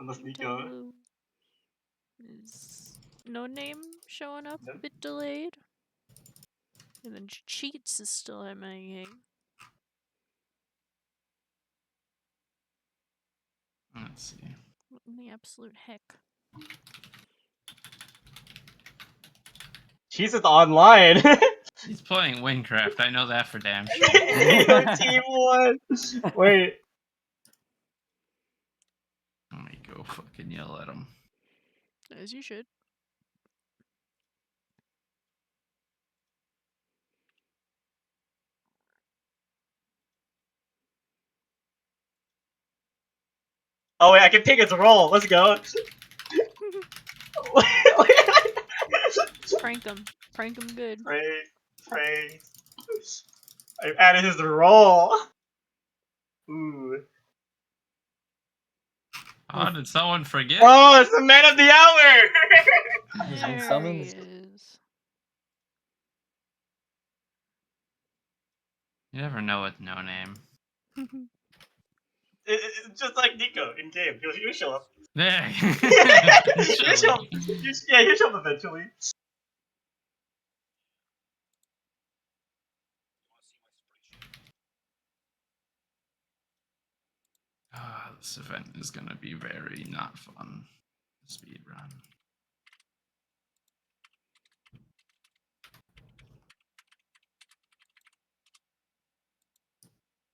Unless Nico. Blue. Is no name showing up a Nope. bit delayed? And then Cheats is still MIA. Let's see. What in the absolute heck? Cheats is online. He's playing Wingcraft. I know that for damn sure. Team 1. Wait. Let me go fucking yell at him. As you should. Oh wait, I can take his role. Let's go. Prank him. Prank him good. Pray. I added his role. Ooh. Oh, did someone forget? Oh, it's the man of the hour! He's been There summoned. he is. You never know with no name. It's just like Nico in game. He'll show up. Yeah. He'll show up. Yeah, he'll show up eventually. This event is gonna be very not fun. Speed run.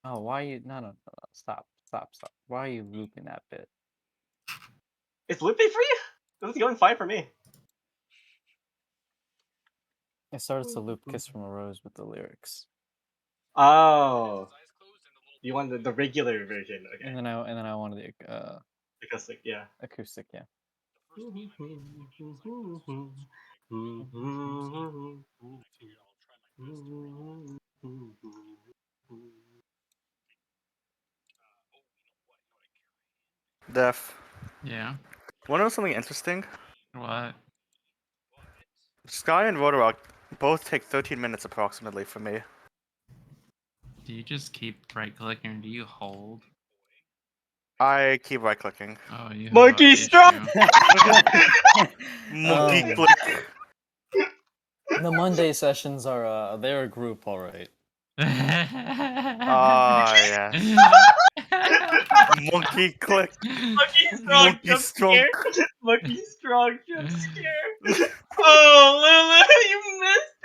Oh, why are you? No. Stop. Why are you looping that bit? It's looping for you? It was going fine for me. It starts to loop "Kiss from a Rose" with the lyrics. Oh. You want the regular version, okay. And then I wanted the Acoustic, yeah. acoustic, yeah. Def. Yeah. Want to know something interesting? What? Sky and Rotorok both take 13 minutes approximately for me. Do you just keep right clicking or do you hold? I keep right clicking. Oh, you have Monkey an strong! issue. Monkey Oh. click. The Monday sessions are they're a group, all right. Ah, yes. Monkey click. Monkey strong Monkey jump strong. scare! Monkey strong jump scare! Oh, Lulu, you missed!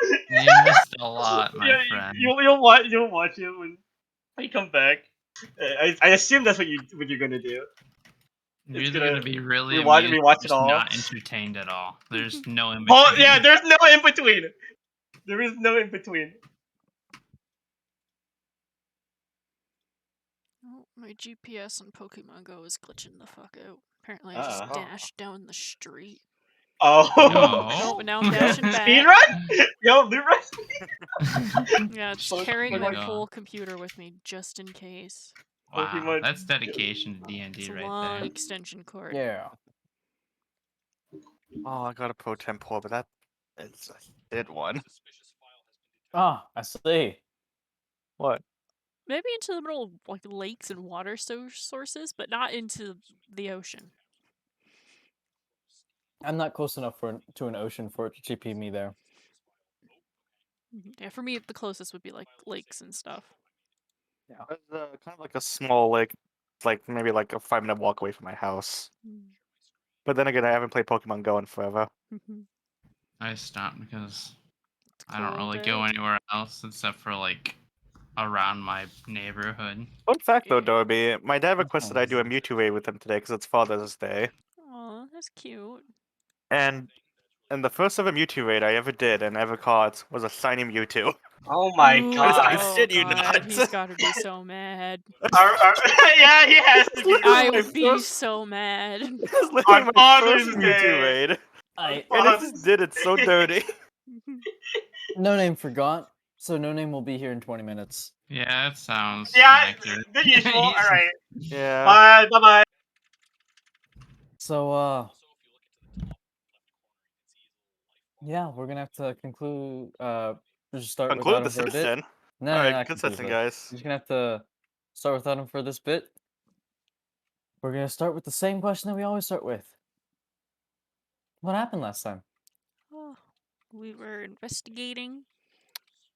You missed a lot, my Yeah, friend. you'll watch it when you come back. I assume that's what you're gonna do. You're It's either gonna be really rewatch amused or it just all. not entertained at all. There's no in Oh between. yeah, there's no in between. There is no in between. Oh, my GPS on Pokemon Go is glitching the fuck out. Apparently, I just Uh-oh. dashed down the street. Oh. Oh, but now I'm dashing back. Speed run? Yo, loot run? Yeah, just Pokemon carrying my Go. whole computer with me just in case. Wow, Pokemon- that's dedication to DnD It's a right long there. extension cord. Yeah. Oh, I got a pro tempo, but that is a dead one. Ah, I see. What? Maybe into the middle of like lakes and water sources, but not into the ocean. I'm not close enough to an ocean for it to GP me there. Yeah, for me, the closest would be like lakes and stuff. It's kind of like a small lake, like maybe like a 5-minute walk away from my house. But then again, I haven't played Pokemon Go in forever. I stopped because It's I don't really cold go out. anywhere else except for like around my neighborhood. Fun fact though, Yeah. Dorby, my dad requested I nice. do a Mewtwo raid with him today because it's Father's Day. Aw, that's cute. And the first ever Mewtwo raid I ever did and ever caught was a shiny Mewtwo. Oh my Ooh, god. I shit you God, not. he's gotta be so mad. Yeah, he has to be. I my would be first- so mad. It was literally On my Father's first Day. Mewtwo raid. I And it just did it so dirty. No Name forgot, so No Name will be here in 20 minutes. Yeah, that sounds Yeah, accurate. the usual. Alright. Yeah. Bye. So yeah, we're gonna have to conclude just start Conclude without the him for a bit. session. No, Alright, not good conclude session, it. guys. We're just gonna have to start without him for this bit. We're gonna start with the same question that we always start with. What happened last time? Oh, we were investigating.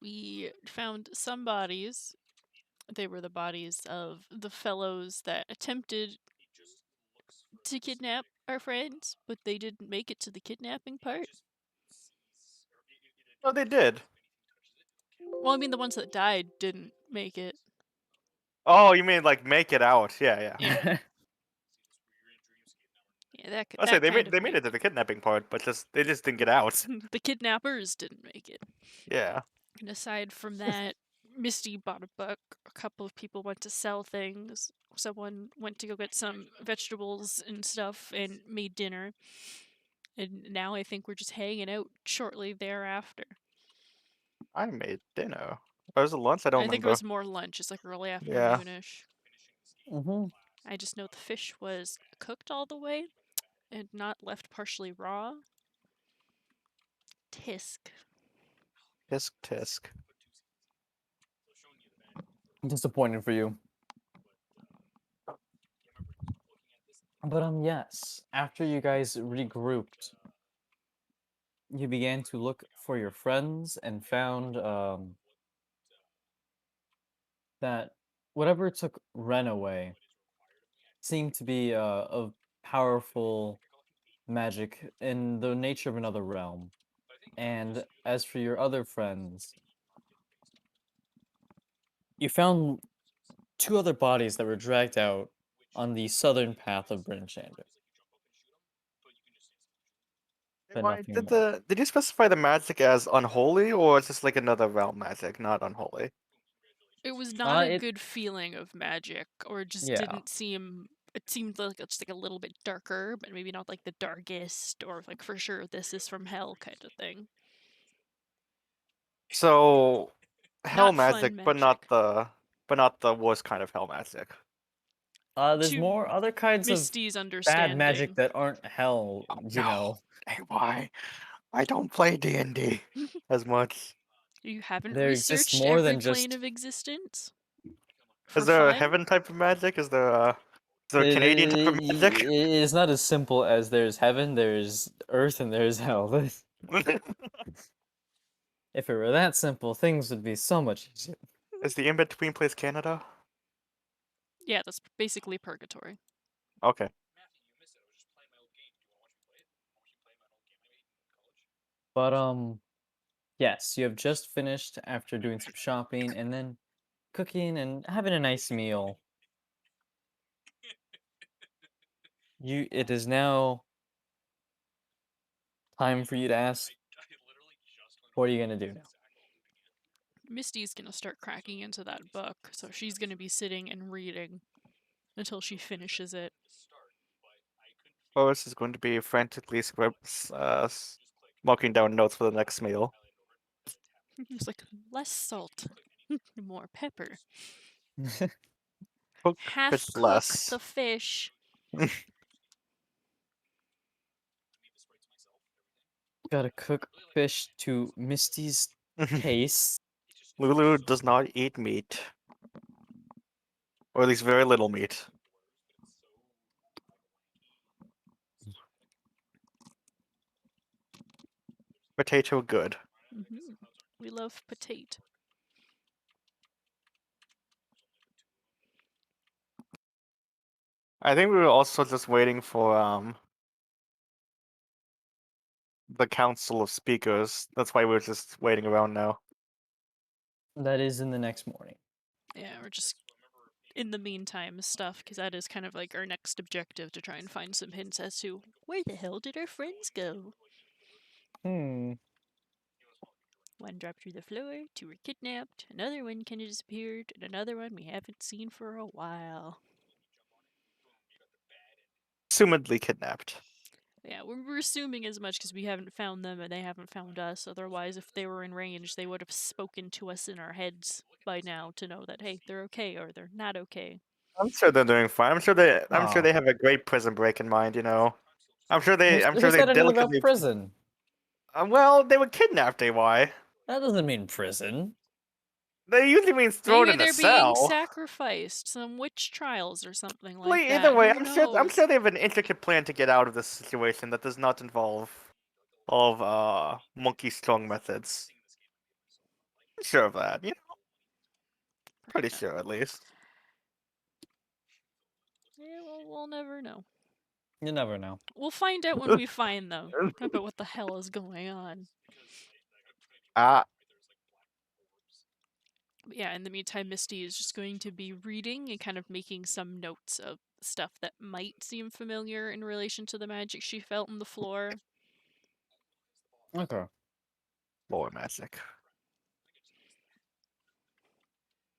We found some bodies. They were the bodies of the fellows that attempted to kidnap our friends, but they didn't make it to the kidnapping part. Oh, they did. Well, I mean, the ones that died didn't make it. Oh, you mean like make it out? Yeah, yeah. Yeah. Yeah, I say that they kind made of they made it to the kidnapping part, but they just didn't get out. the kidnappers didn't make it. Yeah. And aside from that, Misty bought a book. A couple of people went to sell things. Someone went to go get some vegetables and stuff and made dinner. And now I think we're just hanging out shortly thereafter. I made dinner. Or was it lunch? I don't I think it remember. was more lunch. It's like early Yeah. afternoonish. Mm-hmm. I just know the fish was cooked all the way and not left partially raw. Tisk. Tisk tisk. Disappointing for you. But yes, after you guys regrouped, you began to look for your friends and found that whatever took Ren away seemed to be of powerful magic in the nature of another realm. And as for your other friends, you found two other bodies that were dragged out on the southern path of Brinchander. But Why nothing did more. did you specify the magic as unholy, or is this like another realm magic, not unholy? It was not a It good feeling of magic, or it just Yeah. didn't seem. It seemed like it's like a little bit darker, but maybe not like the darkest, or like for sure this is from hell kind of thing. So hell Not fun magic, but magic. not the worst kind of hell magic. There's To more other kinds of Misty's bad understanding. magic that aren't hell, you know. Hey, why? I don't play D&D as much. You haven't There exists researched more every than plane just of existence? Is For there a fun? heaven type of magic? Is there a it, Canadian type of it, magic? it is not as simple as there's heaven, there's earth, and there's hell. If it were that simple, things would be so much easier. Is the in-between place Canada? Yeah, that's basically purgatory. Okay. But yes, you have just finished after doing some shopping and then cooking and having a nice meal. It is now time for you to ask, what are you gonna do now? Misty's gonna start cracking into that book, so she's gonna be sitting and reading until she finishes it. Boris is going to be frantically marking down notes for the next meal. It's like less salt, more pepper. Cook Half fish cook less. the fish. Gotta cook fish to Misty's taste. Lulu does not eat meat. Or at least very little meat. Potato good. We love potato. I think we were also just waiting for the council of speakers. That's why we're just waiting around now. That is in the next morning. Yeah, we're just in the meantime stuff, because that is kind of like our next objective, to try and find some hints as to where the hell did our friends go. One dropped through the floor, two were kidnapped, another one kind of disappeared, and another one we haven't seen for a while. Assumedly kidnapped. Yeah, we're assuming as much because we haven't found them and they haven't found us. Otherwise, if they were in range, they would have spoken to us in our heads by now to know that, hey, they're okay or they're not okay. I'm sure they're doing fine. I'm sure they have a great prison break in mind, you know. I'm sure they Who said anything about delicately prison? well, they were kidnapped, AY. That doesn't mean prison. That usually means thrown Maybe in a they're being cell. sacrificed, some witch trials or something like Well, that. either way, Who I'm sure knows? they have an intricate plan to get out of this situation that does not involve all of monkey strong methods. I'm sure of that, you know, pretty Yeah. sure at least. Yeah, well, we'll never know. You never know. We'll find out when we find them about what the hell is going on. Ah, But yeah, in the meantime, Misty is just going to be reading and kind of making some notes of stuff that might seem familiar in relation to the magic she felt on the floor. Okay. floor magic.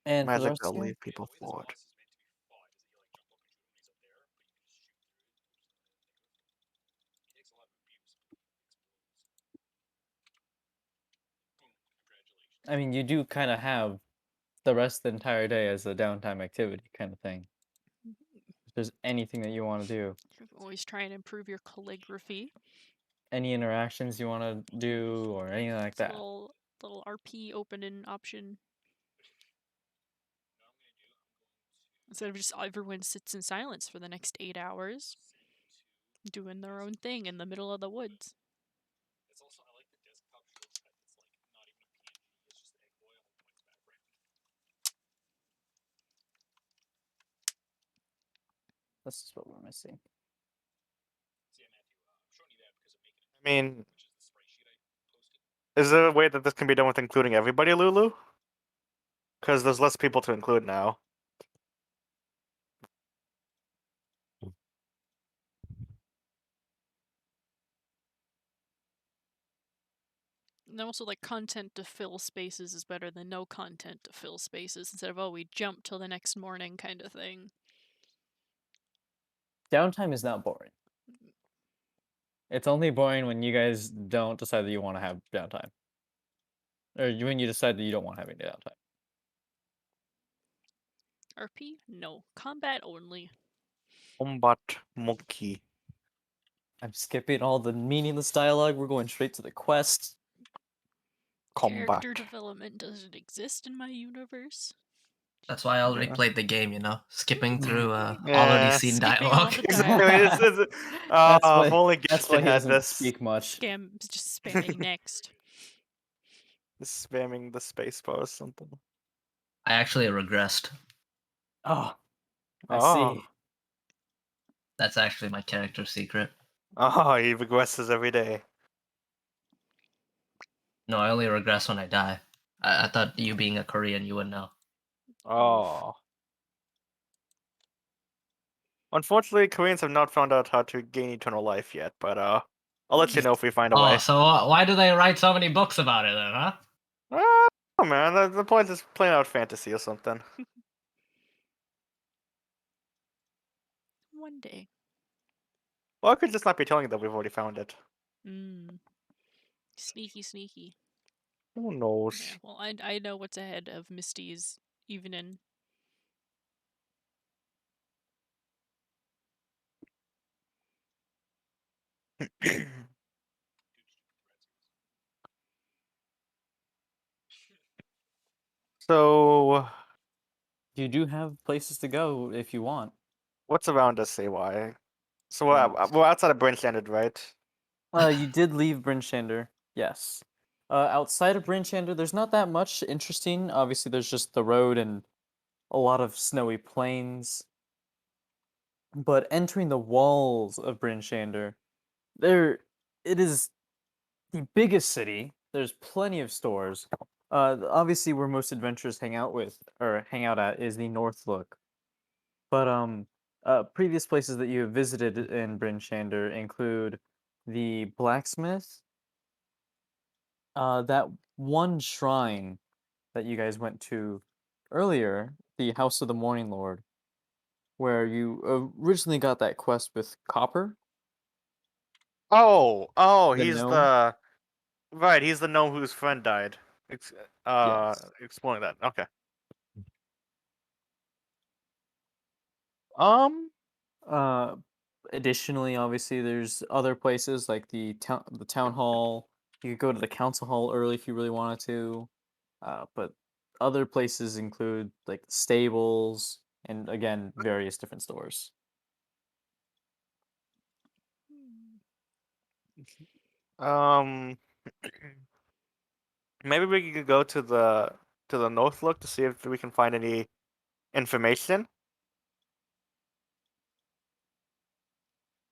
And for the Magic rest that'll of you, leave people floored. I mean, you do kind of have the rest of the entire day as a downtime activity kind of thing. If there's anything that you want to do, You can always try and improve your calligraphy. any interactions you want to do, or anything like It's a that. little RP opening option. Instead of just everyone sits in silence for the next 8 hours, doing their own thing in the middle of the woods. This is what we're missing. I mean, is there a way that this can be done with including everybody, Lulu? Because there's less people to include now. And also, like, content to fill spaces is better than no content to fill spaces instead of, oh, we jump till the next morning kind of thing. Downtime is not boring. It's only boring when you guys don't decide that you want to have downtime. Or when you decide that you don't want having downtime. RP? No. Combat only. Combat monkey. I'm skipping all the meaningless dialogue. We're going straight to the quest. Combat. Character development doesn't exist in my universe. That's why I already Yeah. played the game, you know, skipping through already Yeah. seen Skipping all dialogue. the Exactly. dialogue. That's If why. only That's why Gaston he had doesn't this. speak much. Just spamming next. Spamming the space bar or something. I actually regressed. Oh, I Oh. see. That's actually my character secret. Oh, he regresses every day. No, I only regress when I die. I thought you being a Korean, you would know. Oh. Unfortunately, Koreans have not found out how to gain eternal life yet, but I'll let you know if we find a Oh, way. so why do they write so many books about it then, huh? Oh man, the point is playing out fantasy or something. One day. Or I could just not be telling you that we've already found it. Sneaky, sneaky. Who knows? Yeah, well, I know what's ahead of Misty's evening. So, You do have places to go if you want. what's around us, say why? So Uh, we're outside of Bryn Standard, right? You did leave Bryn Shander, yes. Outside of Bryn Shander, there's not that much interesting. Obviously, there's just the road and a lot of snowy plains. But entering the walls of Bryn Shander, there it is the biggest city. There's plenty of stores. Obviously, where most adventurers hang out at is the North Look. But previous places that you have visited in Bryn Shander include the blacksmith, that one shrine that you guys went to earlier, the House of the Morning Lord, where you originally got that quest with Copper, Oh, the he's gnome. the right. He's the gnome whose friend died. Yes. Exploring that. Okay. Um. Uh, Additionally, obviously, there's other places like the town hall. You could go to the council hall early if you really wanted to. But other places include like stables and again various different stores. Um, maybe we could go to the north look to see if we can find any information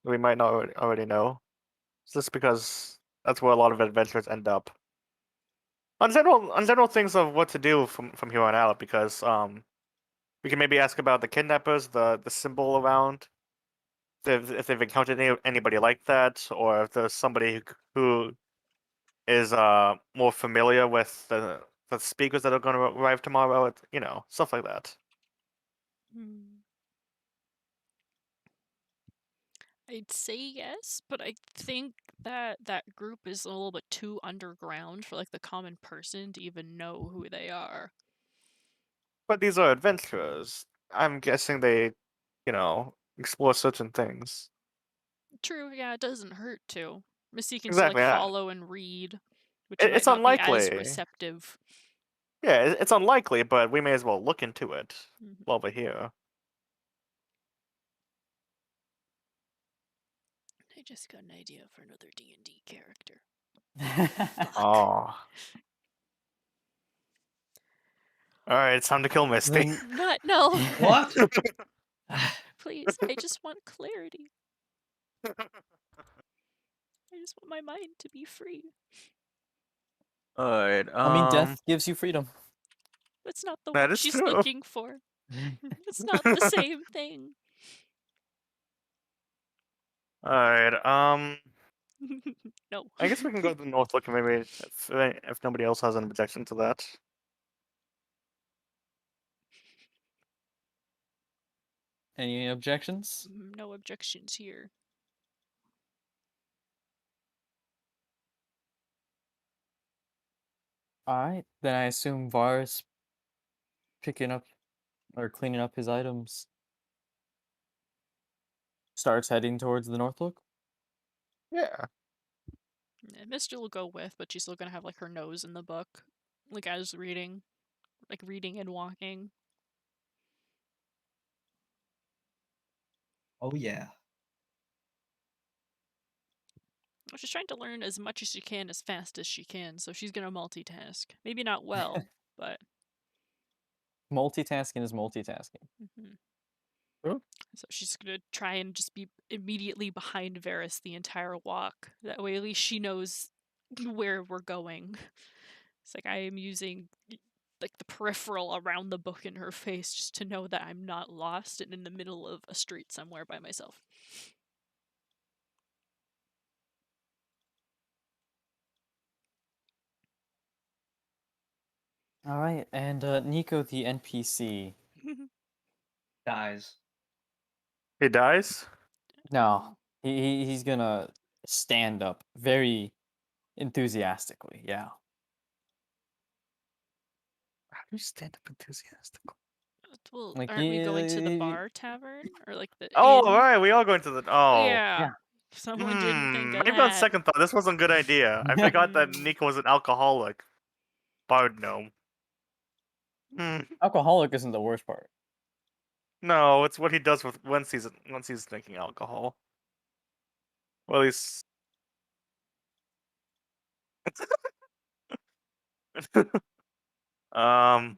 we might not already know. Just because that's where a lot of adventures end up. On general things of what to do from here on out, because we can maybe ask about the kidnappers, the symbol around, if they've encountered anybody like that, or if there's somebody who is more familiar with the speakers that are going to arrive tomorrow. Stuff like that. Hmm. I'd say yes, but I think that group is a little bit too underground for like the common person to even know who they are. But these are adventurers. I'm guessing they, explore certain things. True, yeah, it doesn't hurt to. Missy can still like Exactly. Yeah. follow and read, but she might It's not be as unlikely. receptive. Yeah, it's unlikely, but we may as well look into it Mhm. while we're here. I just got an idea for another D&D character. Fuck. Oh. All right, it's time to kill Misty. Then- No, What? please. I just want clarity. I just want my mind to be free. All right. I mean, death gives you freedom. That's not the That one is she's true. looking for. It's not the same thing. All right. No. I guess we can go to the north look, and maybe if nobody else has an objection to that. Any objections? No objections here. All right, then I assume Var's picking up or cleaning up his items. Starts heading towards the north look. Yeah. Yeah, Mister will go with, but she's still gonna have like her nose in the book, like as reading, like reading and walking. Oh yeah. Well, she's trying to learn as much as she can as fast as she can, so she's gonna multitask. Maybe not well, but Multitasking is multitasking. True. so she's gonna try and just be immediately behind Varys the entire walk. That way, at least she knows where we're going. It's like I am using like the peripheral around the book in her face just to know that I'm not lost and in the middle of a street somewhere by myself. All right, and Nico, the NPC. Dies. He dies. No, he's gonna stand up very enthusiastically. Yeah. How do you stand up enthusiastically? Well, Like aren't we going to the bar tavern or like the Oh, inn? right. We are going to the. Oh. Yeah. Someone didn't think of Maybe on that. second thought, this wasn't a good idea. I forgot that Nico was an alcoholic. Bard gnome. Hmm. Alcoholic isn't the worst part. No, it's what he does with once he's drinking alcohol. Well, he's. um.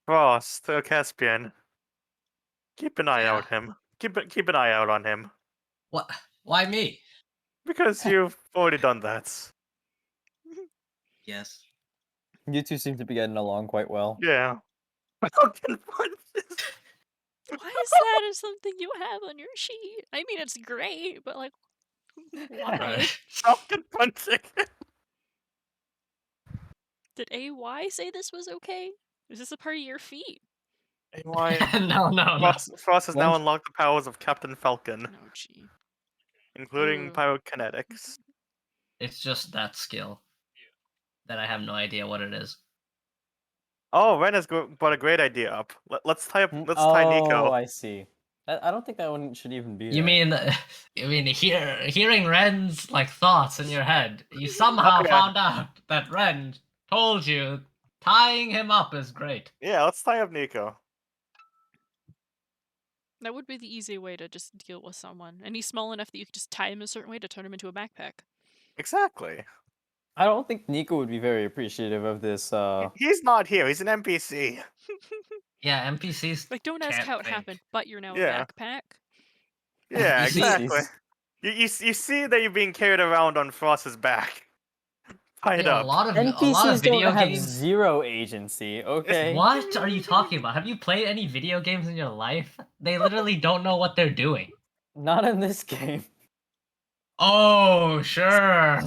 Frost, Caspian. Keep an eye Yeah. out him. Keep an eye out on him What? Why me? because you've already done that. Yes. You two seem to be getting along quite well. Yeah. Falcon punches. Why is that something you have on your sheet? I mean, it's great, but like, why? Falcon punching. Did AY say this was okay? Is this a part of your feat? Why? No. Frost has now Once- unlocked the powers of Captain Falcon, Oh, gee. including Ugh. pyrokinetics. It's just that skill that I have no idea what it is. Oh, Ren has brought a great idea up. Let's tie Oh, Nico. I see. I don't think that one should even be You there. mean, hearing Ren's like thoughts in your head, you somehow yeah. found out that Ren told you Tying him up is great. Yeah, let's tie up Nico. That would be the easy way to just deal with someone. And he's small enough that you could just tie him a certain way to turn him into a backpack. Exactly. I don't think Nico would be very appreciative of this. He's not here. He's an NPC. Yeah, NPCs. Like, don't ask can't how it think. happened, but you're now Yeah. a backpack. Yeah, You see- exactly. NPCs. You see that you're being carried around on Frost's back. Tied Yeah, a up. lot of NPCs video don't have games. zero agency. Okay. What are you talking about? Have you played any video games in your life? They literally don't know what they're doing. Not in this game. Oh, sure.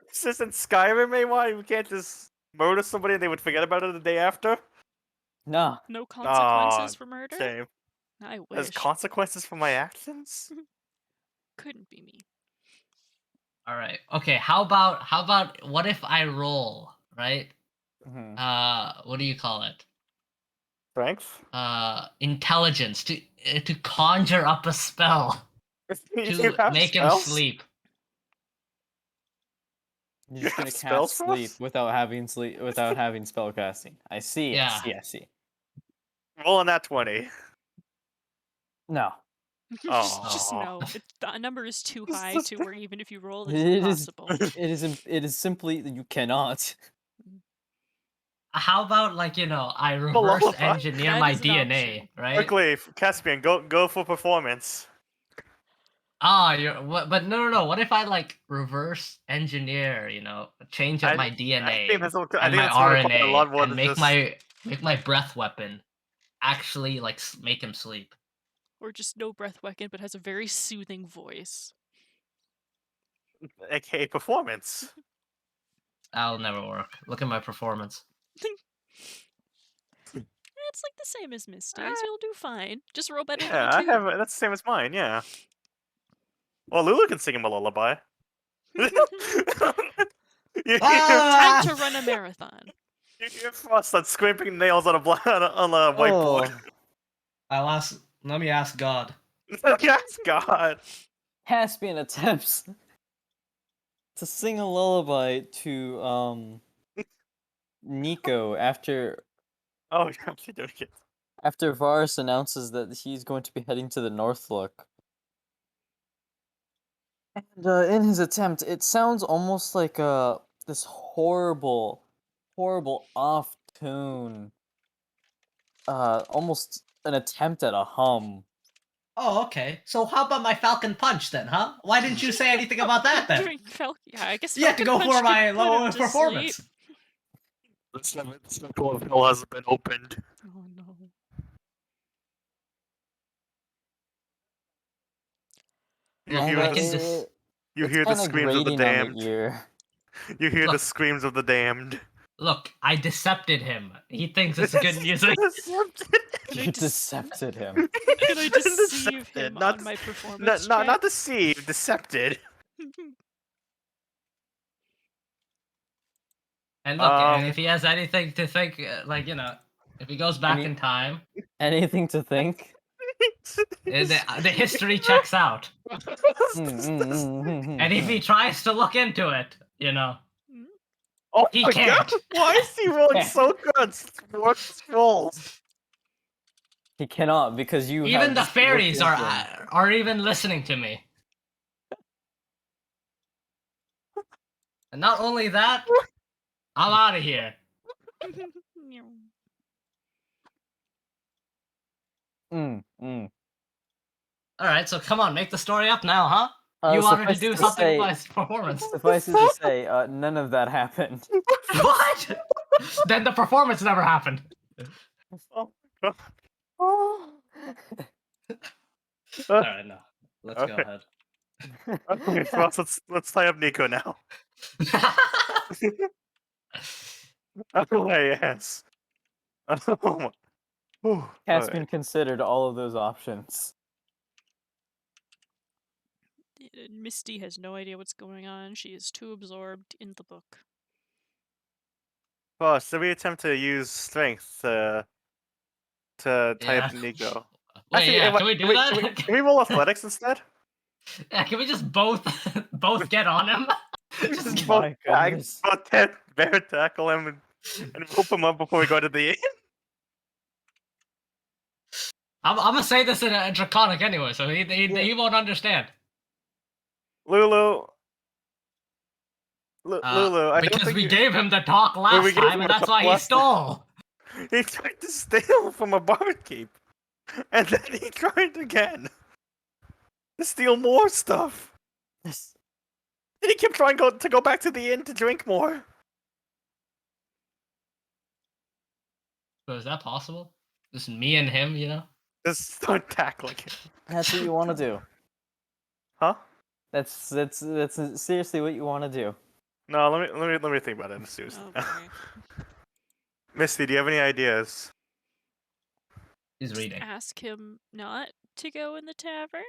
This isn't Skyrim, meanwhile. You can't just murder somebody and they would forget about it the day after. Nah. No consequences Aw, for murder? Shame. I There's wish. consequences for my actions? Couldn't be me. All right. Okay. How about what if I roll, right? Mhm. What do you call it? Strength? Intelligence to conjure up a spell You to have make him spells? sleep. You're You just gonna have spells cast for sleep us? without having spell casting. I see. Yeah. I see. Rolling that 20. No. Just Aw. no. The number is too This high is to the- where even if you roll, it's It is. impossible. It is simply you cannot. How about I Well, reverse lullaby. engineer That my is an DNA, option. right? Quickly, Caspian, go for performance. Ah, but no. What if I reverse engineer? Change up I- my I DNA think that's what- I and think my that's gonna require a RNA lot more and than make just- my breath weapon actually make him sleep. Or just no breath weapon, but has a very soothing voice. AKA performance. That'll never work. Look at my performance. It's like the same as Misty's. You'll do fine. Just roll better Yeah, than I a 2. have. That's the same as mine. Yeah. Well, Lulu can sing him a lullaby. You Time to run a marathon. hear Frost like scraping nails on a on a whiteboard. Let me ask God. Yes, God. Caspian attempts to sing a lullaby to Nico after Oh, you're actually doing it. Varus announces that he's going to be heading to the Northlook. And in his attempt, it sounds almost like this horrible off tune. Almost an attempt at a hum. Oh, okay. So how about my Falcon Punch then, huh? Why didn't you say anything about that then? Doing yeah, I guess You have to Falcon go for Punch my could put low him to performance. sleep. The circle of hell has been opened. Oh no. You Look, hear I the, can s- just. you It's hear the kinda screams of the grating on damned. the ear. You hear the Look. screams of the damned. Look, I decepted him. He thinks it's good music. Can I You dis- decepted him. Can I deceive Decepted, him not- on my performance Not check? deceived, decepted. And look, and Um, if he has anything to think, if he goes back he- in time, Anything to think? the history checks out. And if he And tries to look into it, Oh He my can't. God, why is he rolling so good? Worst rolls. he cannot because you even have the just fairies looked into him. are even listening to me. And not only that, I'm out of here. Mm, mm. All right, so come on, make the story up now, huh? You wanted to Suffice do to something say- with my performance. Suffice it to say, none of that happened. What? Then the performance never happened. Oh my God. All right, no. Let's go Okay. ahead. Okay, Frost, let's tie up Nico now. Oh yes. Oh my. Whew, Caspian alright. considered all of those options. Misty has no idea what's going on. She is too absorbed in the book. Frost, did we attempt to use strength to tie up Nico? Wait, Actually, yeah, can we do that? Can we roll athletics instead? Yeah, can we just both get on him? Just My goodness. Bear tackle him and and rope him up before we go to the inn. I'm gonna say this in a draconic anyway, so he won't understand. Lulu. Lulu, I don't Because think we gave him the talk we last gave time, him and a that's talk why he last time. stole. He tried to steal from a barkeep, and then he tried again to steal more stuff. And he kept trying to go back to the inn to drink more. So is that possible? Just me and him, you know? Just start tackling him. That's what you want to do. Huh? That's seriously what you want to do. No, let me think about it seriously. Oh boy. Misty, do you have any ideas? He's Just reading. ask him not to go in the tavern.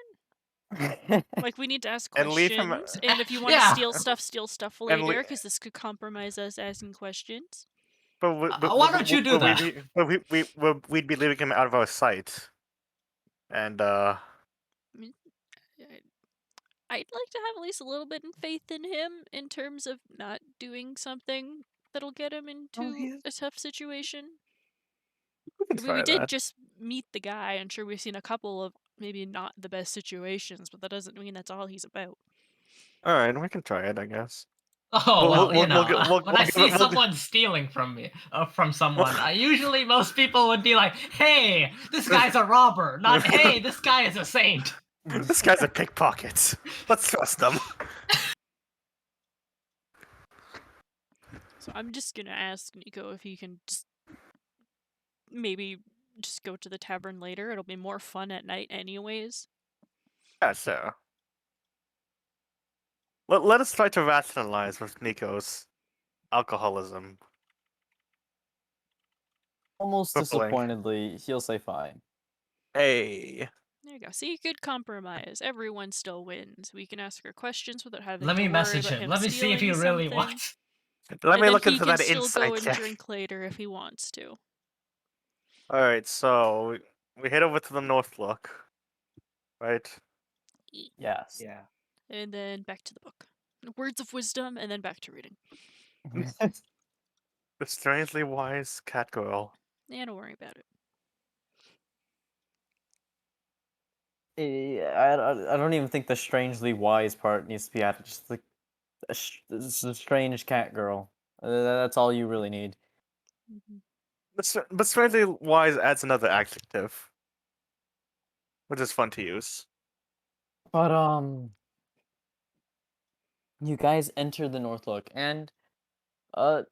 Like, we need to ask And leave him- questions. And if you want to Yeah. steal stuff And later, because this could compromise us asking questions. But, Why don't you do that? We'd be leaving him out of our sight. And I mean, I'd like to have at least a little bit of faith in him in terms of not doing something that'll get him into a tough situation. we can I mean, try we did that. just meet the guy. I'm sure we've seen a couple of maybe not the best situations, but that doesn't mean that's all he's about. All right, we can try it, I guess. Oh well, you know, when we'll I give see it- we'll- someone stealing from me, from someone, usually most people would be like, "Hey, this guy's a robber," not "Hey, this guy is a saint." This guy's a pickpocket. Let's trust him. So I'm just gonna ask Nico if he can just maybe just go to the tavern later. It'll be more fun at night anyways. Yeah, sure. Let us try to rationalize with Nico's alcoholism. Almost Crippling. disappointedly, he'll say fine. Hey. There you go. See, good compromise. Everyone still wins. We can ask our questions without having Let to me worry message about him. him Let me see if he stealing really something. wants. Let me And look then he into can that still go insight and check. drink later if he wants to. Alright, so we head over to the North Look. Right? Yes. Yeah. And then back to the book. Words of wisdom, and then back to reading. The strangely wise cat girl. Yeah, don't worry about it. I don't even think the strangely wise part needs to be added. Just like it's a strange cat girl. That's all you really need. But strangely wise adds another adjective, which is fun to use. But you guys enter the North Look, and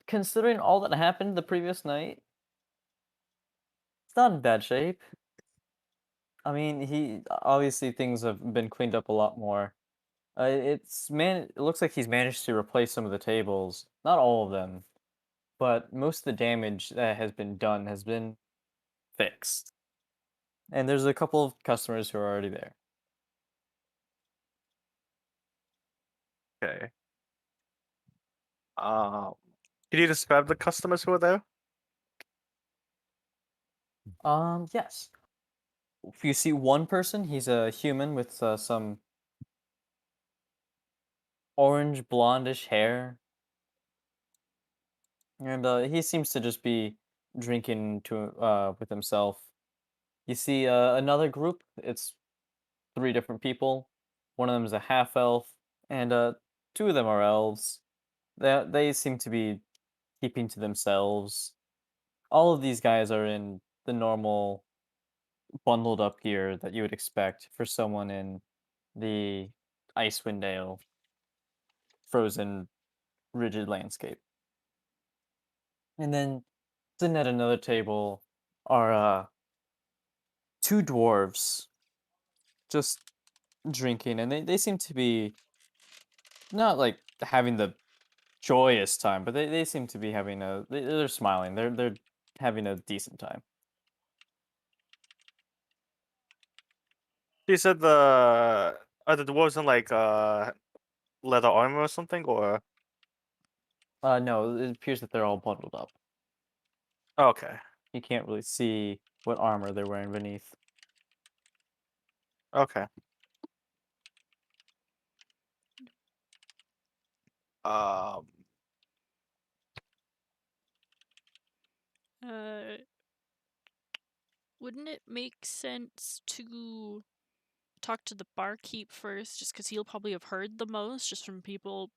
considering all that happened the previous night, it's not in bad shape. I mean, he obviously things have been cleaned up a lot more. It looks like he's managed to replace some of the tables, not all of them, but most of the damage that has been done has been fixed. And there's a couple of customers who are already there. Okay. Can you describe the customers who are there? Yes. If you see one person, he's a human with some orange blondish hair, and he seems to just be drinking to with himself. You see another group. It's three different people. One of them is a half elf, and two of them are elves. They seem to be keeping to themselves. All of these guys are in the normal bundled up gear that you would expect for someone in the Icewind Dale frozen rigid landscape. And then sitting at another table are two dwarves just drinking, and they seem to be not like having the joyous time, but they seem to be having they're smiling. They're having a decent time. You said are the dwarves in like leather armor or something, or No, it appears that they're all bundled up. okay, You can't really see what armor they're wearing beneath. okay. Um, Wouldn't it make sense to talk to the barkeep first, just because he'll probably have heard the most, just from people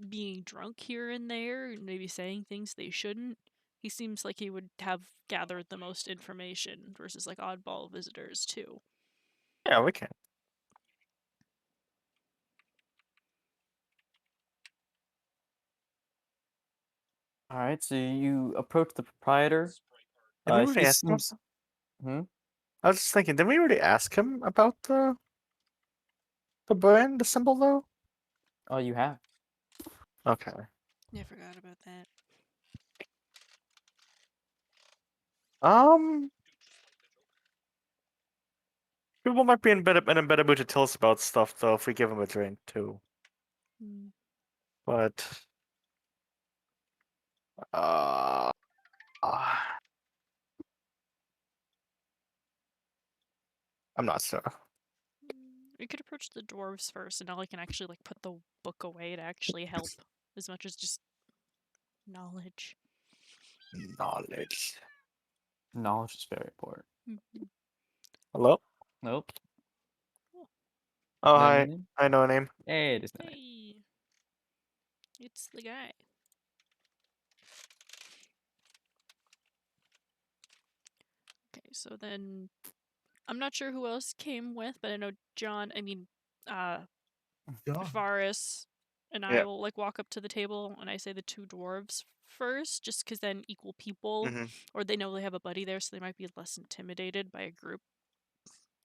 being drunk here and there, and maybe saying things they shouldn't? He seems like he would have gathered the most information versus like oddball visitors too. Yeah, we can. All right, so you approach the proprietor. Did we He already ask him? seems. Hmm? I was just thinking, didn't we already ask him about the brand, the symbol though? Oh, you have. Okay. Yeah, I forgot about that. People might be in a better mood to tell us about stuff though if we give him a drink too. Hmm. But uh, I'm not sure. We could approach the dwarves first, and now I can actually like put the book away to actually help, as much as just knowledge. Knowledge. Knowledge is very important. Mhm. Hello? Nope. Oh, No hi. name? I know a name. Hey, it is not. Hey, it's the guy. Okay, so then I'm not sure who else came with, but I know John. I mean, Varus and I Yeah. will like walk up to the table, and I say the two dwarves first, just because then equal people, Mm-hmm. or they know they have a buddy there, so they might be less intimidated by a group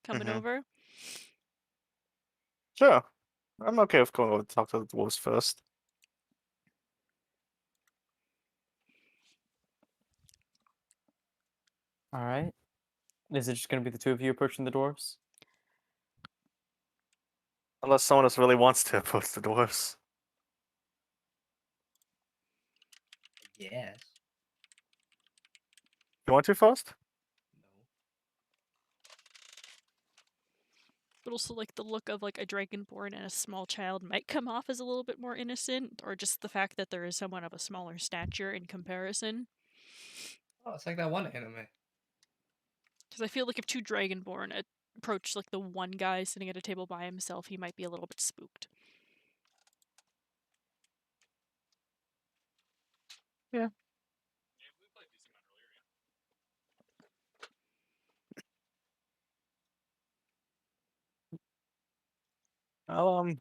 coming Mhm. over. Sure. I'm okay with going over to talk to the dwarves first. All right. Is it just gonna be the two of you approaching the dwarves? Unless someone else really wants to approach the dwarves. Yes. You want to first? But also, like, the look of like a dragonborn and a small child might come off as a little bit more innocent, or just the fact that there is someone of a smaller stature in comparison. Oh, it's like that one anime. Because I feel like if two dragonborn approach like the one guy sitting at a table by himself, he might be a little bit spooked. Yeah. Well,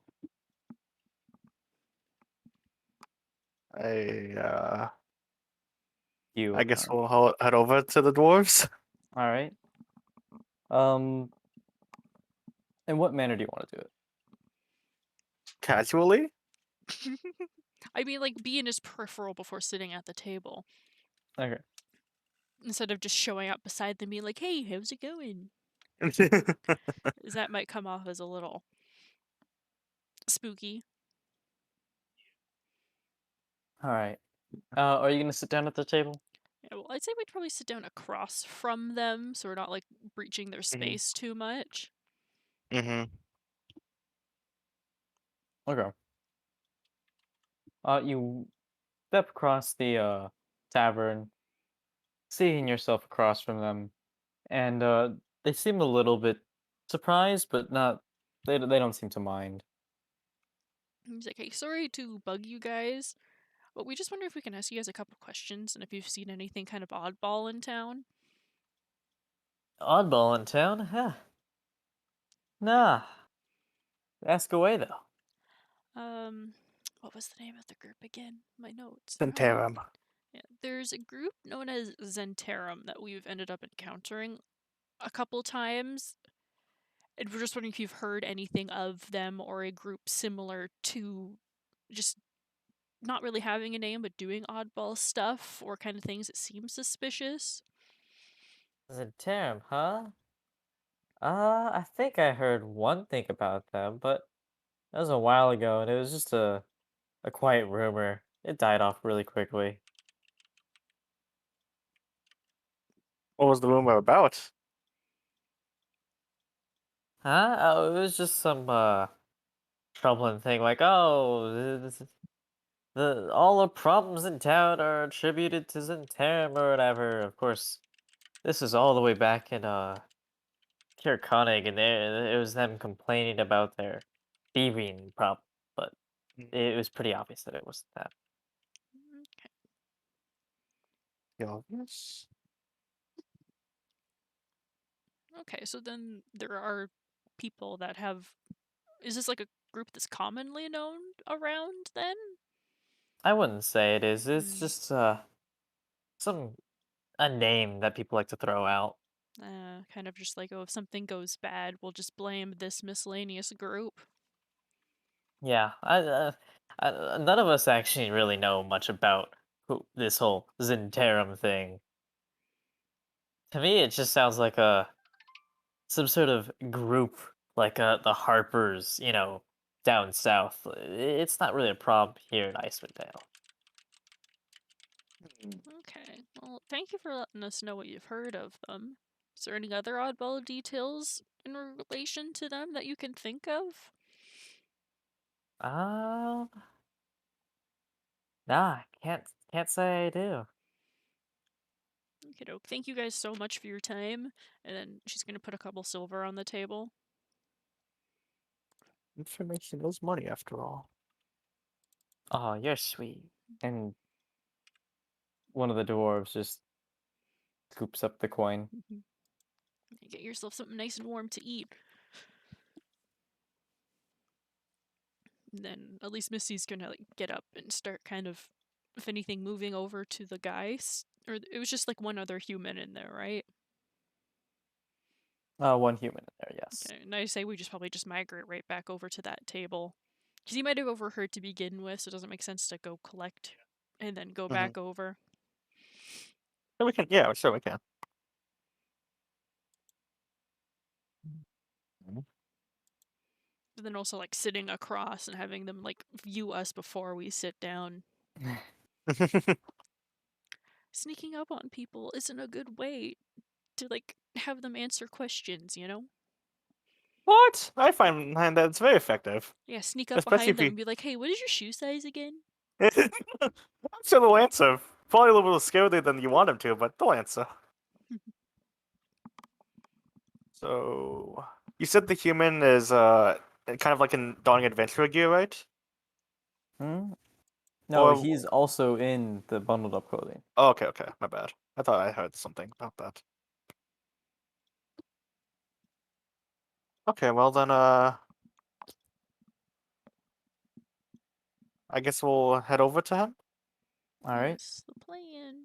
I You. I guess we'll head over to the dwarves. All right. In what manner do you want to do it? Casually? I mean, like, be in his peripheral before sitting at the table, Okay. instead of just showing up beside them being like, hey, how's it going? That might come off as a little spooky. All right. Are you gonna sit down at the table? Yeah, well, I'd say we'd probably sit down across from them, so we're not like breaching their space too much. Mm-hmm. Okay. You step across the tavern, seeing yourself across from them, and they seem a little bit surprised, but not. They don't seem to mind. He's like, hey, sorry to bug you guys, but we just wonder if we can ask you guys a couple questions and if you've seen anything kind of oddball in town. Oddball in town? Huh. Nah. Ask away though. What was the name of the group again? My notes. They're on my- Centaurum. Yeah, there's a group known as Zentarum that we've ended up encountering a couple times. And we're just wondering if you've heard anything of them or a group similar to just not really having a name but doing oddball stuff or kind of things that seem suspicious. Zentarum, huh? I think I heard one thing about them, but that was a while ago, and it was just a quiet rumor. It died off really quickly. What was the rumor about? Huh? Oh, it was just some troubling thing, like, oh, all the problems in town are attributed to Zentarum or whatever. Of course, this is all the way back in Kirkonig, and it was them complaining about their thieving problem, but it was pretty obvious that it wasn't that. Okay. The obvious. Okay, so then there are people that have. Is this like a group that's commonly known around then? I wouldn't say it is. It's Hmm. just a name that people like to throw out. Kind of just like, oh, if something goes bad, we'll just blame this miscellaneous group. Yeah, none of us actually really know much about this whole Zentarum thing. To me, it just sounds like some sort of group, like the Harpers, down south. It's not really a problem here in Icewind Dale. Okay, well, thank you for letting us know what you've heard of them. Is there any other oddball details in relation to them that you can think of? Um, nah, can't say I do. Okay, doke. Thank you guys so much for your time. And then she's gonna put a couple silver on the table. Information is money, after all. Oh, you're sweet. And one of the dwarves just scoops up the coin. Get yourself something nice and warm to eat. And then at least Missy's gonna like get up and start kind of, if anything, moving over to the guys. Or it was just like one other human in there, right? One human in there, yes. Okay, and I say we just probably just migrate right back over to that table. Because you might have overheard to begin with, so it doesn't make sense to go collect and then go back over. So we can, yeah, sure we can. But then also like sitting across and having them like view us before we sit down. Sneaking up on people isn't a good way to like have them answer questions, you know? What? I find that it's very effective. Yeah, sneak up Especially behind if them you. and be like, hey, what is your shoe size again? I'm sure they'll answer. Probably a little bit scarier than you want them to, but they'll answer. So you said the human is kind of like in donning adventure gear, right? Hmm? No, Or he's also in the bundled up clothing. oh, okay, my bad. I thought I heard something about that. Okay, well then I guess we'll head over to him. All right. That's the plan.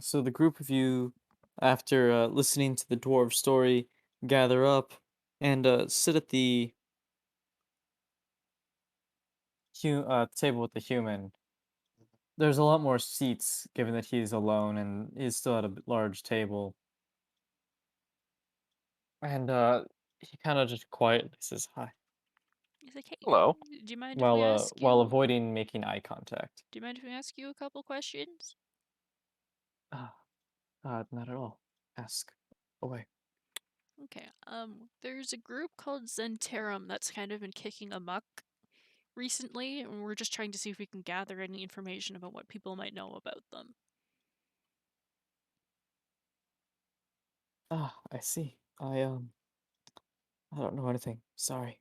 So the group of you, after listening to the dwarf story, gather up and sit at the table with the human. There's a lot more seats, given that he's alone and he's still at a large table. And he kind of just quietly says hi, He's like, hey, Hello. do you mind if we ask you? while avoiding making eye contact. Do you mind if we ask you a couple questions? Ah, not at all. Ask away. Okay. There's a group called Zentarum that's kind of been kicking amok recently, and we're just trying to see if we can gather any information about what people might know about them. Ah, I see. I don't know anything. Sorry.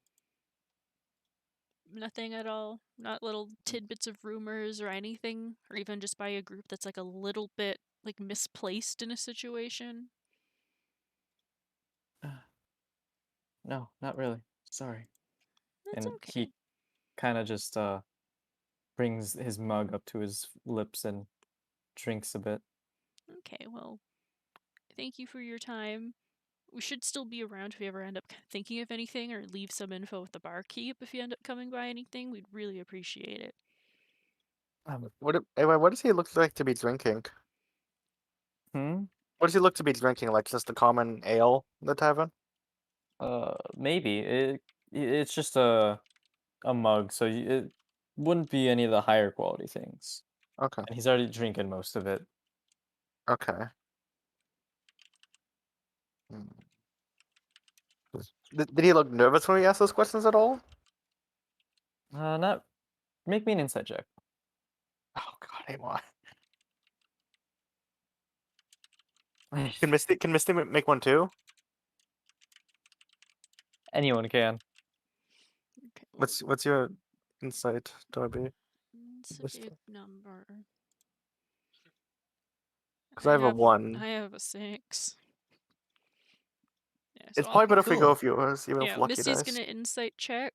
Nothing at all. Not little tidbits of rumors or anything, or even just by a group that's like a little bit like misplaced in a situation. No, not really. Sorry. That's And okay. he kind of just brings his mug up to his lips and drinks a bit. Okay, well, thank you for your time. We should still be around if we ever end up thinking of anything, or leave some info with the barkeep if you end up coming by anything. We'd really appreciate it. Anyway, what does he look like to be drinking? Hmm? What does he look to be drinking? Like just a common ale in the tavern? Maybe it's just a mug, so it wouldn't be any of the higher quality things. Okay. And he's already drinking most of it. Okay. Hmm. Did he look nervous when we asked those questions at all? Not make me an insight check. Oh God, hey, why? Can Misty make one too? Anyone can. Okay, What's your insight, Darby? it's a Misty? big number. Because I have a I 1. have a 6. Yeah, It's probably better if we go Cool. with yours, even with yeah, lucky Misty's dice. gonna insight check,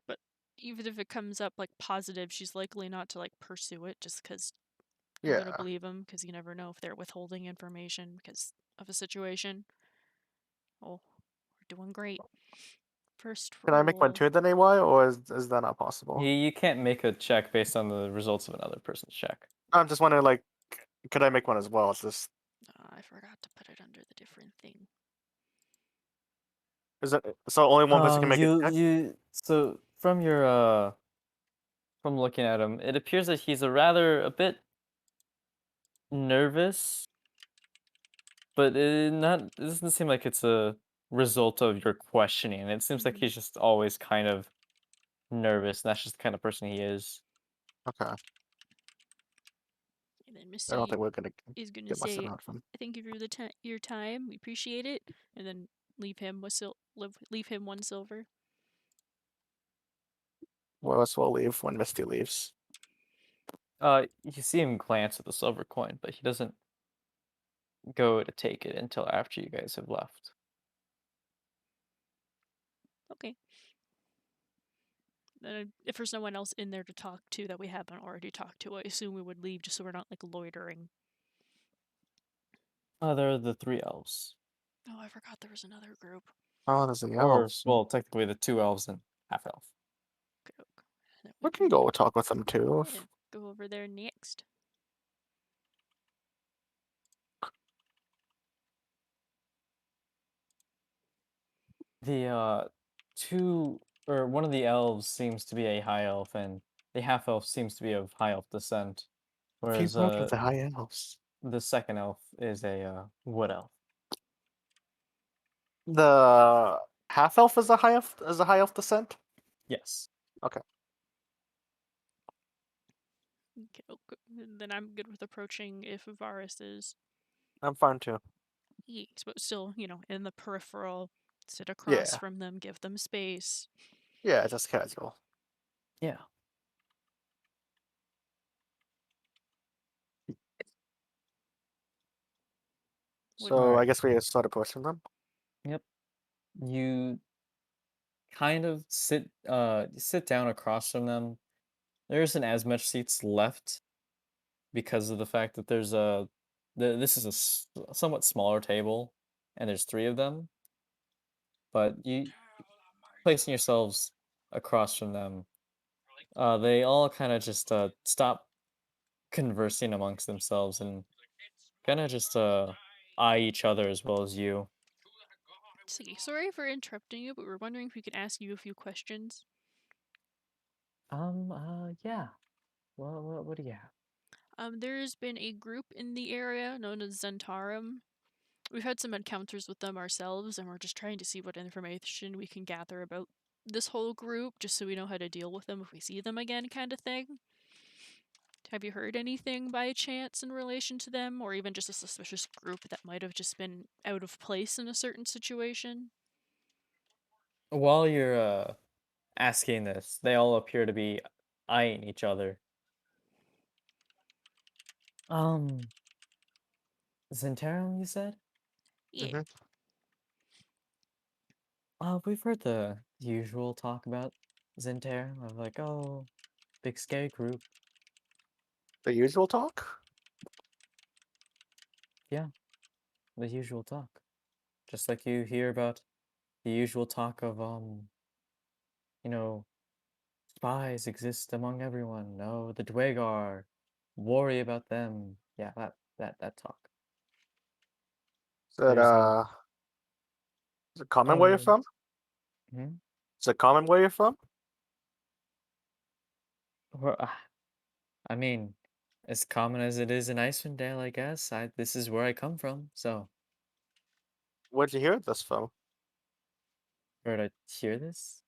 but even if it comes up like positive, she's likely not to like pursue it just because I'm Yeah. gonna believe them because you never know if they're withholding information because of a situation. Oh, we're doing great. First Can I make one roll. too then, AY, or is that not possible? You can't make a check based on the results of another person's check. I'm just wondering, like, could I make one as well? It's just I forgot to put it under the different thing. is it so only one person can make a check? So from your from looking at him, it appears that he's a bit nervous, but it doesn't seem like it's a result of your questioning. It seems like Mhm. he's just always kind of nervous, and that's just the kind of person he is. Okay. And then I don't Misty think we're gonna is gonna get much say, out from him. "Thank you for your time. We appreciate it." And then leave him with leave him 1 silver. Well, us will leave when Misty leaves. You see him glance at the silver coin, but he doesn't go to take it until after you guys have left. Okay. Then if there's no one else in there to talk to that we haven't already talked to, I assume we would leave just so we're not like loitering. There are the 3 elves. Oh, I forgot there was another group. Oh, there's the Or, elves. well, technically the 2 elves and half elf. Okay. Then We can go talk with them too. yeah, go over there next. The one of the elves seems to be a high elf, and the half elf seems to be of high elf descent, If you whereas worked with the high elves. the second elf is a wood elf. The half elf is a high elf descent. Yes. Okay, then I'm good with approaching if Varus is. I'm fine too. But still, in the peripheral, sit across Yeah. from them, give them space. Yeah, just casual. Yeah. So I Alright. guess we start approaching them. Yep. You kind of sit down across from them. There isn't as much seats left because of the fact that this is a somewhat smaller table, and there's 3 of them. But you placing yourselves across from them, they all kind of just stop conversing amongst themselves and kind of just eye each other as well as you. See, sorry for interrupting you, but we're wondering if we could ask you a few questions. Yeah. What do you have? There's been a group in the area known as Zentarum. We've had some encounters with them ourselves, and we're just trying to see what information we can gather about this whole group, just so we know how to deal with them if we see them again, kind of thing. Have you heard anything by chance in relation to them, or even just a suspicious group that might have just been out of place in a certain situation? While you're asking this, they all appear to be eyeing each other. Um, Zentarum, you said? Yeah. Mm-hmm. We've heard the usual talk about Zentarum of like, oh, big scary group. The usual talk. Yeah, the usual talk. Just like you hear about the usual talk of you know, spies exist among everyone. No, the Dwegar, worry about them. Yeah, that talk. Is that There's is it common where you're oh, from? hmm? Is it common where you're from? Or, I mean, as common as it is in Icewind Dale, I guess. This is where I come from, so Where'd you hear this from? for her to hear this.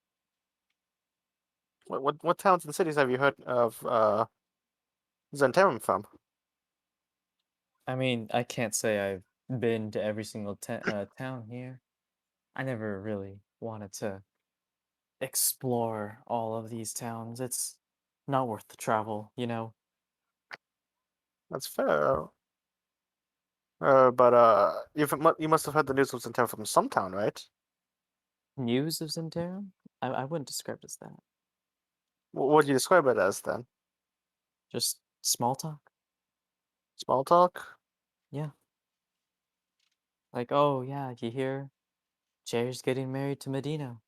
What towns and cities have you heard of Zentarum from? I mean, I can't say I've been to every single town here. I never really wanted to explore all of these towns. It's not worth the travel, you know? That's fair. But you must have heard the news of Zentarum from some town, right? News of Zentarum? I wouldn't describe it as that. What would you describe it as then? Just small talk? Small talk? Yeah. Like, oh, yeah, you hear Jerry's getting married to Medina.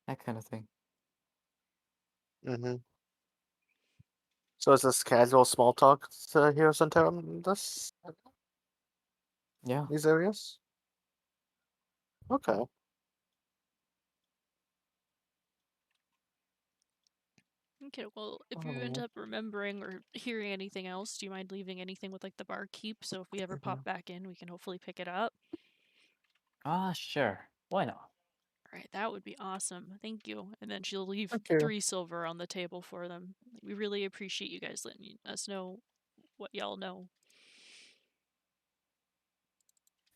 That kind of thing. Mm-hmm. So is this casual small talk to hear of Zentarum? Yeah. These areas? Okay. Okay, well, if you end Oh. up remembering or hearing anything else, do you mind leaving anything with like the barkeep? So if we ever pop back in, we can hopefully pick it up. Ah, sure. Why not? All right, that would be awesome. Thank you. And then she'll leave Thank you. 3 silver on the table for them. We really appreciate you guys letting us know what y'all know.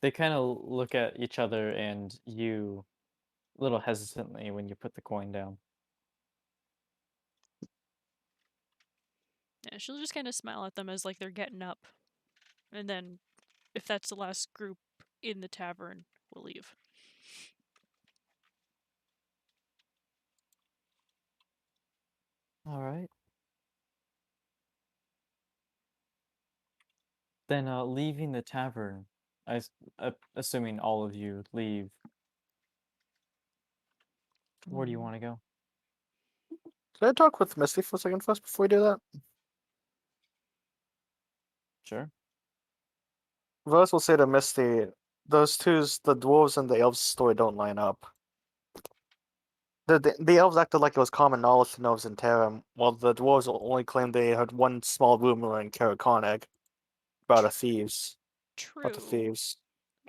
They kind of look at each other and you a little hesitantly when you put the coin down. Yeah, she'll just kind of smile at them as like they're getting up. And then if that's the last group in the tavern, we'll leave. All right. Then leaving the tavern, assuming all of you leave, where do you want to go? Can I talk with Misty for a second first before we do that? Sure. Verse will say to Misty, those two's, the dwarves and the elves' story don't line up. The elves acted like it was common knowledge to know of Zentarum, while the dwarves only claimed they had one small rumor in Karakonig about the thieves. True. But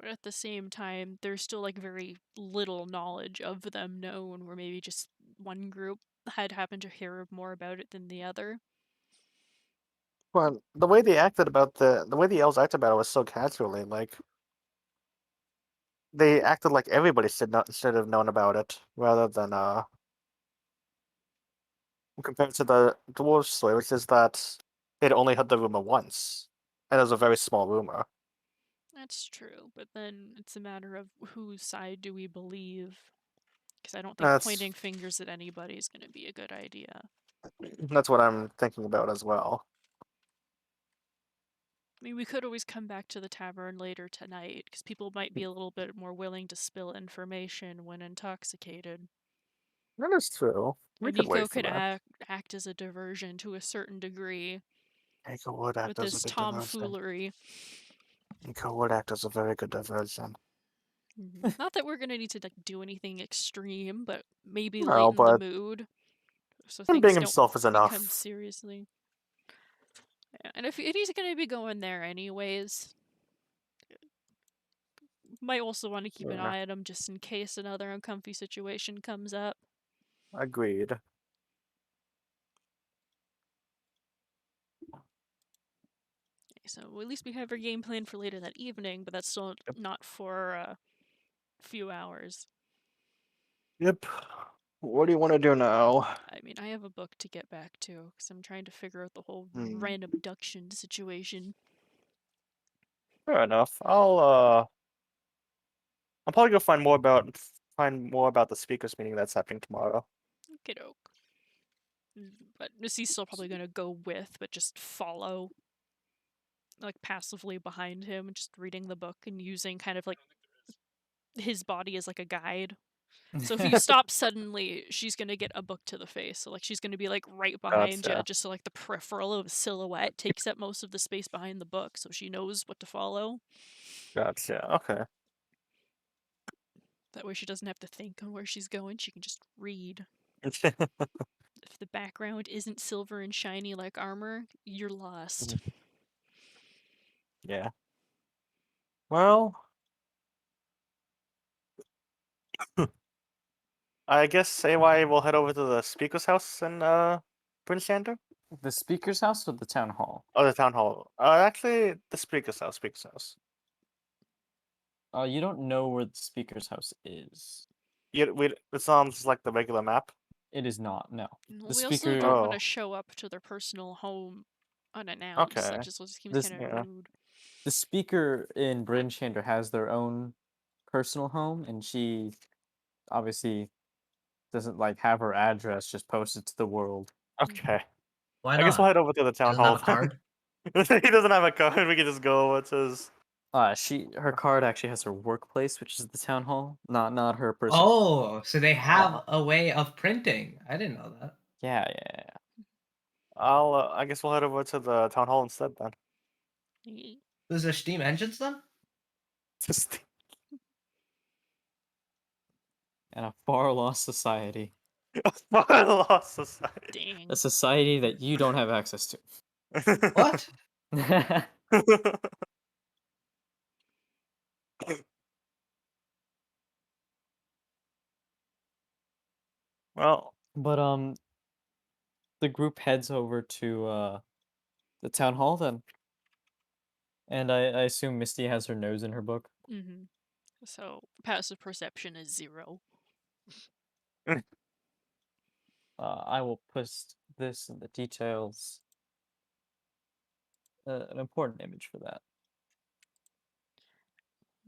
at the same time, there's still like very little knowledge of them known, where maybe just one group had happened to hear more about it than the other. But the way they acted about the way the elves acted about it was so casually, like they acted like everybody should have known about it, rather than compared to the dwarves story, which is that they'd only heard the rumor once, and it was a very small rumor. That's true, but then it's a matter of whose side do we believe? Because I don't think That's pointing fingers at anybody is going to be a good idea. that's what I'm thinking about as well. I mean, we could always come back to the tavern later tonight, because people might be a little bit more willing to spill information when intoxicated. That is true. We And could Nico wait for could that. act as a diversion to a certain degree Nico would act with as a his good diversion. tomfoolery. Nico would act as a very good diversion. Not that we're gonna need to like do anything extreme, but maybe No, lighten the but mood so him being things don't himself is become enough. seriously. Yeah, and if he's gonna be going there anyways, might also want to keep an Yeah, eye on him just in case another uncomfy situation comes up. agreed. Okay, so at least we have our game plan for later that evening, but that's still Yep. not for a few hours. Yep. What do you want to do now? I mean, I have a book to get back to because I'm trying to figure out the whole Hmm. random abduction situation. Fair enough. I'll probably go find more about the speakers meeting that's happening tomorrow. Kiddo. But Missy's still probably gonna go with, but just follow, like passively behind him, just reading the book and using kind of like his body as like a guide. So if you stop suddenly, she's gonna get a book to the face. So like she's gonna be like right behind you, Gotcha. just so like the peripheral of a silhouette takes up most of the space behind the book, so she knows what to follow. Gotcha. Okay. That way she doesn't have to think on where she's going. She can just read. If the background isn't silver and shiny like armor, you're lost. Yeah. Well, I guess AY will head over to the speaker's house in Prince Shander? The speaker's house or the town hall? Oh, the town hall. Actually, the speaker's house. Speaker's house. You don't know where the speaker's house is. It's on just like the regular map. It is not. No. Well, The we also speaker. don't want to Oh. show up to their personal home unannounced. Okay. That just seems This- kind of Yeah. rude. The speaker in Bryn Shander has their own personal home, and she obviously doesn't like have her address just posted to the world. Okay. Why I guess we'll not? head over to the town Doesn't hall. have a card. He doesn't have a card. We can just go over to his. Her card actually has her workplace, which is the town hall, not her personal. Oh, so they have a way of printing. I didn't know that. Yeah. I guess we'll head over to the town hall instead then. Is there steam engines then? Just And a far lost society, lost society. Dang. a society that you don't have access to. What? Well, But the group heads over to the town hall then, and I assume Misty has her nose in her book. Mm-hmm. So passive perception is 0. I will post this in the details. An important image for that.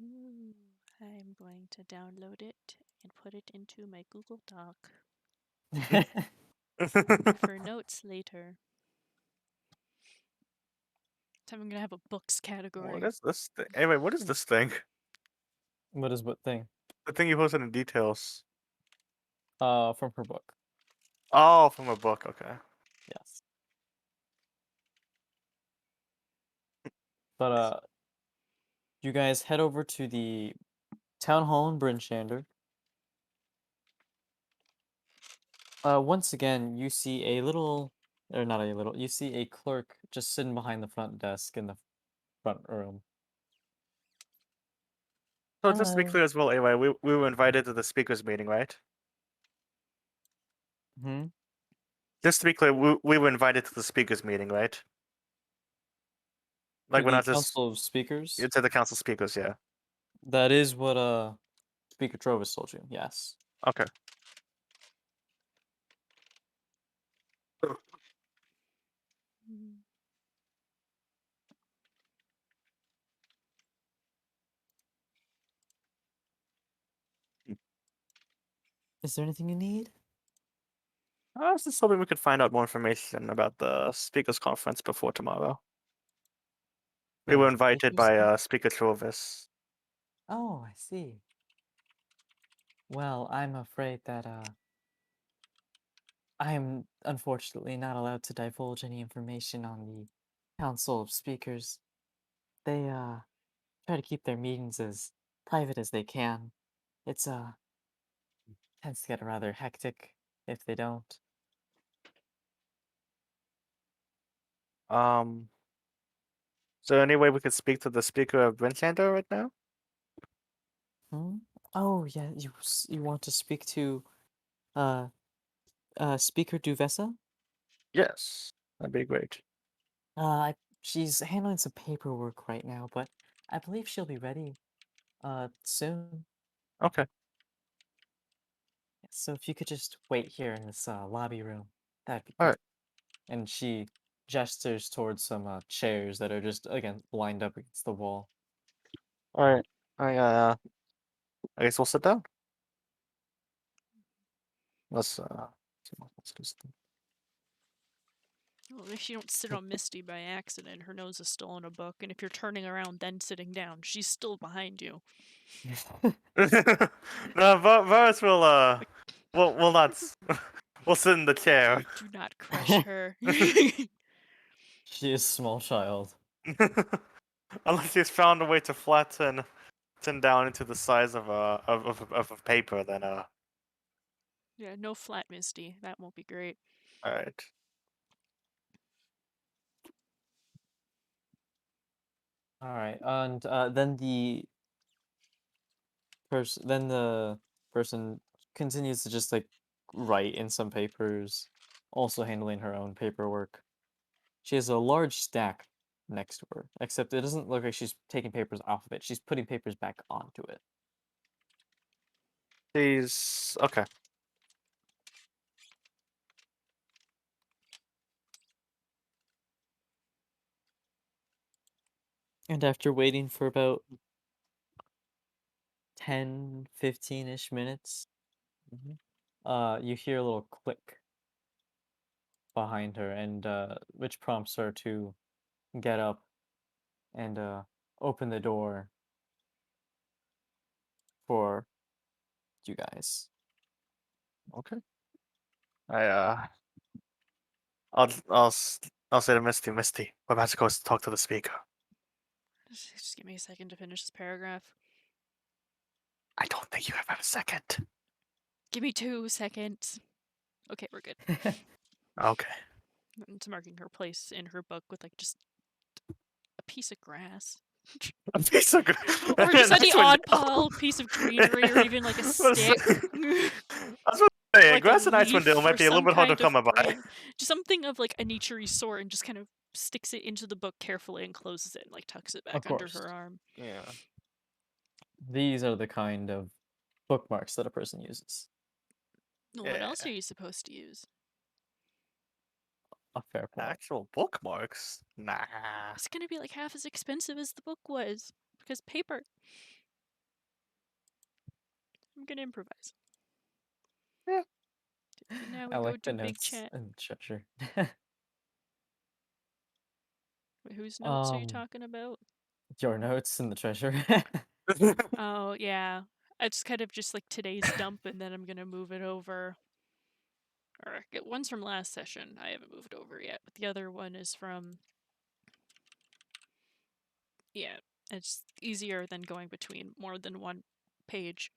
Ooh, I'm going to download it and put it into my Google Doc for notes later. So I'm gonna have a books category. what is this thing? Anyway, what is this thing? What is what thing? The thing you posted in details. From her book. Oh, from a book. Okay. Yes. But you guys head over to the town hall in Bryn Shander. Once again, you see a little, or not a little, you see a clerk just sitting behind the front desk in the front room. So just to be Hello. clear as well, anyway, we were invited to the speakers meeting, right? Hmm? Just to be clear, we were invited to the speakers meeting, right? To Like we're the not just Council of Speakers? to the council speakers, yeah. That is what Speaker Trovis told you, yes. Okay. Mm. Is there anything you need? I was just hoping we could find out more information about the speakers conference before tomorrow. We For were the invited speakers by thing? Speaker Trovis. Oh, I see. Well, I'm afraid that I am unfortunately not allowed to divulge any information on the Council of Speakers. They try to keep their meetings as private as they can. It's tends to get rather hectic if they don't. Is there any way we could speak to the speaker of Vincento right now? Hmm? Oh yeah, you want to speak to uh Speaker Duvessa? Yes, that'd be great. She's handling some paperwork right now, but I believe she'll be ready soon. Okay. So if you could just wait here in this lobby room, that'd be All great. right. And she gestures towards some chairs that are just again lined up against the wall. All right. I guess we'll sit down. Let's do something. Well, if you don't sit on Misty by accident, her nose is still in a book, and if you're turning around then sitting down, she's still behind you. No, Varus will not. We'll sit in the chair. Do not crush her. She is small child. Unless he's found a way to flatten down into the size of a paper, then Yeah, no flat Misty. That won't be great. all right. All right, and then the person continues to just like write in some papers, also handling her own paperwork. She has a large stack next to her, except it doesn't look like she's taking papers off of it. She's putting papers back onto it. She's okay. And after waiting for about 10, 15-ish minutes, you hear a little click behind her, and which prompts her to get up and open the door for you guys. Okay. I'll say to Misty, we're about to go talk to the speaker. Just give me a second to finish this paragraph. I don't think you have a second. Give me 2 seconds. Okay, we're good. Okay. It's marking her place in her book with like just a piece of grass. A piece of Or just any Nice one, odd Dale. pile piece of greenery, or even like a I was stick. I was about to say, Like a grass and Icewind Dale leaf might or be a little some bit hard to kind of come by. branch. Just something of like a nature-y sort, and just kind of sticks it into the book carefully and closes it and like tucks it Of back under course. her arm. Yeah. These are the kind of bookmarks that a person uses. Well, what else Yeah. are you supposed to use? A fair point. Actual bookmarks? Nah. It's gonna be like half as expensive as the book was because paper. I'm gonna improvise. Yeah. Now we I go like the to big notes chat. and treasure. Wait, whose notes are you talking about? Your notes and the treasure. Oh yeah, it's kind of just like today's dump, and then I'm gonna move it over. Or one's from last session. I haven't moved over yet, but the other one is from. Yeah, it's easier than going between more than one page.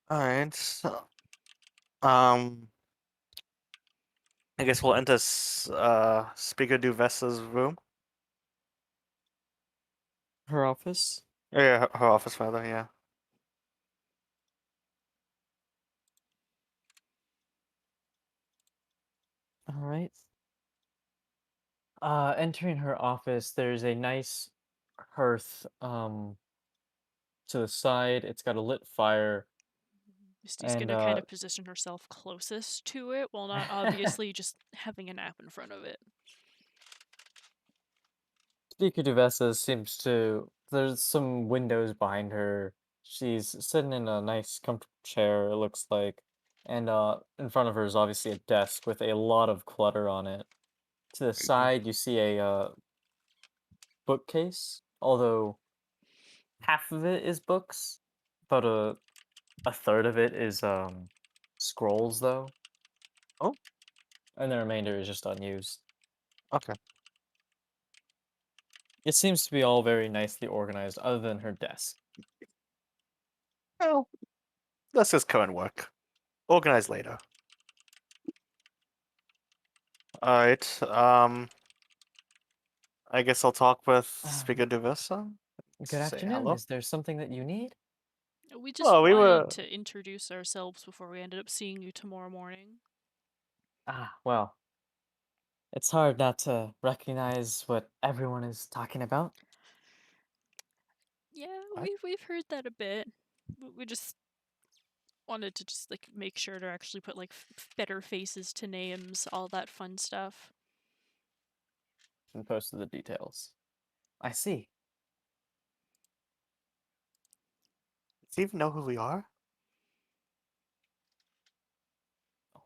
Alright, so, I guess we'll enter Speaker Duvessa's room. Her office. Yeah, her office rather, yeah. All right. Entering her office, there's a nice hearth to the side. It's got a lit fire, Misty's and gonna kind of position herself closest to it, while not obviously just having a nap in front of it. Speaker Duvessa seems to. There's some windows behind her. She's sitting in a nice, comfortable chair. It looks like, and in front of her is obviously a desk with a lot of clutter on it. To the side, you see a bookcase, although half of it is books, but a third of it is scrolls though. Oh. And the remainder is just unused. Okay. It seems to be all very nicely organized, other than her desk. Well, that's his current work. Organize later. Alright, I guess I'll talk with Speaker Duvessa. Good Say afternoon. hello. Is there something that you need? We just Oh, we wanted were. to introduce ourselves before we ended up seeing you tomorrow morning. Well, it's hard not to recognize what everyone is talking about. Yeah, What? we've heard that a bit. We just wanted to just like make sure to actually put like better faces to names, all that fun stuff. And posted the details. I see. Does he even know who we are?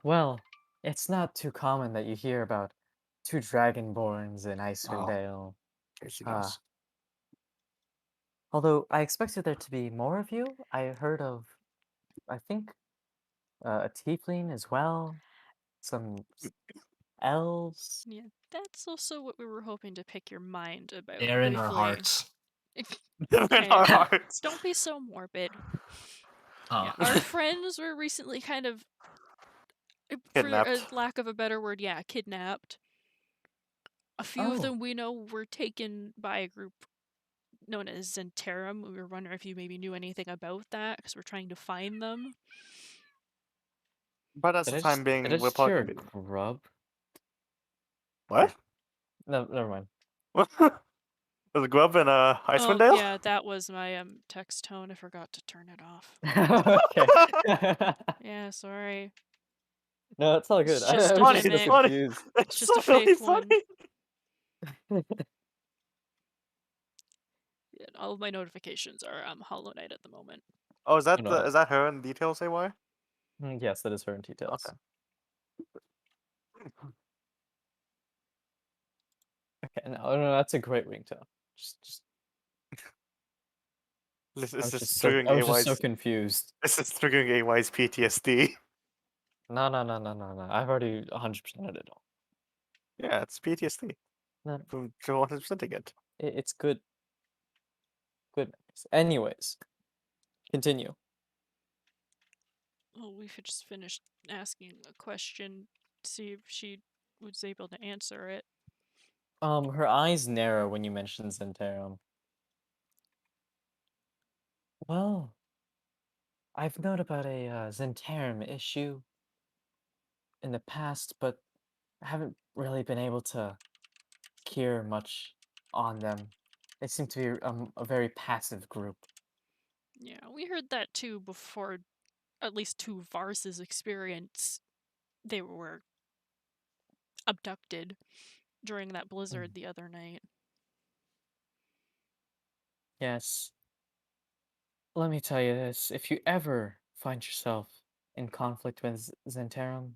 Well, it's not too common that you hear about two dragonborns in Icewind Oh. Dale. Here she Ah. goes. Although I expected there to be more of you. I heard of, I think, a tiefling as well. Some elves. Yeah, that's also what we were hoping to pick your mind about They're in briefly. our hearts. In Okay, our hearts. don't be so morbid. Oh. Yeah, our friends were recently kind of, for a Kidnapped. lack of a better word, yeah, kidnapped. A few of Oh. them we know were taken by a group known as Zentarum. We were wondering if you maybe knew anything about that, because we're trying to find them. But that's Did the I time just, being, did I we're just hear probably a gonna be. grub? What? No, never mind. There's a grub in Oh, Icewind Dale? yeah, that was my text tone. I forgot to turn it off. Okay. Yeah, sorry. No, it's all good. It's just I a was Funny, just so it's mimic. funny. confused. It's just a really fake one. funny. Yeah, all of my notifications are Hollow Knight at the moment. Oh, is that No. is that her in details, AY? Yes, that is her in details. Okay. Okay, no, that's a great ringtone. Just This I is was just just so triggering I was just so AY's. confused. This is triggering AY's PTSD. No. I've already 100% it all. Yeah, it's PTSD No, from 100%ing it. it's good. Good. Anyways, continue. Well, we could just finish asking a question, see if she was able to answer it. Her eyes narrow when you mention Zentarum. Well, I've known about a Zentarum issue in the past, but I haven't really been able to hear much on them. They seem to be a very passive group. Yeah, we heard that too before, at least to Vars's experience. They were abducted during that blizzard the other night. Yes. Let me tell you this. If you ever find yourself in conflict with Zentarum,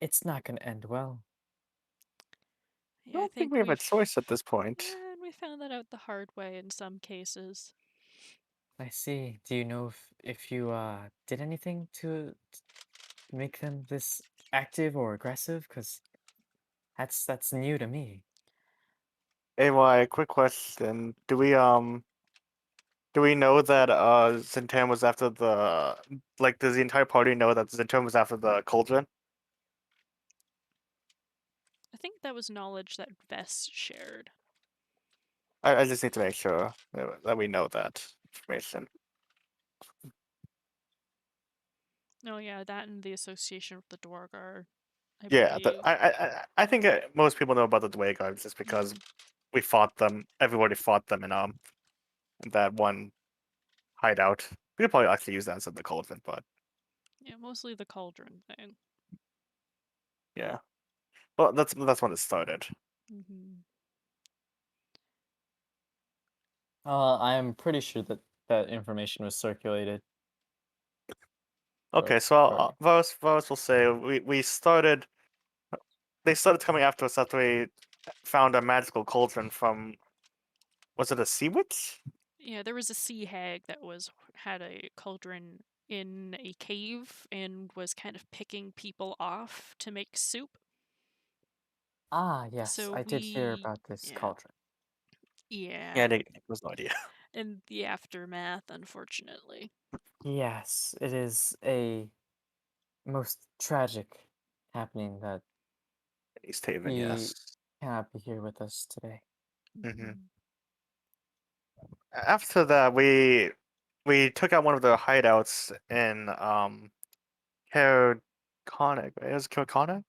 it's not going to end well. I Yeah, I don't think think we have a we've choice at this point. we found that out the hard way in some cases. I see. Do you know if you did anything to make them this active or aggressive? Because that's new to me. AY, quick question. Do we know that Zintan was after the does the entire party know that Zintan was after the cauldron? I think that was knowledge that Vess shared. I just need to make sure that we know that information. No, yeah, that and the association with the Dwargar, I Yeah, believe. I think most people know about the Dwayguards just because we fought them. Everybody fought them in that one hideout. We could probably actually use that instead of the cauldron, but Yeah, mostly the cauldron thing. yeah. Well, that's when it started. Mm-hmm. I'm pretty sure that that information was circulated. Okay, Or- so or- Varus will say we started. They started coming after us after we found a magical cauldron from. Was it a sea witch? Yeah, there was a sea hag that had a cauldron in a cave and was kind of picking people off to make soup. yes, So I did hear about this yeah, cauldron. yeah, Nick was no idea. in the aftermath, unfortunately. Yes, it is a most tragic happening that East Haven, he yes. cannot be here with us today. Mhm. After that, we took out one of the hideouts in Carconic. Right? It was Carconic?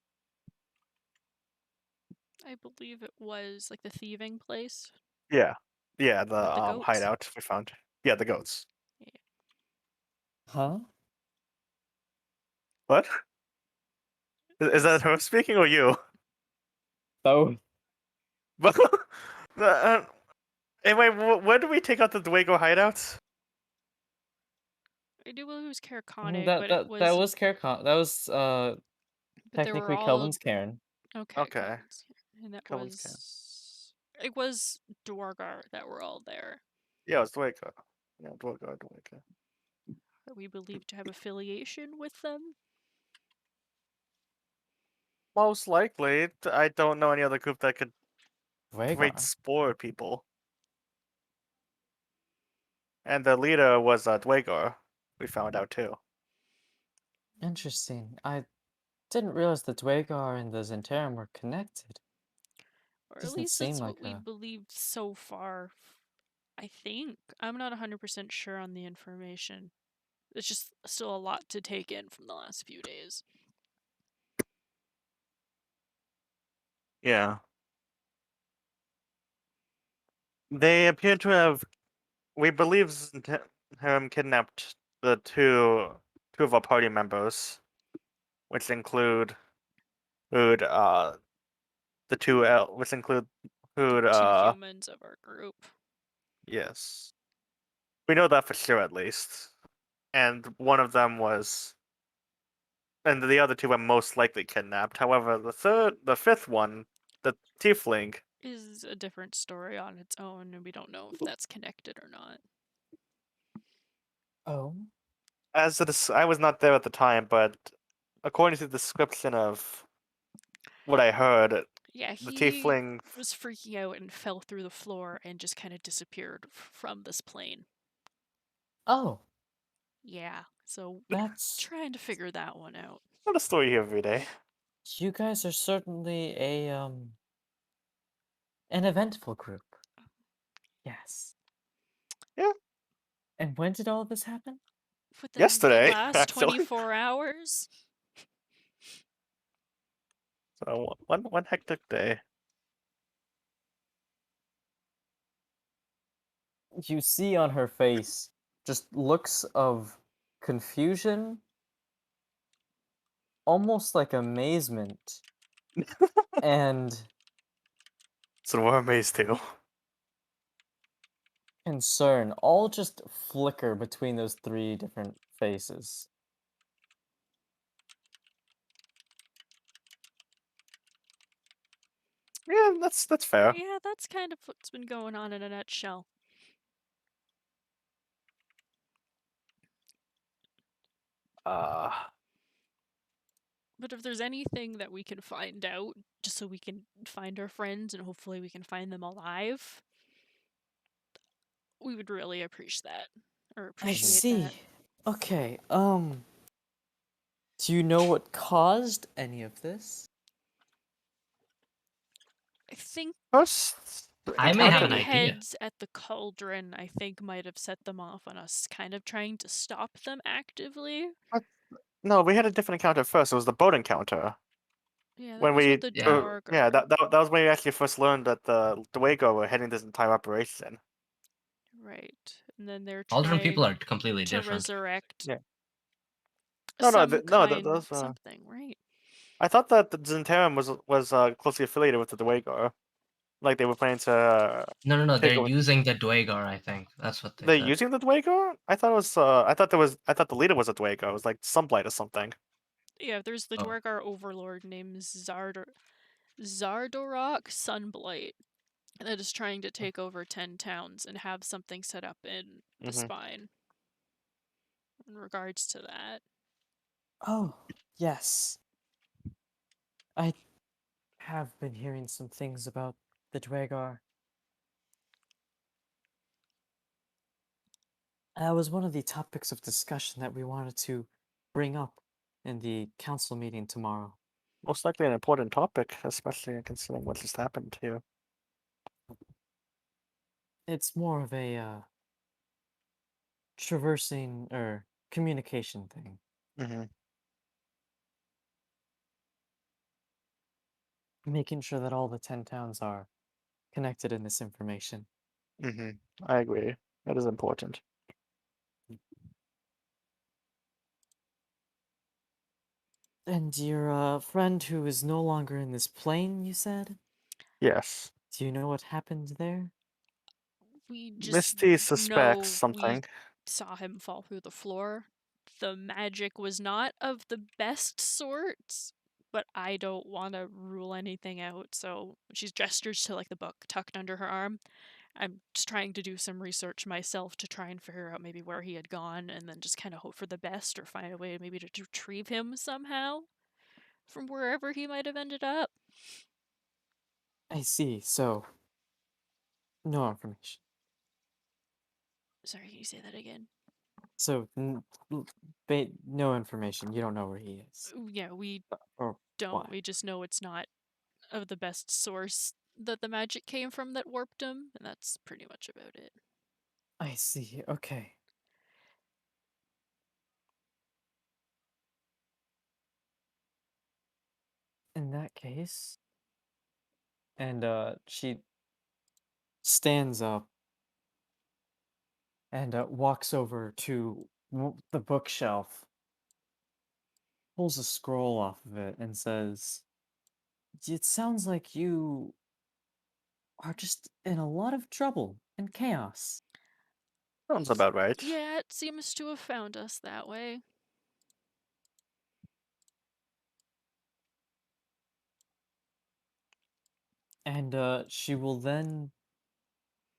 I believe it was like the thieving place Yeah, yeah, the with the goats. hideout we found. Yeah, the goats. Yeah. Huh? What? Is that her speaking or you? Both. uh, anyway, where do we take out the Dwago hideouts? I do believe it was Mhm, Carconic, That but that that was Carcon. That was but they were technically all Kelvin's Cairn. okay. Okay. Kelvin's, and that Kelvin's Cairn. it was Dwargar that were all there. Yeah, it was Dwago. Yeah, Dwago. Are we believed to have affiliation with them? Most likely. I don't know any other group that could create Rhaegar. spore people. And the leader was Dwagar. We found out too. Interesting. I didn't realize the Dwagar and the Zentarum were connected. Or at Doesn't least seem that's like what we a. believed so far. I think. I'm not 100% sure on the information. It's just still a lot to take in from the last few days. Yeah. They appear to have. We believe Harem kidnapped the two of our party members, which include the two which include who'd The two humans of our group. yes. We know that for sure at least. And one of them was and the other two were most likely kidnapped. However, the fifth one, the tiefling, Is a different story on its own, and we don't know if that's connected or not. Oh. I was not there at the time, but according to the description of what I heard, Yeah, the he tiefling. was freaking out and fell through the floor and just kind of disappeared from this plane. Oh, Yeah, so that's. trying to figure that one out. Not a story here every day. You guys are certainly an eventful group. Yes. Yeah, And when did all this happen? Within the yesterday last actually. 24 hours? So one hectic day. You see on her face just looks of confusion, almost like amazement, and So we're amazed too. concern all just flicker between those three different faces. Yeah, that's fair. Yeah, that's kind of what's been going on in a nutshell. Uh, But if there's anything that we can find out, just so we can find our friends and hopefully we can find them alive, we would really appreciate that. Or I appreciate see. that. Okay, do you know what caused any of this? I think first I may have encounter. an butting idea. heads at the cauldron, I think, might have set them off on us kind of trying to stop them actively. No, we had a different encounter first. It was the boat encounter. Yeah, that When was we with the Yeah. Dwargar. yeah, that was when we actually first learned that the Dwago were heading this entire operation. Right. And then they're Cauldron people trying are completely to different. resurrect Yeah. some kind Those. something, right? I thought that the Zentarum was closely affiliated with the Dwago. Like they were planning to No, take they're over. using the Dwagar, I think. That's what they They're said. using the Dwago? I thought it was. I thought the leader was a Dwago. It was like Sunblight or something. Yeah, there's the Oh. Dwargar overlord named Zardorok Sunblight that is trying to take over 10 towns and have something set up in the Mhm. spine in regards to that. Oh, yes. I have been hearing some things about the Dwagar. That was one of the topics of discussion that we wanted to bring up in the council meeting tomorrow. Most likely an important topic, especially considering what just happened to you. It's more of a traversing or communication thing. Mm-hmm. Making sure that all the 10 towns are connected in this information. Mm-hmm. I agree. That is important. And your friend who is no longer in this plane, you said? Yes. Do you know what happened there? We just Misty suspects know we something. saw him fall through the floor. The magic was not of the best sorts, but I don't want to rule anything out. So she gestures to like the book tucked under her arm. I'm just trying to do some research myself to try and figure out maybe where he had gone and then just kind of hope for the best or find a way maybe to retrieve him somehow from wherever he might have ended up. I see. So, no information. Sorry, can you say that again? So, no information. You don't know where he is. Yeah, we Or don't. why. We just know it's not of the best source. that the magic came from that warped him, and that's pretty much about it. I see. Okay. In that case, and she stands up and walks over to the bookshelf, pulls a scroll off of it, and says, "It sounds like you are just in a lot of trouble and chaos." Sounds about right. Yeah, it seems to have found us that way. And she will then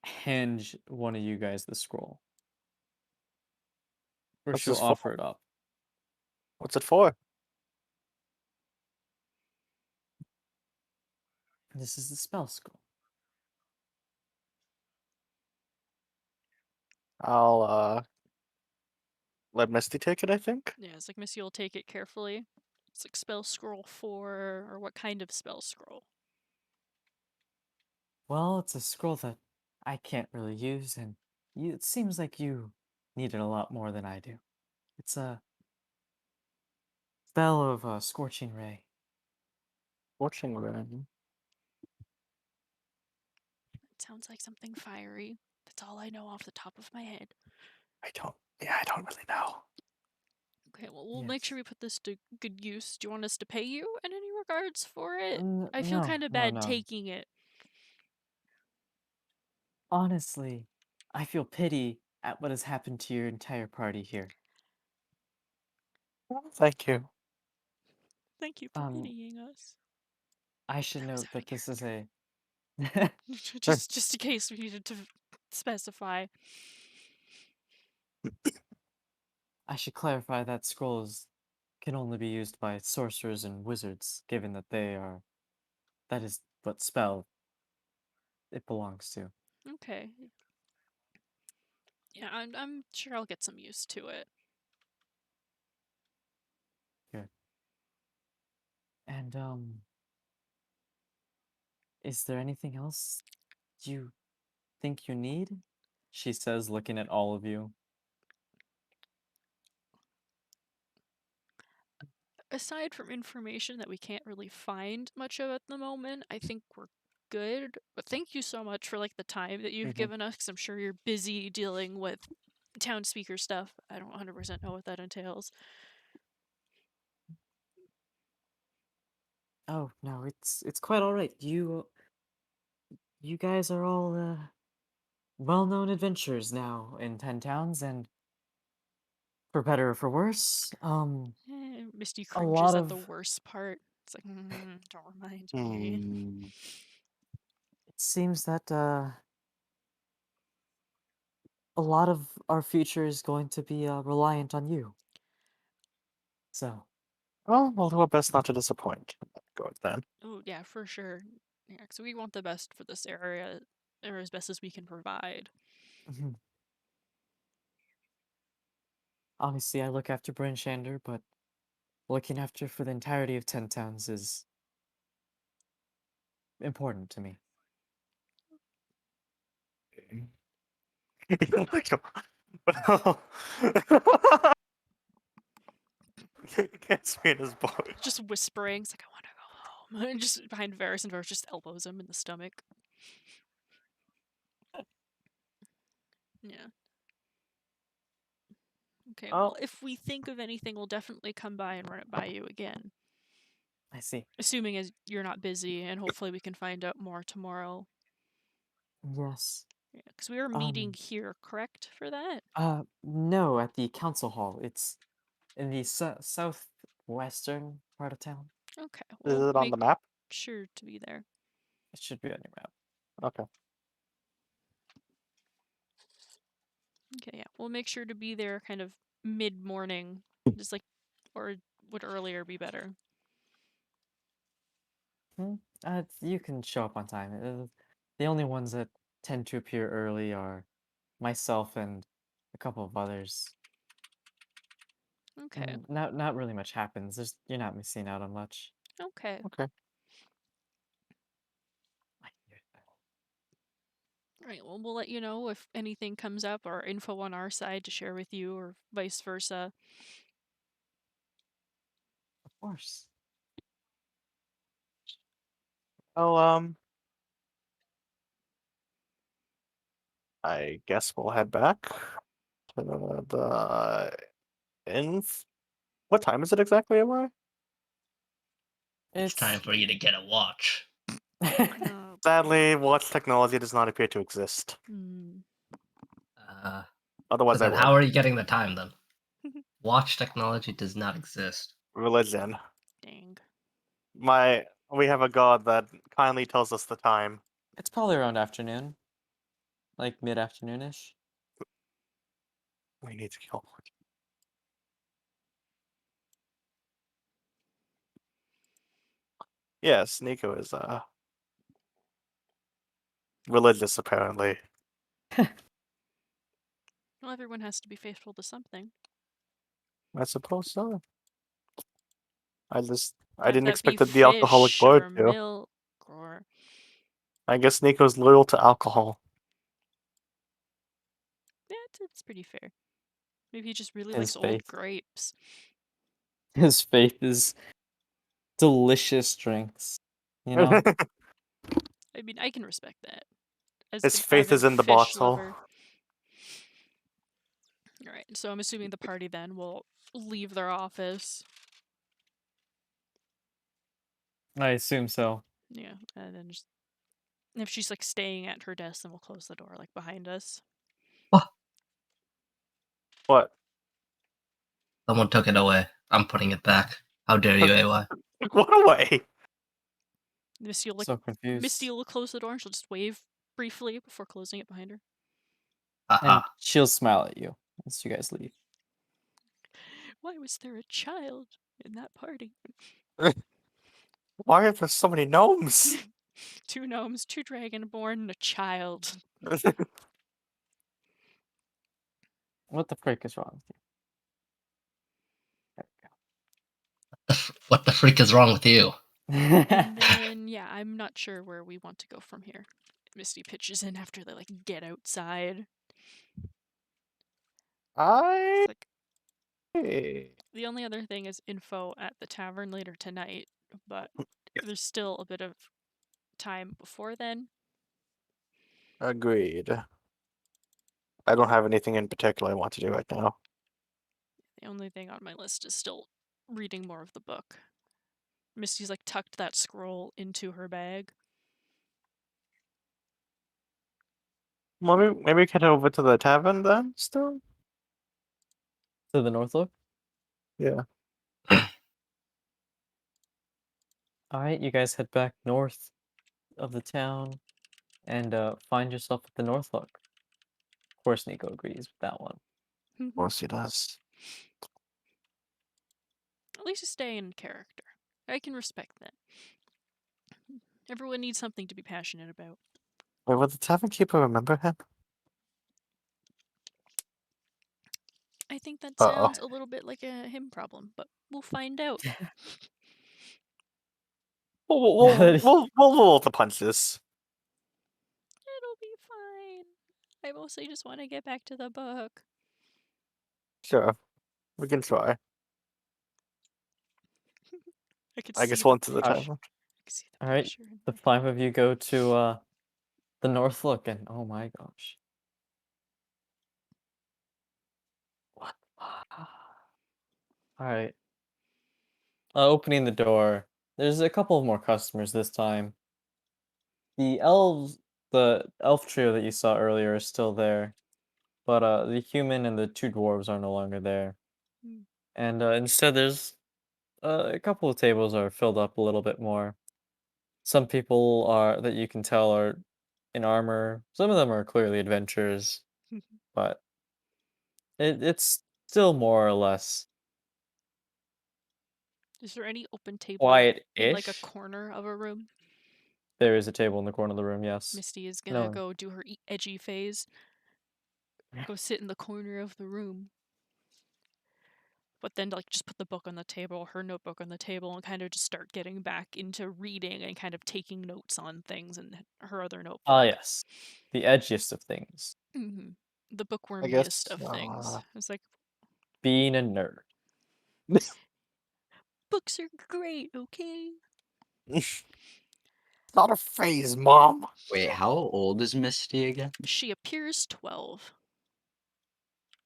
hand one of you guys the scroll. Or What's she'll this for? offer it up. What's it for? This is the spell scroll. I'll let Misty take it, I think. Yeah, it's like Missy will take it carefully. It's like spell scroll 4, or what kind of spell scroll? Well, it's a scroll that I can't really use, and it seems like you need it a lot more than I do. It's a spell of Scorching Ray. Watching Ren. It sounds like something fiery. That's all I know off the top of my head. I don't really know. Okay, well, we'll make sure Yes. we put this to good use. Do you want us to pay you in any regards for it? I feel No, kind of no, bad no. taking it. Honestly, I feel pity at what has happened to your entire party here. Thank you. Thank you for Um, pitying us. I should That was note out of that this is a. just in case we needed to specify. I should clarify that scrolls can only be used by sorcerers and wizards, given that that is what spell it belongs to. Okay. Yeah, I'm sure I'll get some use to it. Good. And is there anything else you think you need? She says, looking at all of you. Aside from information that we can't really find much of at the moment, I think we're good. But thank you so much for like the time that you've Mhm. given us, 'cause I'm sure you're busy dealing with town speaker stuff. I don't 100% know what that entails. Oh no, it's quite all right. You guys are all well-known adventurers now in Ten Towns, and for better or for worse, Misty a cringes lot at the of worst part. It's like, don't remind me. Hmm. it seems that a lot of our future is going to be reliant on you. So, Well, we'll do our best not to disappoint. Go with that. Oh yeah, for sure. Yeah, so we want the best for this area, or as best as we can provide. mhm. Obviously, I look after Bryn Shander, but looking after for the entirety of Ten Towns is important to me. Well, can't see in his boy. Just whispering, it's like, I want to go home. And just behind Varys, and Varys just elbows him in the stomach. Yeah. Okay, well, Oh, if we think of anything, we'll definitely come by and run it by you again. I see. Assuming as you're not busy, and hopefully we can find out more tomorrow. Yes. Yeah, because we were meeting here, correct, for that? No, at the council hall. It's in the southwestern part of town. Okay, is we'll it on make the map? sure to be there. It should be on your map. Okay. Okay, yeah, we'll make sure to be there kind of mid-morning, just like, or would earlier be better? You can show up on time. The only ones that tend to appear early are myself and a couple of others. Okay, Not really much happens. You're not missing out on much. okay. Okay. Right. Well, we'll let you know if anything comes up or info on our side to share with you, or vice versa. Of course. Oh, I guess we'll head back to the inn. What time is it exactly, am I? It's time for you to get a watch. Oh, Sadly, watch technology does not appear to exist. hmm. Otherwise, So I then how would. are you getting the time then? Watch technology does not exist. Religion. Dang. We have a god that kindly tells us the time. It's probably around afternoon, like mid-afternoonish. We need to kill. Yes, Nico is religious apparently. Well, everyone has to be faithful to something. I suppose so. I Let didn't that be expect the alcoholic fish bard or to. milk or. I guess Nico's loyal to alcohol. Yeah, it's pretty fair. Maybe he just really His likes old faith. grapes. His faith is delicious drinks. You know? I mean, I can respect that. As His an faith is avid in the fish bottle. lover. Alright, so I'm assuming the party then will leave their office. I assume so. Yeah, and then just. If she's like staying at her desk, then we'll close the door like behind us. What? Someone took it away. I'm putting it back. How dare you, AY? What away? Misty will So confused. Misty will close the door and she'll just wave briefly before closing it behind her. And she'll smile at you as you guys leave. Why was there a child in that party? Why are there so many gnomes? 2 gnomes, 2 dragonborn, and a child. What the frick is wrong with What the freak is wrong with you? you? And then, yeah, I'm not sure where we want to go from here. Misty pitches in after they like get outside. I. It's like the only other thing is info at the tavern later tonight, but there's still a bit of time before then. Agreed. I don't have anything in particular I want to do right now. The only thing on my list is still reading more of the book. Misty's like tucked that scroll into her bag. Maybe we can head over to the tavern then. Still. To the Northlook? Yeah. Alright, you guys head back north of the town and find yourself at the Northlook. Of course, Nico agrees with that one. Of course he does. At least you stay in character. I can respect that. Everyone needs something to be passionate about. Wait, will the tavern keeper remember him? I think that Uh-oh. sounds a little bit like a him problem, but we'll find out. We'll roll the punches. It'll be fine. I mostly just want to get back to the book. Sure. We can try. I could I see guess the we'll into the pressure. tavern. I could see the Alright, pressure in the my 5 of you go to the Northlook, and oh my gosh. What? Alright. Opening the door. There's a couple of more customers this time. The elf trio that you saw earlier is still there, but the human and the 2 dwarves are no longer there. Hmm. And instead, there's a couple of tables are filled up a little bit more. Some people are that you can tell are in armor. Some of them are clearly adventurers, but it's still more or less Is there any open table in like a quiet-ish. corner of a room? There is a table in the corner of the room, yes. Misty is No gonna one. go do her edgy phase. Go sit in the corner of the room. but then like just put the book on the table, her notebook on the table, and kind of just start getting back into reading and kind of taking notes on things in her other notebook. Ah, yes. The edgiest of things. Hmm. The I guess. bookwormiest of things. It's like, Being a nerd. books are great, okay? Not a phase, Mom. Wait, how old is Misty again? She appears 12.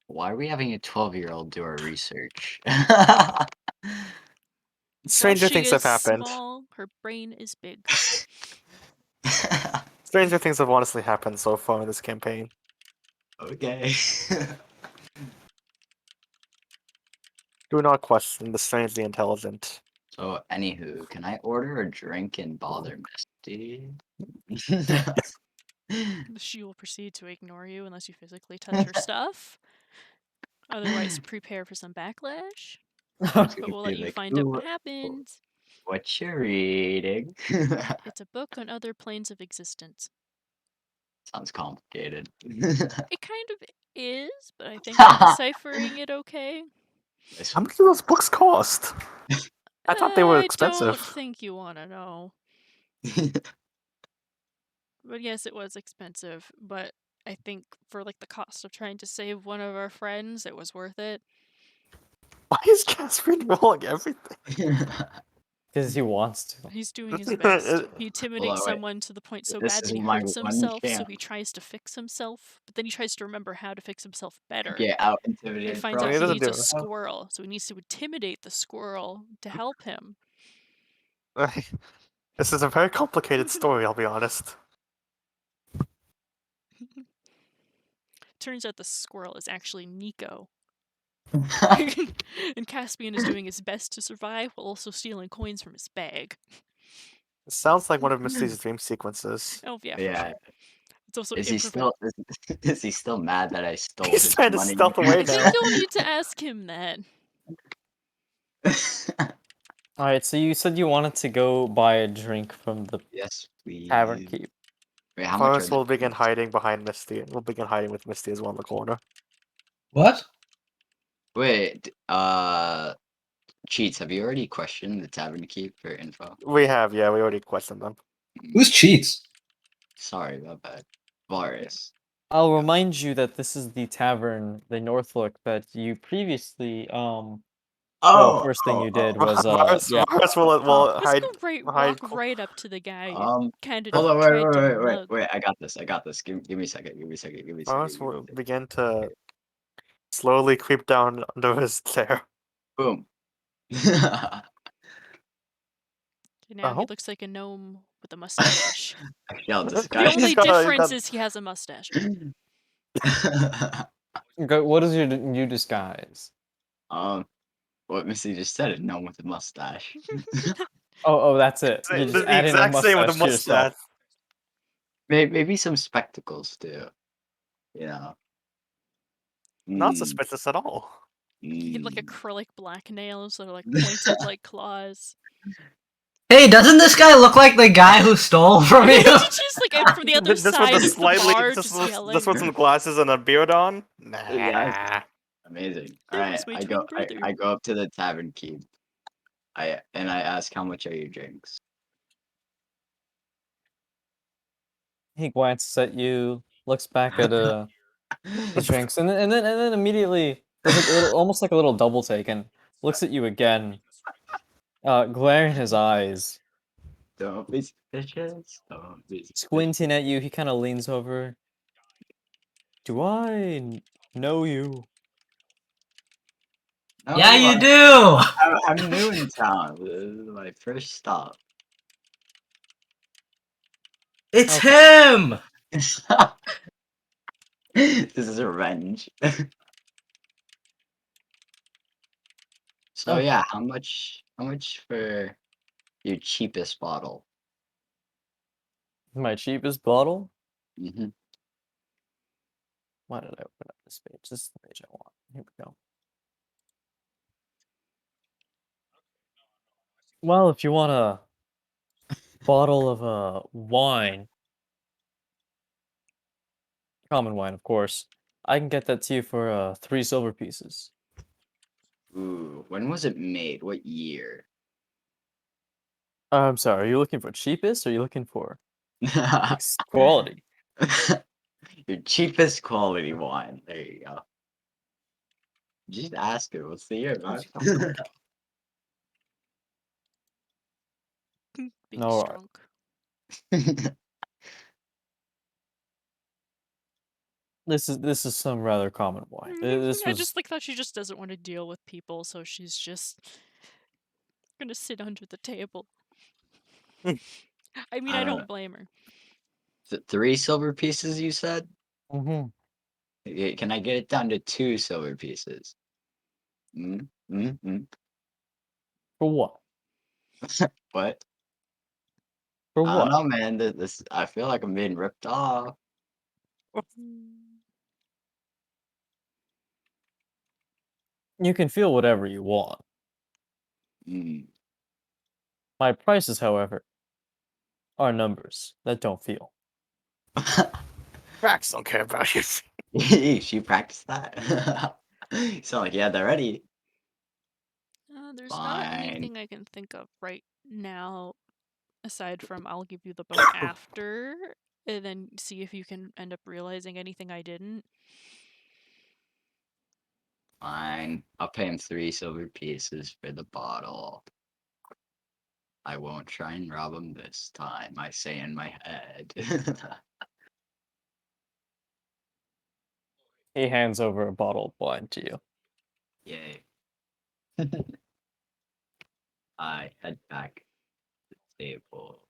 Why are we having a 12-year-old do our research? Stranger While she things is have happened. small, her brain is big. Stranger things have honestly happened so far in this campaign. Okay. Do not question the strangely intelligent. So, anywho, can I order a drink and bother Misty? She will proceed to ignore you unless you physically touch her stuff. Otherwise, prepare for some backlash. But we'll let you find out what happens. What you reading? It's a book on other planes of existence. Sounds complicated. It kind of is, but I think I'm deciphering it okay. How much do those books cost? I thought they were I don't expensive. think you want to know. But yes, it was expensive, but I think for like the cost of trying to save one of our friends, it was worth it. Why is Catherine rolling everything? Because he wants to. He's doing his best. It- He intimidates wait. someone to the point so This bad is that he my hurts one himself, so chance. he tries to fix himself, but then he tries to remember how to fix himself better. Get out And intimidated. finds He out he doesn't needs a do it. squirrel, so he needs to intimidate the squirrel to help him. This is a very complicated story, I'll be honest. Turns out the squirrel is actually Nico. And Caspian is doing his best to survive while also stealing coins from his bag. It sounds like one of Misty's dream sequences. Oh yeah, for Yeah. sure. It's also Is he still is he still mad that I stole He's his trying to money? stealth away I think now. you'll need to ask him that. Alright, so you said you wanted to go buy a drink from the Yes, please. tavern keep. Wait, how much are Forrest will begin drinks? hiding behind Misty. We'll begin hiding with Misty as well in the corner. What? Wait, Cheats, have you already questioned the tavern keep for info? We have, yeah, we already questioned them. Who's cheats? Sorry, my bad. Varus. I'll remind you that this is the tavern, the Northlook, that you previously, first thing you did was, Varus yeah. will Just hide. go hide walk right up to the guy. Kind of Hold on, tried to mug. wait, I got this. Give me a second. Varus will begin to slowly creep down under his chair. Boom. Now he looks like a gnome with a mustache. Yo, The disguise. only He's got- difference is he has a mustache. What is your new disguise? What Missy just said, a gnome with a mustache. Oh, that's it. You just the add in a exact same with a mustache to yourself. mustache. Maybe some spectacles too. You know. Not Mm, suspicious at all. He had like mm. acrylic black nails that are like pointed like claws. Hey, doesn't this guy look like the guy who stole from you? Just like from the other This with side the of the bar, just just with, yelling. just with some glasses and a beard on. Nah. Yes. Amazing. That Alright, was my twin brother. I go up to the tavern keep. I ask how much are your drinks? He glances at you, looks back at the drinks, and then immediately does like a little, almost like a little double take, and looks at you again, glare in his eyes, Don't be suspicious. Don't be suspicious. squinting at you. He kind of leans over. Do I know you? No, Yeah, you do. I'm new in town. This is my first stop. It's Okay. him. This is revenge. So Okay. yeah, how much for your cheapest bottle? My cheapest bottle? Mm-hmm. Why did I open up this page? This is the page I want. Here we go. Well, if you want a bottle of wine, common wine, of course, I can get that to you for 3 silver pieces. Ooh, when was it made? What year? I'm sorry, are you looking for cheapest or are you looking for quality? Your cheapest quality wine. There you go. Just ask her. What's the year, man? Being All right. strong. This is some rather common wine. This I was just thought she just doesn't want to deal with people, so she's just gonna sit under the table. I mean, I don't blame her. 3 silver pieces, you said? Mhm. Can I get it down to 2 silver pieces? Mm, mm, mm. For what? What? For I don't what? know, man. This I feel like I'm being ripped off. You can feel whatever you want. Mm. My prices, however, are numbers that don't feel. Facts don't care about you. She practiced that. Sound like you had that ready. There's not Fine. anything I can think of right now, aside from I'll give you the boat after, and then see if you can end up realizing anything I didn't. Fine. I'll pay him 3 silver pieces for the bottle. I won't try and rob him this time, I say in my head. He hands over a bottle of wine to you. Yay. I head back to the table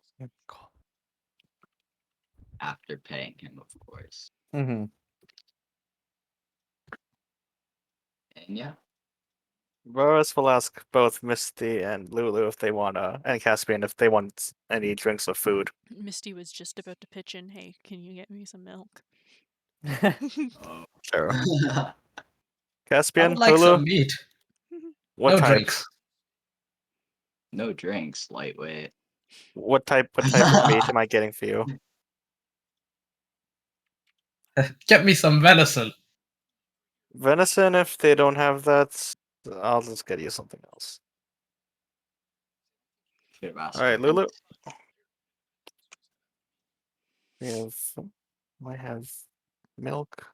after paying him, of course. Mm-hmm. And yeah, Boris will ask both Misty and Lulu if they want and Caspian if they want any drinks or food. Misty was just about to pitch in, hey, can you get me some milk? oh. Sure. I Caspian, would like Lulu, some meat. what No type? drinks. No drinks, lightweight. What type of meat am I getting for you? Get me some venison. Venison, if they don't have that, I'll just get you something else. Should have asked Alright, for Lulu. this. We have I have milk,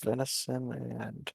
venison, and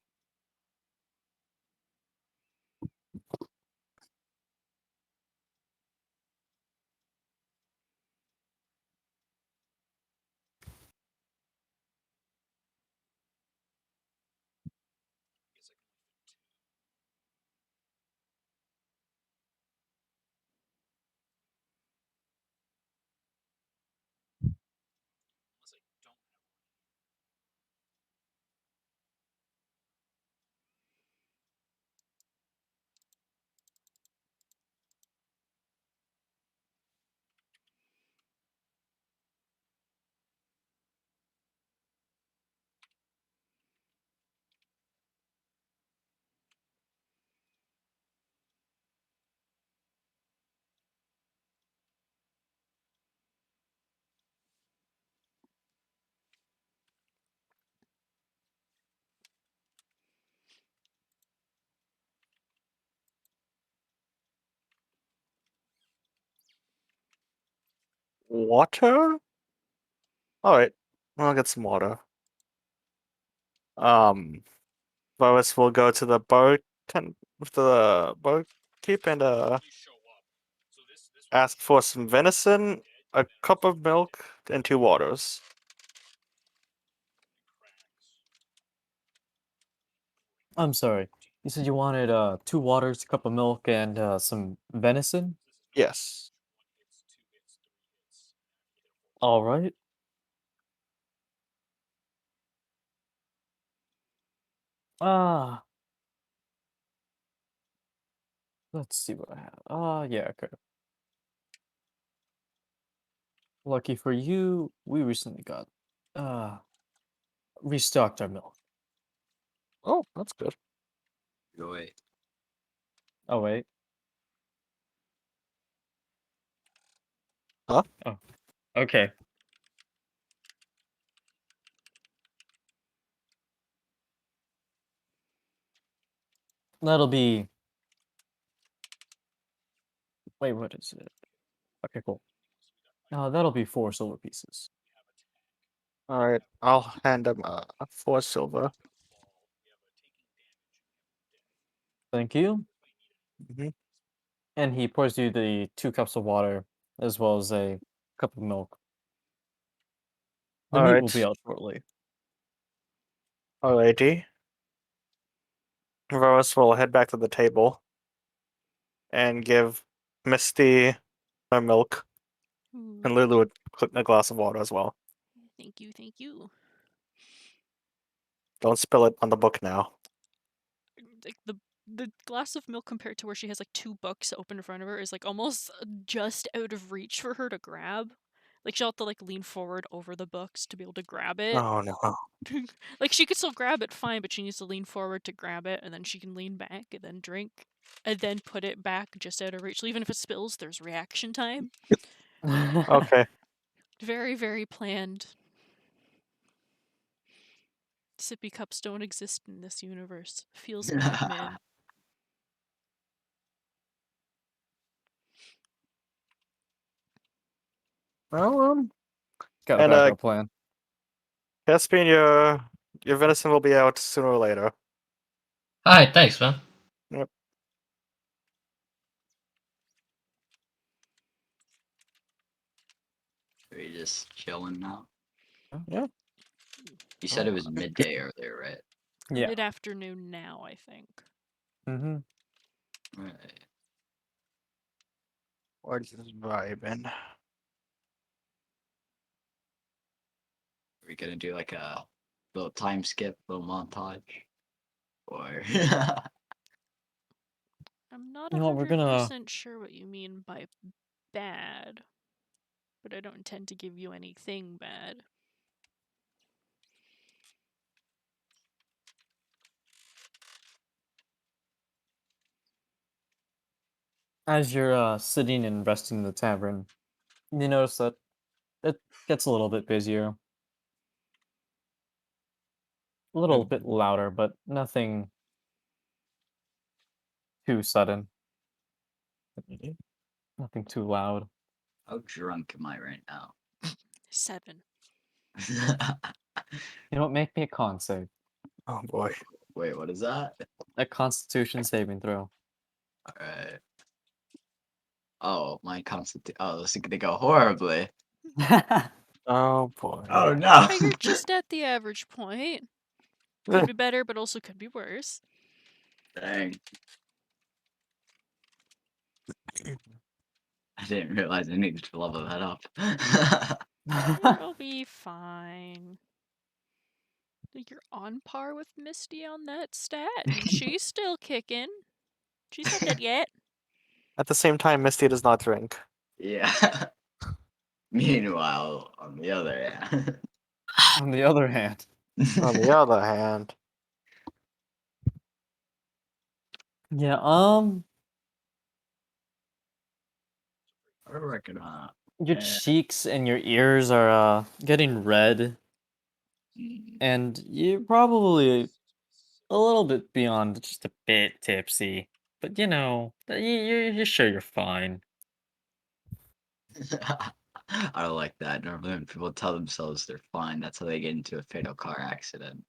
water? Alright, I'll get some water. Boris will go to the barkeep and ask for some venison, a cup of milk, and 2 waters. I'm sorry. You said you wanted 2 waters, a cup of milk, and some venison? Yes. All right. Ah, let's see what I have. Yeah, okay. Lucky for you, we recently got uh restocked our milk. Oh, that's good. Go away. Oh wait. Huh? Oh, okay. That'll be. Wait, what is it? Okay, cool. That'll be 4 silver pieces. All right, I'll hand him 4 silver. Thank you. Mhm. And he pours you the 2 cups of water, as well as a cup of milk. The All meat will right, be out shortly. alrighty. Varus will head back to the table and give Misty her milk, Ooh, and Lulu would put in a glass of water as well. thank you, thank you. Don't spill it on the book now. Like the glass of milk compared to where she has like 2 books open in front of her is like almost just out of reach for her to grab. Like she'll have to like lean forward over the books to be able to grab it. Oh no. Like she could still grab it fine, but she needs to lean forward to grab it, and then she can lean back and then drink, and then put it back just out of reach. So even if it spills, there's reaction time. Okay. Very, very planned. Sippy cups don't exist in this universe. Feels bad, man. Well, Got a and backup plan. Caspian, your venison will be out sooner or later. Alright, thanks, man. Yep. Are you just chilling now? Yeah. You said it was midday earlier, right? Yeah. Mid-afternoon now, I think. Mm-hmm. Right. We're just vibing. Are we gonna do like a little time skip, little montage? Or I'm not You know what, we're gonna 100% sure what you mean by bad, but I don't intend to give you anything bad. as you're sitting and resting in the tavern, you notice that it gets a little bit busier. A little bit louder, but nothing too sudden. Nothing too loud. how drunk am I right now? 7. You know what? Make me a con save. Oh boy. Wait, what is that? A Constitution saving throw. Alright. Oh, my constitution. Oh, this is gonna go horribly. Oh boy. Oh no. You're just at the average point. Could be better, but also could be worse. Dang. I didn't realize I needed to level that up. It'll be fine. You're on par with Misty on that stat, and she's still kicking. She's not dead yet. At the same time, Misty does not drink. Yeah. Meanwhile, on the other hand. On the other hand, On the other hand, yeah, I reckon your Yeah. cheeks and your ears are getting red, and you're probably a little bit beyond just a bit tipsy. But you know, you're sure you're fine. I don't like that. Normally, when people tell themselves they're fine, that's how they get into a fatal car accident.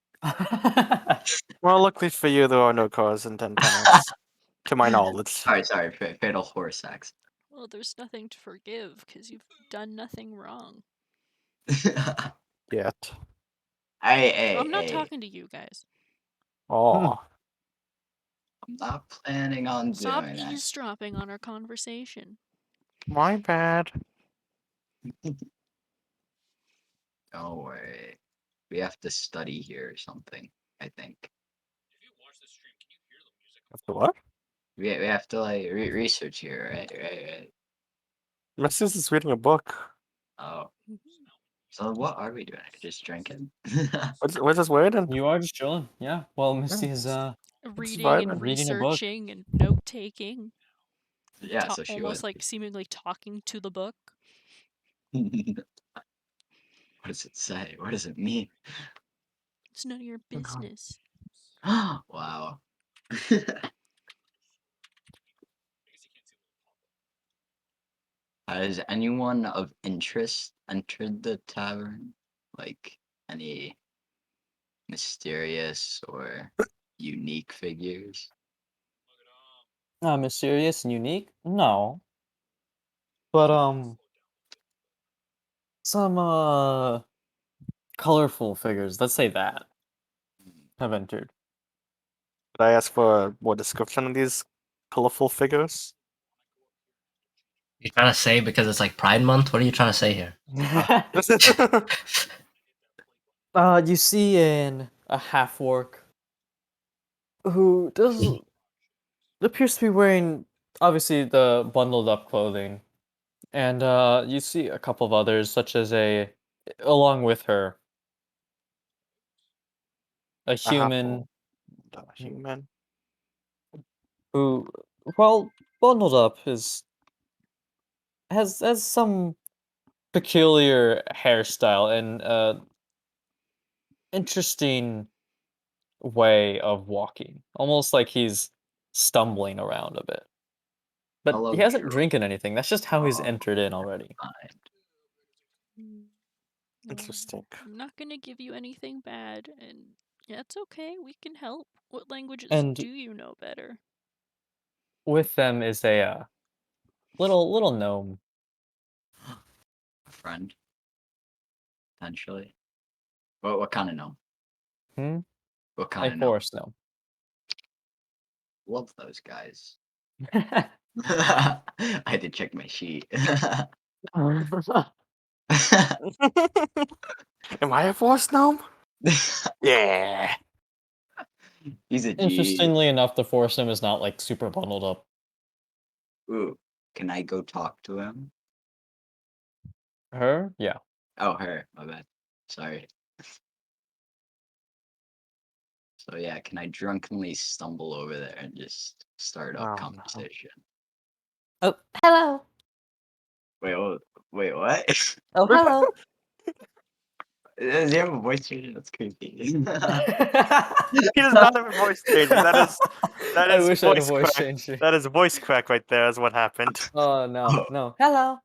well, luckily for you, there are no cars in 10 pounds, to my knowledge. Sorry, fatal horse accident. Well, there's nothing to forgive because you've done nothing wrong. Yet. I'm not Hey. talking to you guys. Oh, I'm not planning on Stop doing it. eavesdropping on our conversation. my bad. Don't worry. We have to study here or something, I think. After what? We have to like research here, right. Misty's is reading a book. Oh. So what are we doing? Just drinking? What's this weird? And You are just chilling, yeah. Well, Misty is Reading and vibing. Reading a book. researching and note taking. Yeah, so she almost would. like seemingly talking to the book. What does it say? What does it mean? It's none of your business. Wow. Has anyone of interest entered the tavern? Like any mysterious or unique figures? Mysterious and unique? No. But some colorful figures, let's say that, have entered. Could I ask for more description of these colorful figures? You trying to say because it's like Pride Month? What are you trying to say here? You see a half orc who appears to be wearing obviously the bundled up clothing. And you see a couple of others, such as along with her, a human Human. who, well, bundled up has some peculiar hairstyle and interesting way of walking, almost like he's stumbling around a bit. But Hello, he hasn't Drew. drinking anything. That's just how he's Oh, entered in already. fine. Mm, no, Interesting. I'm not gonna give you anything bad, and that's okay. We can help. What languages And do you know better? with them is a little gnome. A friend, potentially. What kind of gnome? Hmm? What kind A of gnome? forest gnome. Love those guys. I had to check my sheet. Am I a forest gnome? Yeah. He's a G. Interestingly enough, the forest gnome is not like super bundled up. Ooh, can I go talk to him? Her? Yeah. Oh, her. My bad. Sorry. So yeah, can I drunkenly stumble over there and just start Oh, up no. conversation? Oh, hello. Wait, what? Oh, hello. Does he have a voice changer? That's creepy. He does not have a voice change. That I is wish I had a voice voice crack. changer. That is voice crack right there. Is what happened. Oh no, no. Hello.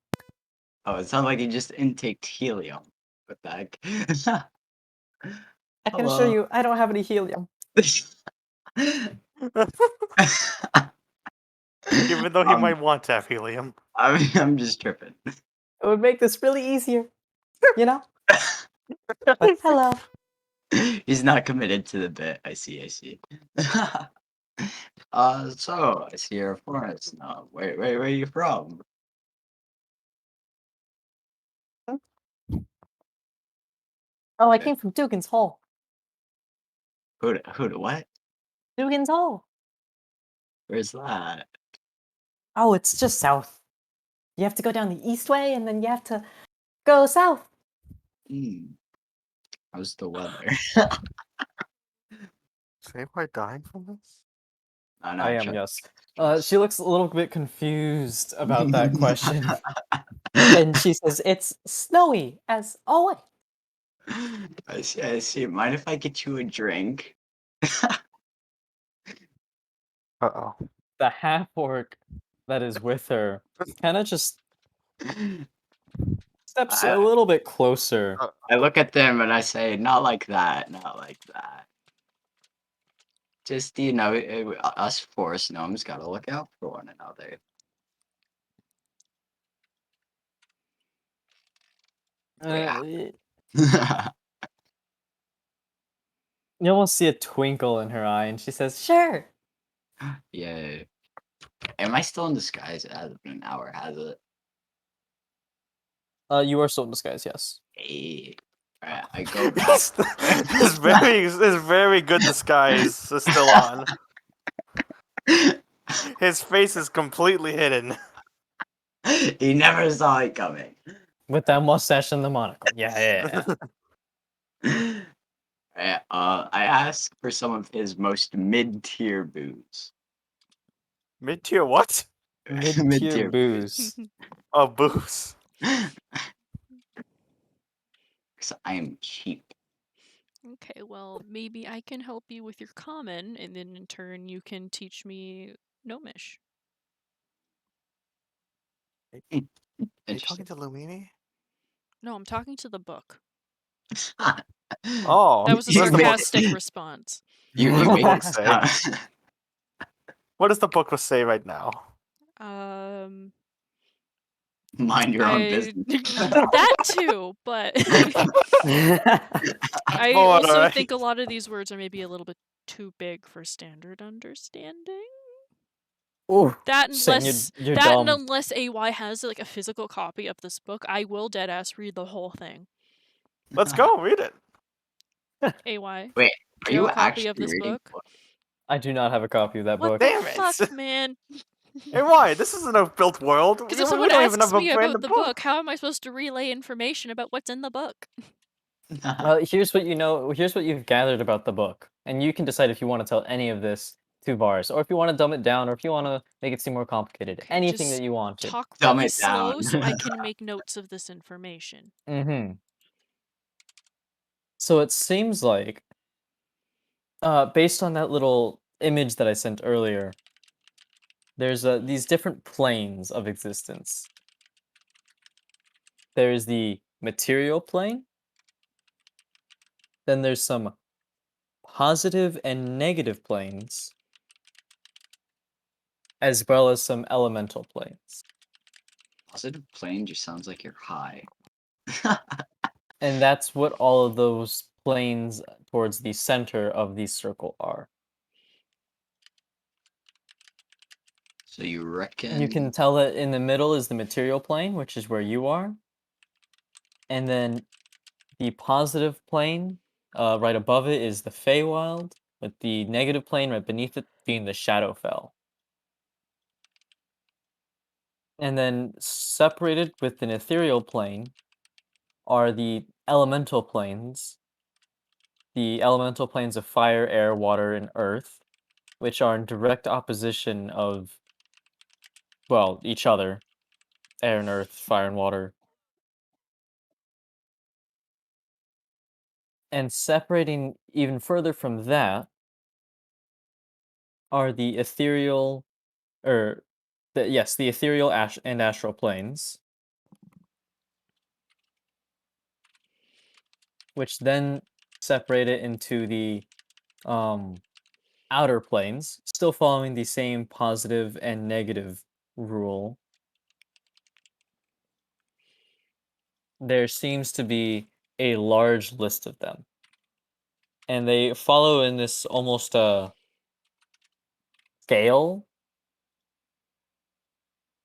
Oh, it sounded like he just intaked helium. What the heck? I can assure Hello. you, I don't have any helium. Even though he might want to have helium. I'm just tripping. It would make this really easier, you know? But hello. He's not committed to the bit. I see. So I see you're a forest now. Where are you from? Oh, I came from Dugan's Hole. Who to what? Dugan's Hole. Where's that? Oh, it's just south. You have to go down the east way, and then you have to go south. How's the weather? Is anybody dying from this? I'm I not am, trying. yes. She looks a little bit confused about that question. And she says, it's snowy, as always. I see. Mind if I get you a drink? Uh-oh. The half orc that is with her kind of just steps a little bit closer. I look at them and I say, not like that, not like that. Just, us forest gnomes gotta look out for one another. You almost see a twinkle in her eye, and she says, sure. Yeah. Am I still in disguise? It hasn't been an hour, has it? You are still in disguise, yes. Hey. Alright, I go back. His very good disguise is still on. His face is completely hidden. He never saw it coming. With that mustache and the monocle. Yeah. I asked for some of his most mid-tier booze. Mid-tier what? Mid-tier booze. Oh, booze. Because I am cheap. Okay, well, maybe I can help you with your common, and then in turn you can teach me Gnomish. Are you talking to Lumini? No, I'm talking to the book. Oh, That was a what does the book- sarcastic response. You What does the make book it say? sound- What does the book say right now? Mind your own business. That too, but I Boy, also alright. think a lot of these words are maybe a little bit too big for standard understanding. Ooh, That Shane, unless you're that dumb. and unless AY has like a physical copy of this book, I will deadass read the whole thing. Let's go read it. AY, Wait, do are you you have a copy actually of this reading? book? I do not have a copy of that What book. the Damn it. fuck, man? Hey, why? This isn't a built world. Because We if someone don't even asks have a me brand about new the book, how am I supposed to relay information about what's in the book? Well, here's what you know. Here's what you've gathered about the book, and you can decide if you want to tell any of this to Vars, or if you want to dumb it down, or if you want to make it seem more complicated. Okay, Anything just that you want to. Talk Dumb really it slow down. so I can make notes of this information. Mm-hmm. So it seems like, based on that little image that I sent earlier, there's these different planes of existence. There's the material plane. Then there's some positive and negative planes, as well as some elemental planes. Positive plane just sounds like you're high. And that's what all of those planes towards the center of the circle are. So you reckon You can tell that in the middle is the material plane, which is where you are. And then the positive plane, right above it, is the Feywild, with the negative plane right beneath it being the Shadowfell. And then separated with an ethereal plane are the elemental planes. The elemental planes of fire, air, water, and earth, which are in direct opposition of, well, each other. Air and earth, fire and water. And separating even further from that are the ethereal, or the ethereal and astral planes, which then separate it into the um, outer planes, still following the same positive and negative rule. There seems to be a large list of them, and they follow in this almost scale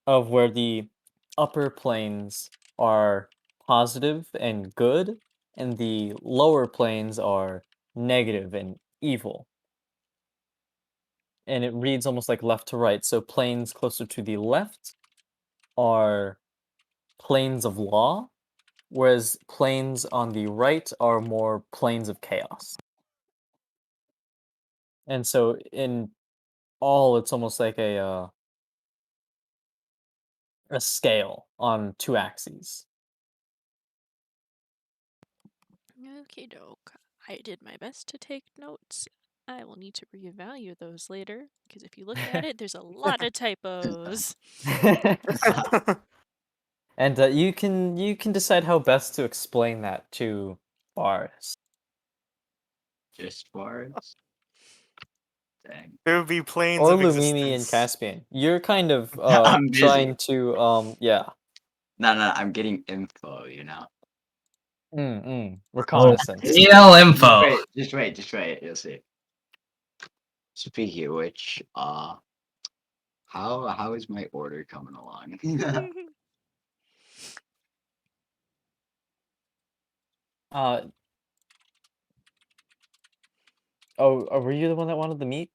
of where the upper planes are positive and good, and the lower planes are negative and evil. And it reads almost like left to right. So planes closer to the left are planes of law, whereas planes on the right are more planes of chaos. And so in all, it's almost like a scale on two axes. Okay, doke. I did my best to take notes. I will need to reevaluate those later, because if you look at it, there's a lot of typos. And you can decide how best to explain that to Boris. just words? Dang. There would be planes Or of Lumini and existence. Caspian. You're kind of I'm busy. trying to yeah. No, I'm getting info, you know? Reconnaissance. Real info. Just wait, you'll see. Speaking of which, how is my order coming along? Were you the one that wanted the meat?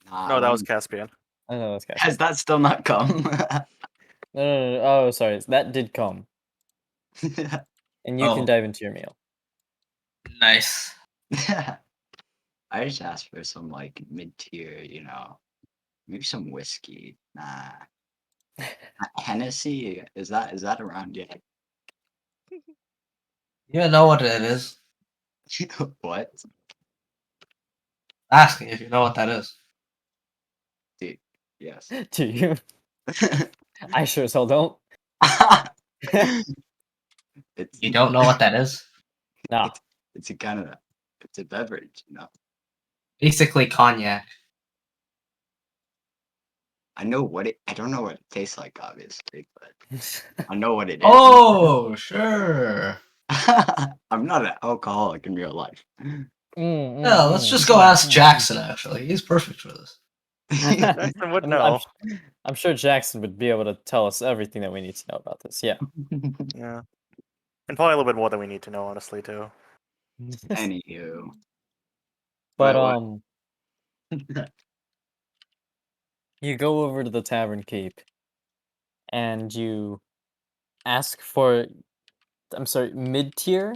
Nah, No, that was Caspian. I know that's Has Caspian. that still not come? No. Oh, sorry. That did come. And you can Oh. dive into your meal. Nice. I just asked for some like mid-tier, you know, maybe some whiskey. Nah, Hennessy is that around yet? You know what it is. What, Asking if you know what that is. dude? Yes. Do you? I sure as hell don't. It's You don't know what that is? Nah. it's a kind of it's a beverage, you know. Basically cognac. I know what it. I don't know what it tastes like, obviously, but I know what it is. Oh, sure. I'm not an alcoholic in real life. Yeah, let's just go ask Jackson, actually. He's perfect for this. Jackson would I'm know. I'm sure Jackson would be able to tell us everything that we need to know about this. Yeah. Yeah. And probably a little bit more than we need to know, honestly, too. Anywho, But what? you go over to the Tavern Keep and you ask for, I'm sorry, mid-tier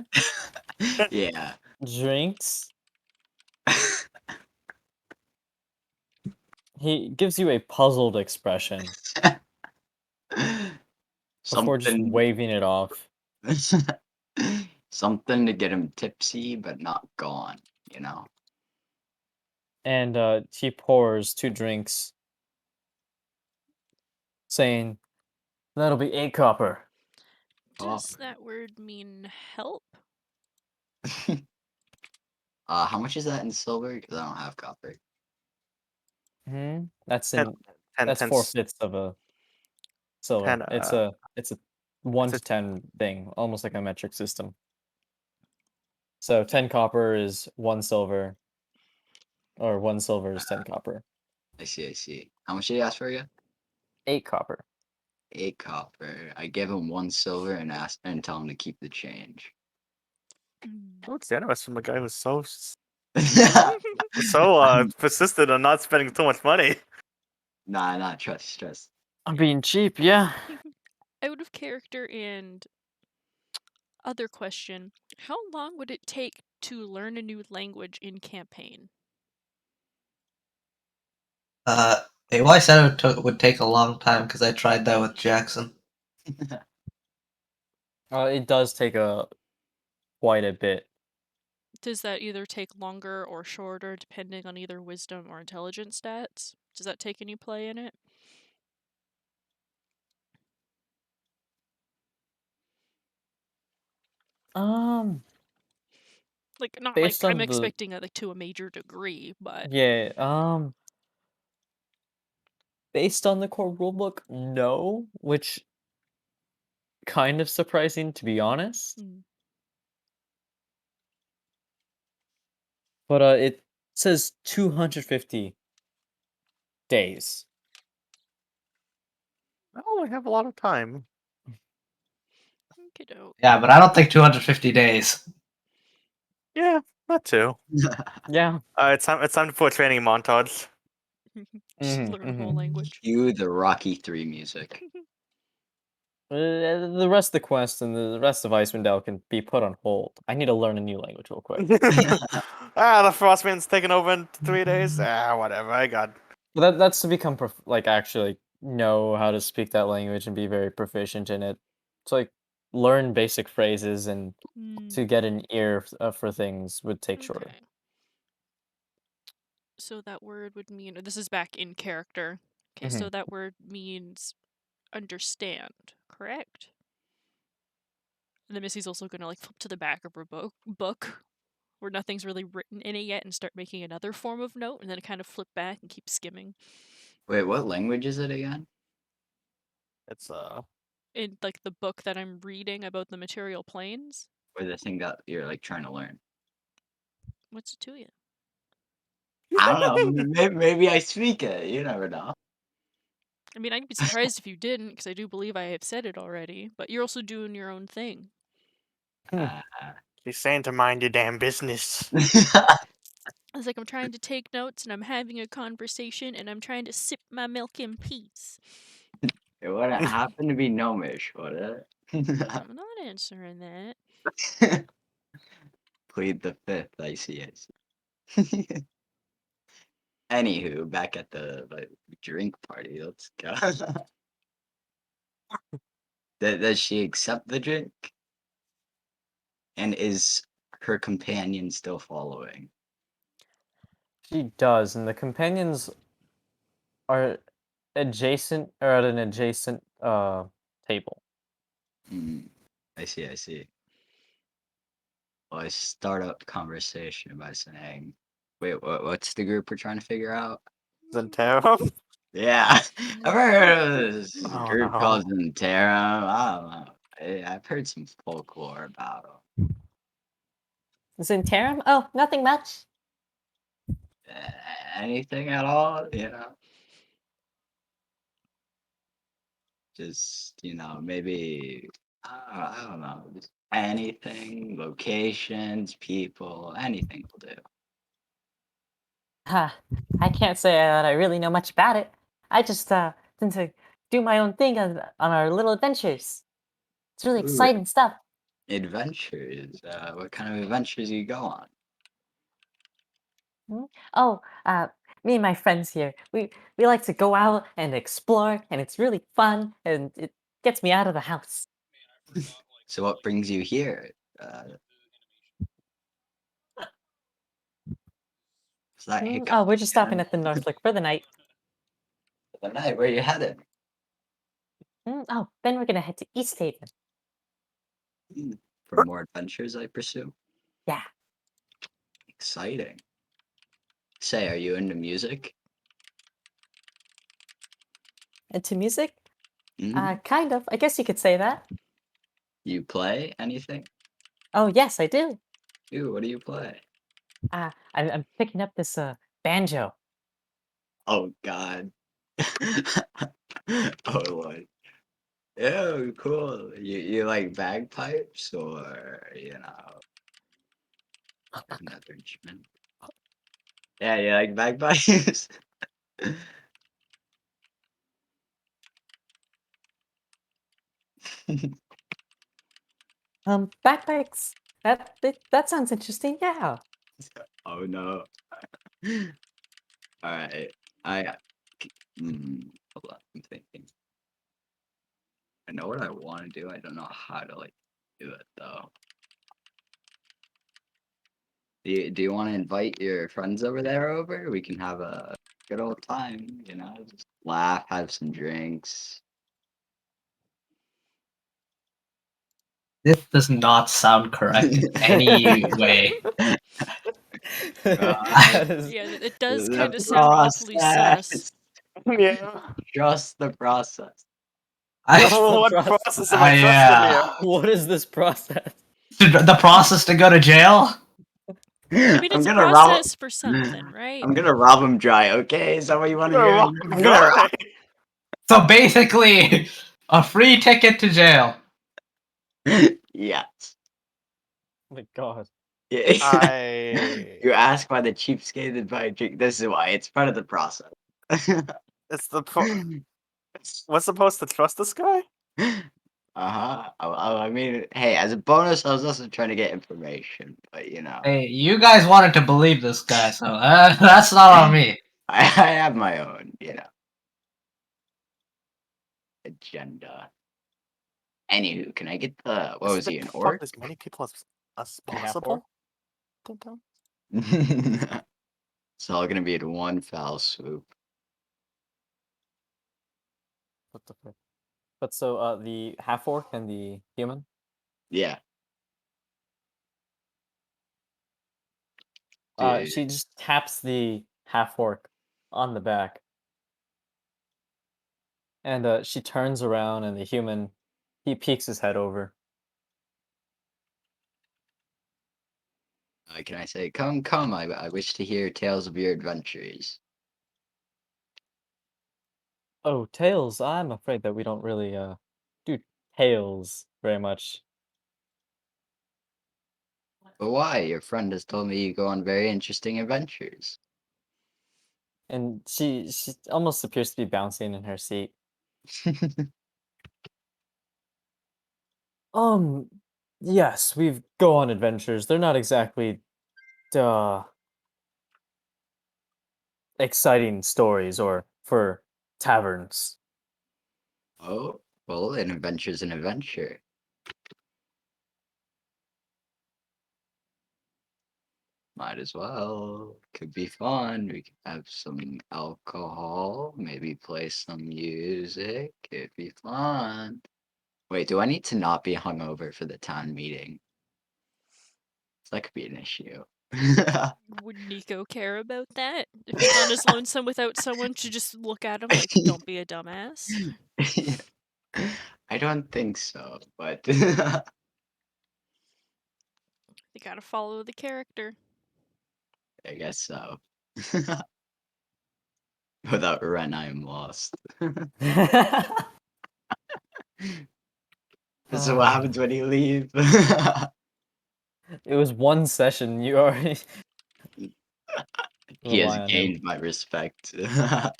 Yeah. drinks. He gives you a puzzled expression before just Something waving it off. something to get him tipsy but not gone, you know. And he pours 2 drinks, saying, "That'll be 8 copper." Does Copper. that word mean help? How much is that in silver? Because I don't have copper. That's 10, in 10, that's 10, 4/5 of a silver. 10, It's a 1 it's to a 10 thing, almost like a metric system. So 10 copper is 1 silver, or 1 silver is 10 copper. I see, I see. How much did he ask for again? 8 copper. 8 copper. I give him 1 silver and ask and tell him to keep the change. Mm. Looks generous from a guy who's so Nah, persistent on not spending too much money. not trust. I'm being cheap, yeah. Out of character and other question, how long would it take to learn a new language in campaign? AY said it would take a long time because I tried that with Jackson. It does take quite a bit. Does that either take longer or shorter depending on either wisdom or intelligence stats? Does that take any play in it? Um, Like, not like based I'm on the expecting like to a major degree, but yeah, based on the core rulebook, no, which kind of surprising to be honest. Mm. But it says 250 days. Oh, we have a lot of time. Okey-doke. Yeah, but I don't think 250 days. Yeah, that too. Yeah. It's time for a training montage. Just Mhm, learn a whole language. Cue the Rocky 3 music. The rest of the quest and the rest of Icewind Dale can be put on hold. I need to learn a new language real quick. The Frostman's taking over in 3 days. Whatever. I got. But that's to become like actually know how to speak that language and be very proficient in it. To like learn basic phrases and Mm, to get an ear for things would take shorter. okay. So that word would mean, this is back in character. Okay, so Mhm. that word means understand, correct? And then Missy's also gonna like flip to the back of her book where nothing's really written in it yet and start making another form of note and then kind of flip back and keep skimming. Wait, what language is it again? It's In like the book that I'm reading about the material planes. Or the thing that you're like trying to learn? What's it to you? I don't know. Maybe I speak it. You never know. I mean, I'd be surprised if you didn't, because I do believe I have said it already, but you're also doing your own thing. Uh, He's saying to mind your damn business. It's like I'm trying to take notes and I'm having a conversation and I'm trying to sip my milk in peace. it wouldn't happen to be gnomish, would it? I'm not answering that. Plead the fifth. I see it. Anywho, back at the drink party. Let's go. Does she accept the drink? And is her companion still following? She does, and the companions are adjacent or at an adjacent table. I see, I see. Well, I start up conversation by saying, wait, what's the group we're trying to figure out? Zentarum? Yeah, I've heard of this Oh, group no. called Zentarum. I don't know. I've heard some folklore about Zentarum? Oh, nothing much. them. Anything at all, Just, maybe, I don't know. Just anything, locations, people, anything will do. I can't say that I really know much about it. I just tend to do my own thing on our little adventures. It's really Ooh. exciting stuff. Adventures. What kind of adventures do you go on? Oh, me and my friends here, we like to go out and explore, and it's really fun, and it gets me out of the house. So what brings you here? Is that hiccup Oh, we're just stopping again? at the Northlick for the night. For the night, where you headed? Oh, then we're gonna head to East Haven. For more adventures, I presume. Yeah. Exciting. Say, are you into music? Into music? Mhm. Kind of. I guess you could say that. You play anything? Oh, yes, I do. Ooh, what do you play? I'm picking up this banjo. Oh God. Oh Lord. Oh, cool. You like bagpipes or another instrument? Yeah, you like bagpipes? Backpacks. That sounds interesting. Yeah. Oh no. All right. I hold on, I'm thinking. I know what I want to do. I don't know how to do it though. Do you want to invite your friends over there over? We can have a good old time, just laugh, have some drinks. This does not sound correct in any way. That is. Yeah, it does The kind of sound awfully sus. process. Yeah. Trust the process. I, What process. process am I trusting here? What is this process? the process to go to jail? I mean, I'm it's a gonna rob. process for something, right? I'm gonna rob him dry. Okay, is that what you want to You're hear? wrong I'm gonna rob. guy. So basically, a free ticket to jail. Yes. Oh my God. Yeah. I. You ask why the cheapskate did buy a drink. This is why. It's part of the process. It's the. What's supposed to trust this guy? Uh-huh. I mean, hey, as a bonus, I was also trying to get information, but Hey, you guys wanted to believe this guy, so that's not on me. I have my own, agenda. Anywho, can I get what Is was it he, an to fuck orc? as many people as You have possible? Dun-dun. It's all gonna be in one foul swoop. What the frick? But so, the half orc and the human. Yeah. She Dude. just taps the half orc on the back, and she turns around, and the human, he peeks his head over. Can I say, come, come, I wish to hear tales of your adventures. Oh, tails! I'm afraid that we don't really do tales very much. But why? Your friend has told me you go on very interesting adventures. And she almost appears to be bouncing in her seat. Um, yes, we go on adventures. They're not exactly uh exciting stories or for taverns. Oh, well, an adventure's an adventure. Might as well. Could be fun. We could have some alcohol, maybe play some music. It'd be fun. Wait, do I need to not be hungover for the town meeting? That could be an issue. Would Nico care about that? If he's on his lonesome without someone to just look at him like, don't be a dumbass? I don't think so, but You gotta follow the character. I guess so. Without Ren, I am lost. This is what happens when you leave. It was one session. You already He has rely on him. gained my respect. I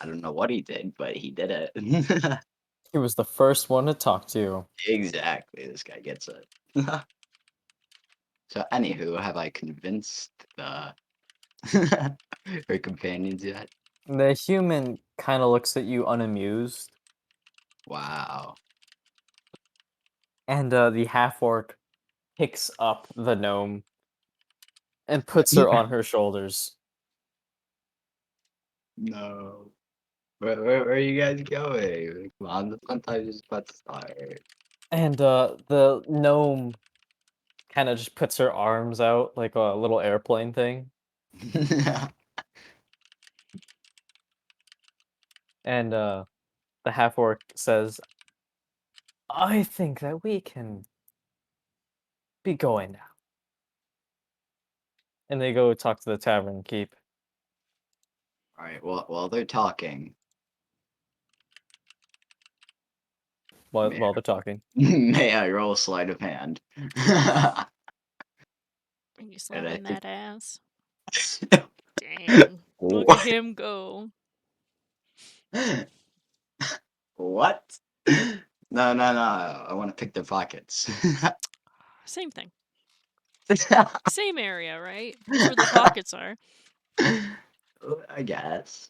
don't know what he did, but he did it. He was the first one to talk to you. Exactly, this guy gets it. So, anywho, have I convinced the her companions yet? The human kind of looks at you unamused, Wow. and the half orc picks up the gnome and puts her on her shoulders. No. Where are you guys going? Come on, the fun time is about to start. And the gnome kind of just puts her arms out like a little airplane thing. And the half orc says, I think that we can be going now. And they go talk to the tavern keep. Alright, well, while they're talking, While they're talking. may I roll sleight of hand? Are you I slapping think- that ass? Dang. Look at him go. What? No, I want to pick their pockets. Same thing. Same area, right? That's where the pockets are. I guess.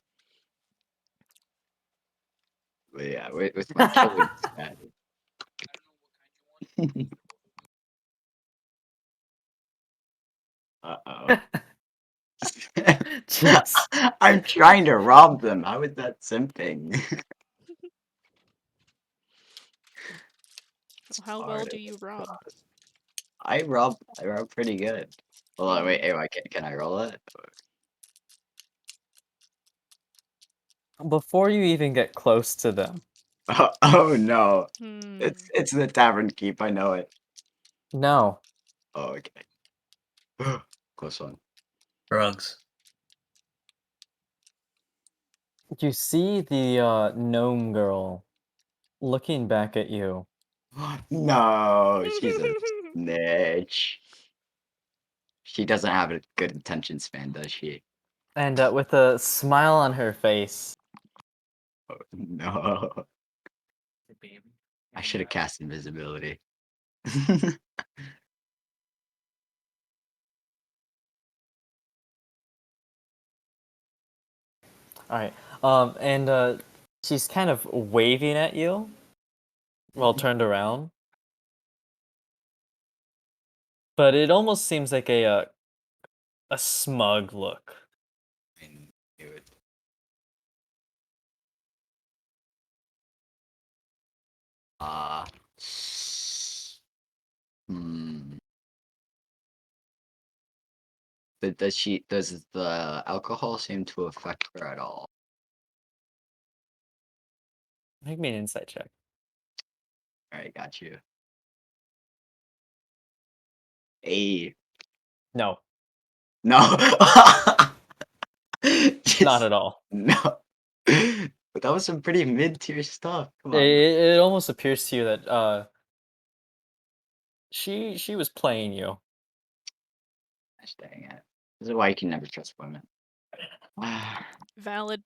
But yeah, with my killing stat. Uh-oh. Jeez. I'm trying to rob them. How is that simping? How well do you rob? I rob pretty good. Hold on, wait, Mm. can I roll it? Before you even get close to them. Oh no. Hmm. It's the tavern keep, I know it. No. Oh, okay. Close one. Drugs. You see the gnome girl looking back at you. No, she's a snitch. She doesn't have a good attention span, does she? And with a smile on her face. Oh, no. I should have cast invisibility. Alright. And she's kind of waving at you while turned around. But it almost seems like a smug look. I knew it. Hmm. Does the alcohol seem to affect her at all? Make me an insight check. Alright, got you. Hey. No, No. not at all. No. But that was some pretty mid-tier stuff. Come on. It almost appears to you that she was playing you. Gosh dang it. This is why you can never trust women. Valid.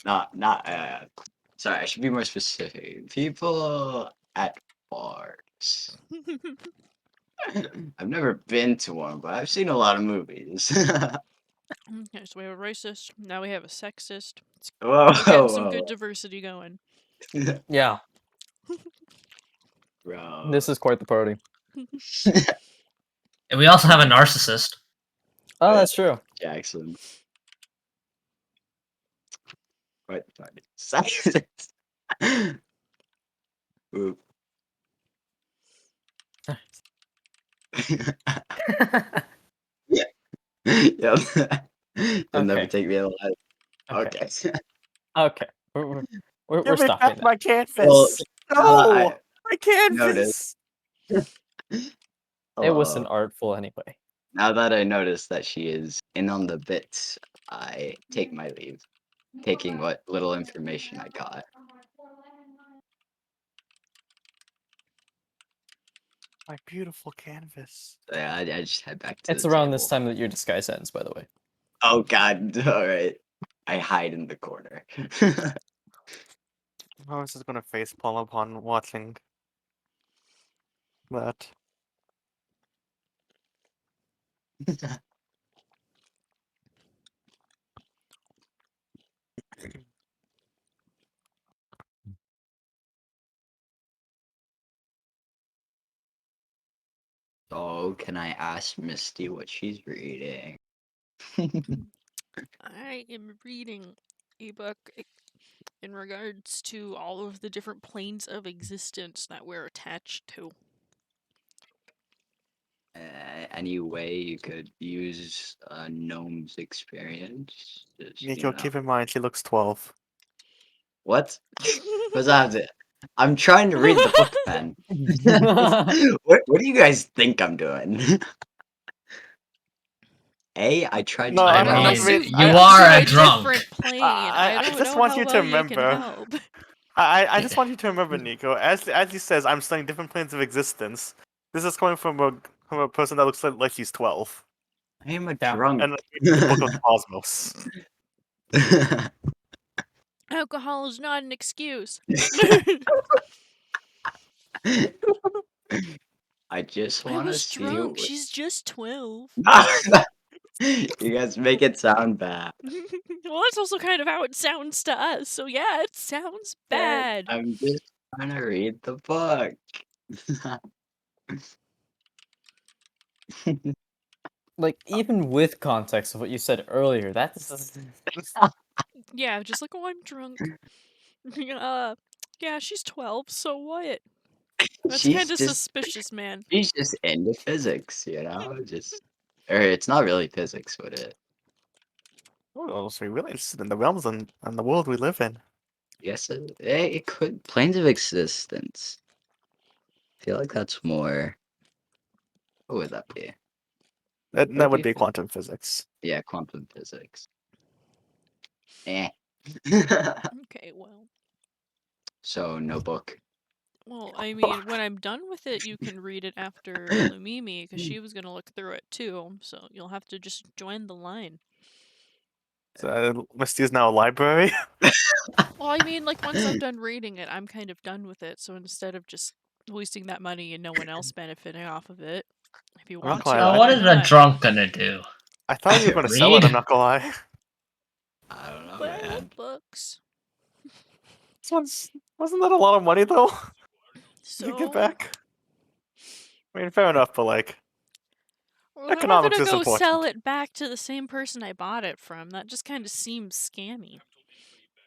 Not sorry, I should be more specific. People at bars. I've never been to one, but I've seen a lot of movies. Okay, so we have a racist. Now we have a sexist. Whoa, We're getting some whoa, good diversity going. Yeah, bro. this is quite the party. And we also have a narcissist. Oh, that's true. Jackson. What? Sizes. Oop. Yep. You'll never Okay. take me alive. Okay. Okay. Okay. We're Give me stopping back that. my canvas. Well, now that No, I my canvas. noticed. It wasn't Hello. artful anyway. Now that I notice that she is in on the bits, I take my leave, taking what little information I got. My beautiful canvas. So yeah, I just head back to It's the around table. this time that your disguise ends, by the way. Oh God! All right, I hide in the corner. I was just gonna facepalm upon watching that. So can I ask Misty what she's reading? I am reading a book in regards to all of the different planes of existence that we're attached to. Any way you could use a gnome's experience? Just, Nico, keep in mind she looks 12. What? What's that? I'm trying to read the book, man. What do you guys think I'm doing? I tried No, to. I I'm mean, not To you I, are to a a drunk. different plane. I don't just know want how you to well you can remember. help. I just want you to remember, Nico. As he says, I'm studying different planes of existence. This is coming from a person that looks like he's 12, I am a Yeah. drunk. and reading the Book of the Cosmos. Alcohol is not an excuse. I just I want to was see drunk. what. She's just 12. You guys make it sound bad. Well, that's also kind of how it sounds to us. So yeah, it sounds bad. I'm just trying to read the book. Like, even with context of what you said earlier, that's Yeah, just like, oh, I'm drunk. Yeah, she's 12. So what? That's kind of suspicious, man. She's just into physics, you know? Or it's not really physics, but Oh, so you're really interested in the realms and the world we live in. yes, it could. Planes of existence. I feel like that's more. What would that be? That would be quantum physics. Yeah, quantum physics. Eh. Okay, well. So, no book. Well, I mean, when I'm done with it, you can read it after Lumimi, because she was going to look through it too, so you'll have to just join the line. So Misty is now a library. Well, I mean, like, once I'm done reading it, I'm kind of done with it, so instead of just wasting that money and no one else benefiting off of it, if you I'm not want gonna to, lie, So I what why is a not? drunk gonna do? I thought you were gonna sell it. Read? I'm not gonna lie. I don't know, Well, man. books. Wasn't that a lot of money though? You get So, back. I mean, fair enough, but like, well, how am I economics gonna is go important. sell it back to the same person I bought it from? That just kind of seems scammy.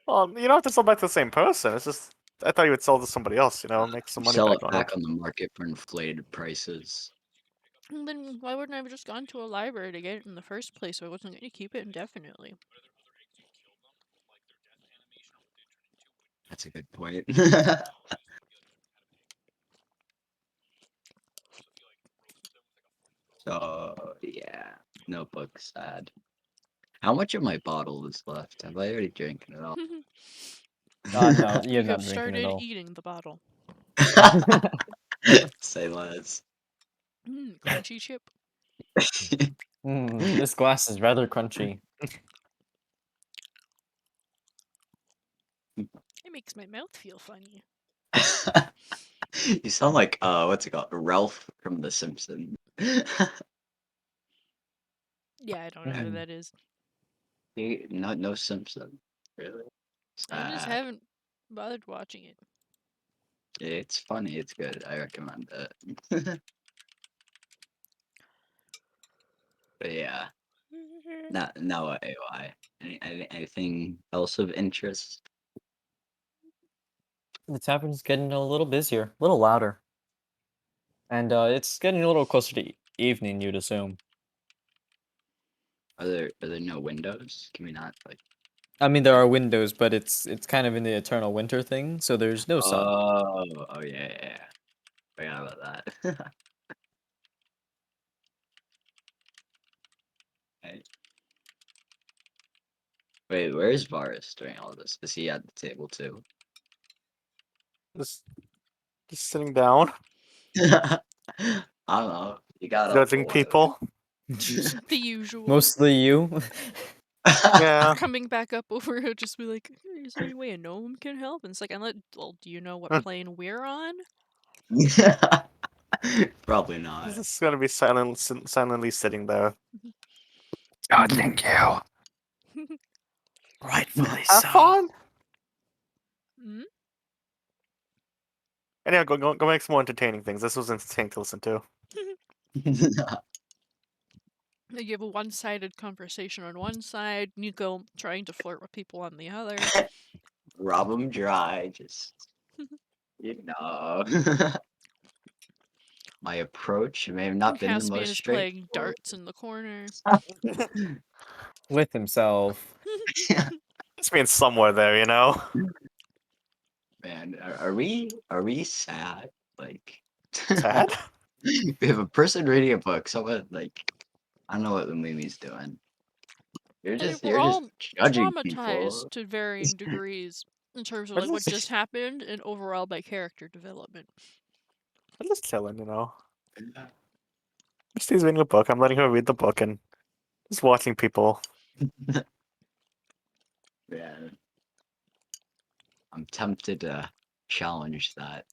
Well, you don't have to sell back to the same person. It's just I thought you would sell to somebody else. You know, make some money Sell back it on back it. on the market for inflated prices. Well, then why wouldn't I have just gone to a library to get it in the first place? So I wasn't going to keep it indefinitely. That's a good point. So, yeah. No book, sad. How much of my bottle is left? Have I already drinking it all? no, You you're have not drinking it started all. eating the bottle. Say less. Crunchy chip. This glass is rather crunchy. It makes my mouth feel funny. You sound like what's it called? Ralph from The Simpsons. Yeah, I don't know who that is. No Simpson. Really? I just Sad. haven't bothered watching it. It's funny, it's good. I recommend it. But yeah. No, why? Anything else of interest? The tavern's getting a little busier, a little louder. And it's getting a little closer to evening, you'd assume. Are there no windows? Can we not like? I mean, there are windows, but it's kind of in the eternal winter thing, so there's no sun. Oh yeah. Forgot about that. Hey. Wait, where's Varus during all this? Is he at the table too? Just sitting down, I don't know. You got up judging for people. The usual. Mostly you. Yeah. Coming back up over, he'll just be like, "Hey, is there any way a gnome can help?" And it's like, well, do you know what Hmm. plane we're on? Probably not. He's just gonna be silently sitting there. God, thank you. Rightfully Have fun. Hmm? Anyway, go make some more entertaining things. This was entertaining to listen to. You have a one-sided conversation on one side, Nico trying to flirt with people on the other. Rob them dry, just you know. My approach may have not been the Caspian most is playing straightforward. darts in the corner. With himself. It's being somewhere there, you know. Man, are we sad? Like Sad. we have a person reading a book. Someone like I don't know what the Mimi's doing. I mean, You're we're just all judging traumatized people. to varying degrees in terms of We're like what just- just happened and overall by character development. I'm just chilling, you know. She's reading a book. I'm letting her read the book and just watching people. Man, I'm tempted to challenge that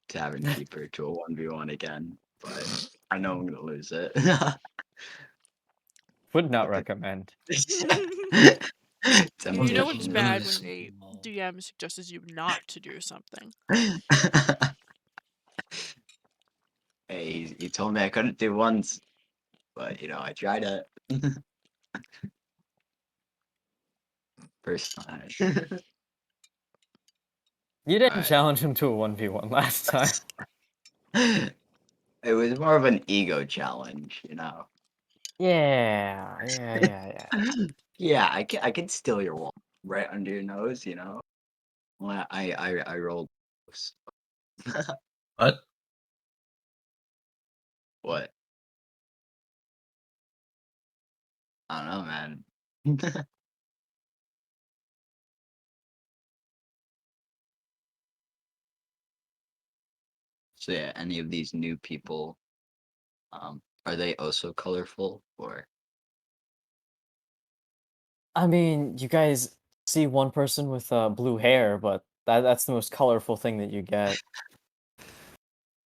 tavern keeper to a 1v1 again, but I know I'm gonna lose it. Would not Look at- recommend. You know it's Temptation bad is when a DM suggests you not to do something. Hey, he told me I couldn't do once, but I tried it. First time. You didn't Alright. challenge him to a 1v1 last time. It was more of an ego challenge, you know. Yeah. Yeah, I can steal your wall right under your nose, you know. Well, I rolled. What? What? I don't know, man. So yeah, any of these new people, are they also colorful or? I mean, you guys see one person with blue hair, but that's the most colorful thing that you get.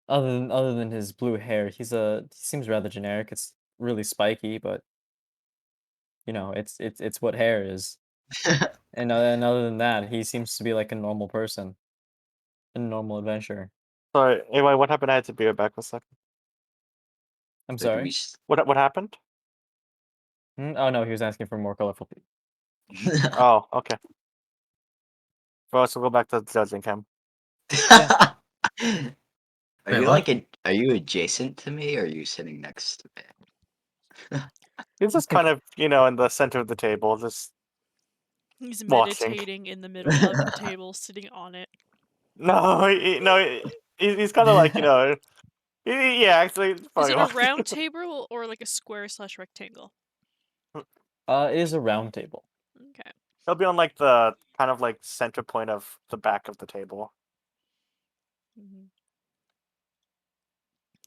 Other than his blue hair, he seems rather generic. It's really spiky, but it's what hair is. And other than that, he seems to be like a normal person, a normal adventurer. Sorry, anyway, what happened? I had to be right back for a second. I'm So can sorry. we What happened? Oh no, he was asking for more colorful people. Oh, okay. Well, so go back to judging him. Are Wait, you what? are you adjacent to me or are you sitting next to me? He's just kind of, in the center of the table, just He's watching. meditating in the middle of the table, sitting on it. No, he's kind of like, yeah, actually, Is probably it a not. round table or like a square/rectangle? It is a round table. Okay. He'll be on like the kind of like center point of the back of the table. Mm-hmm.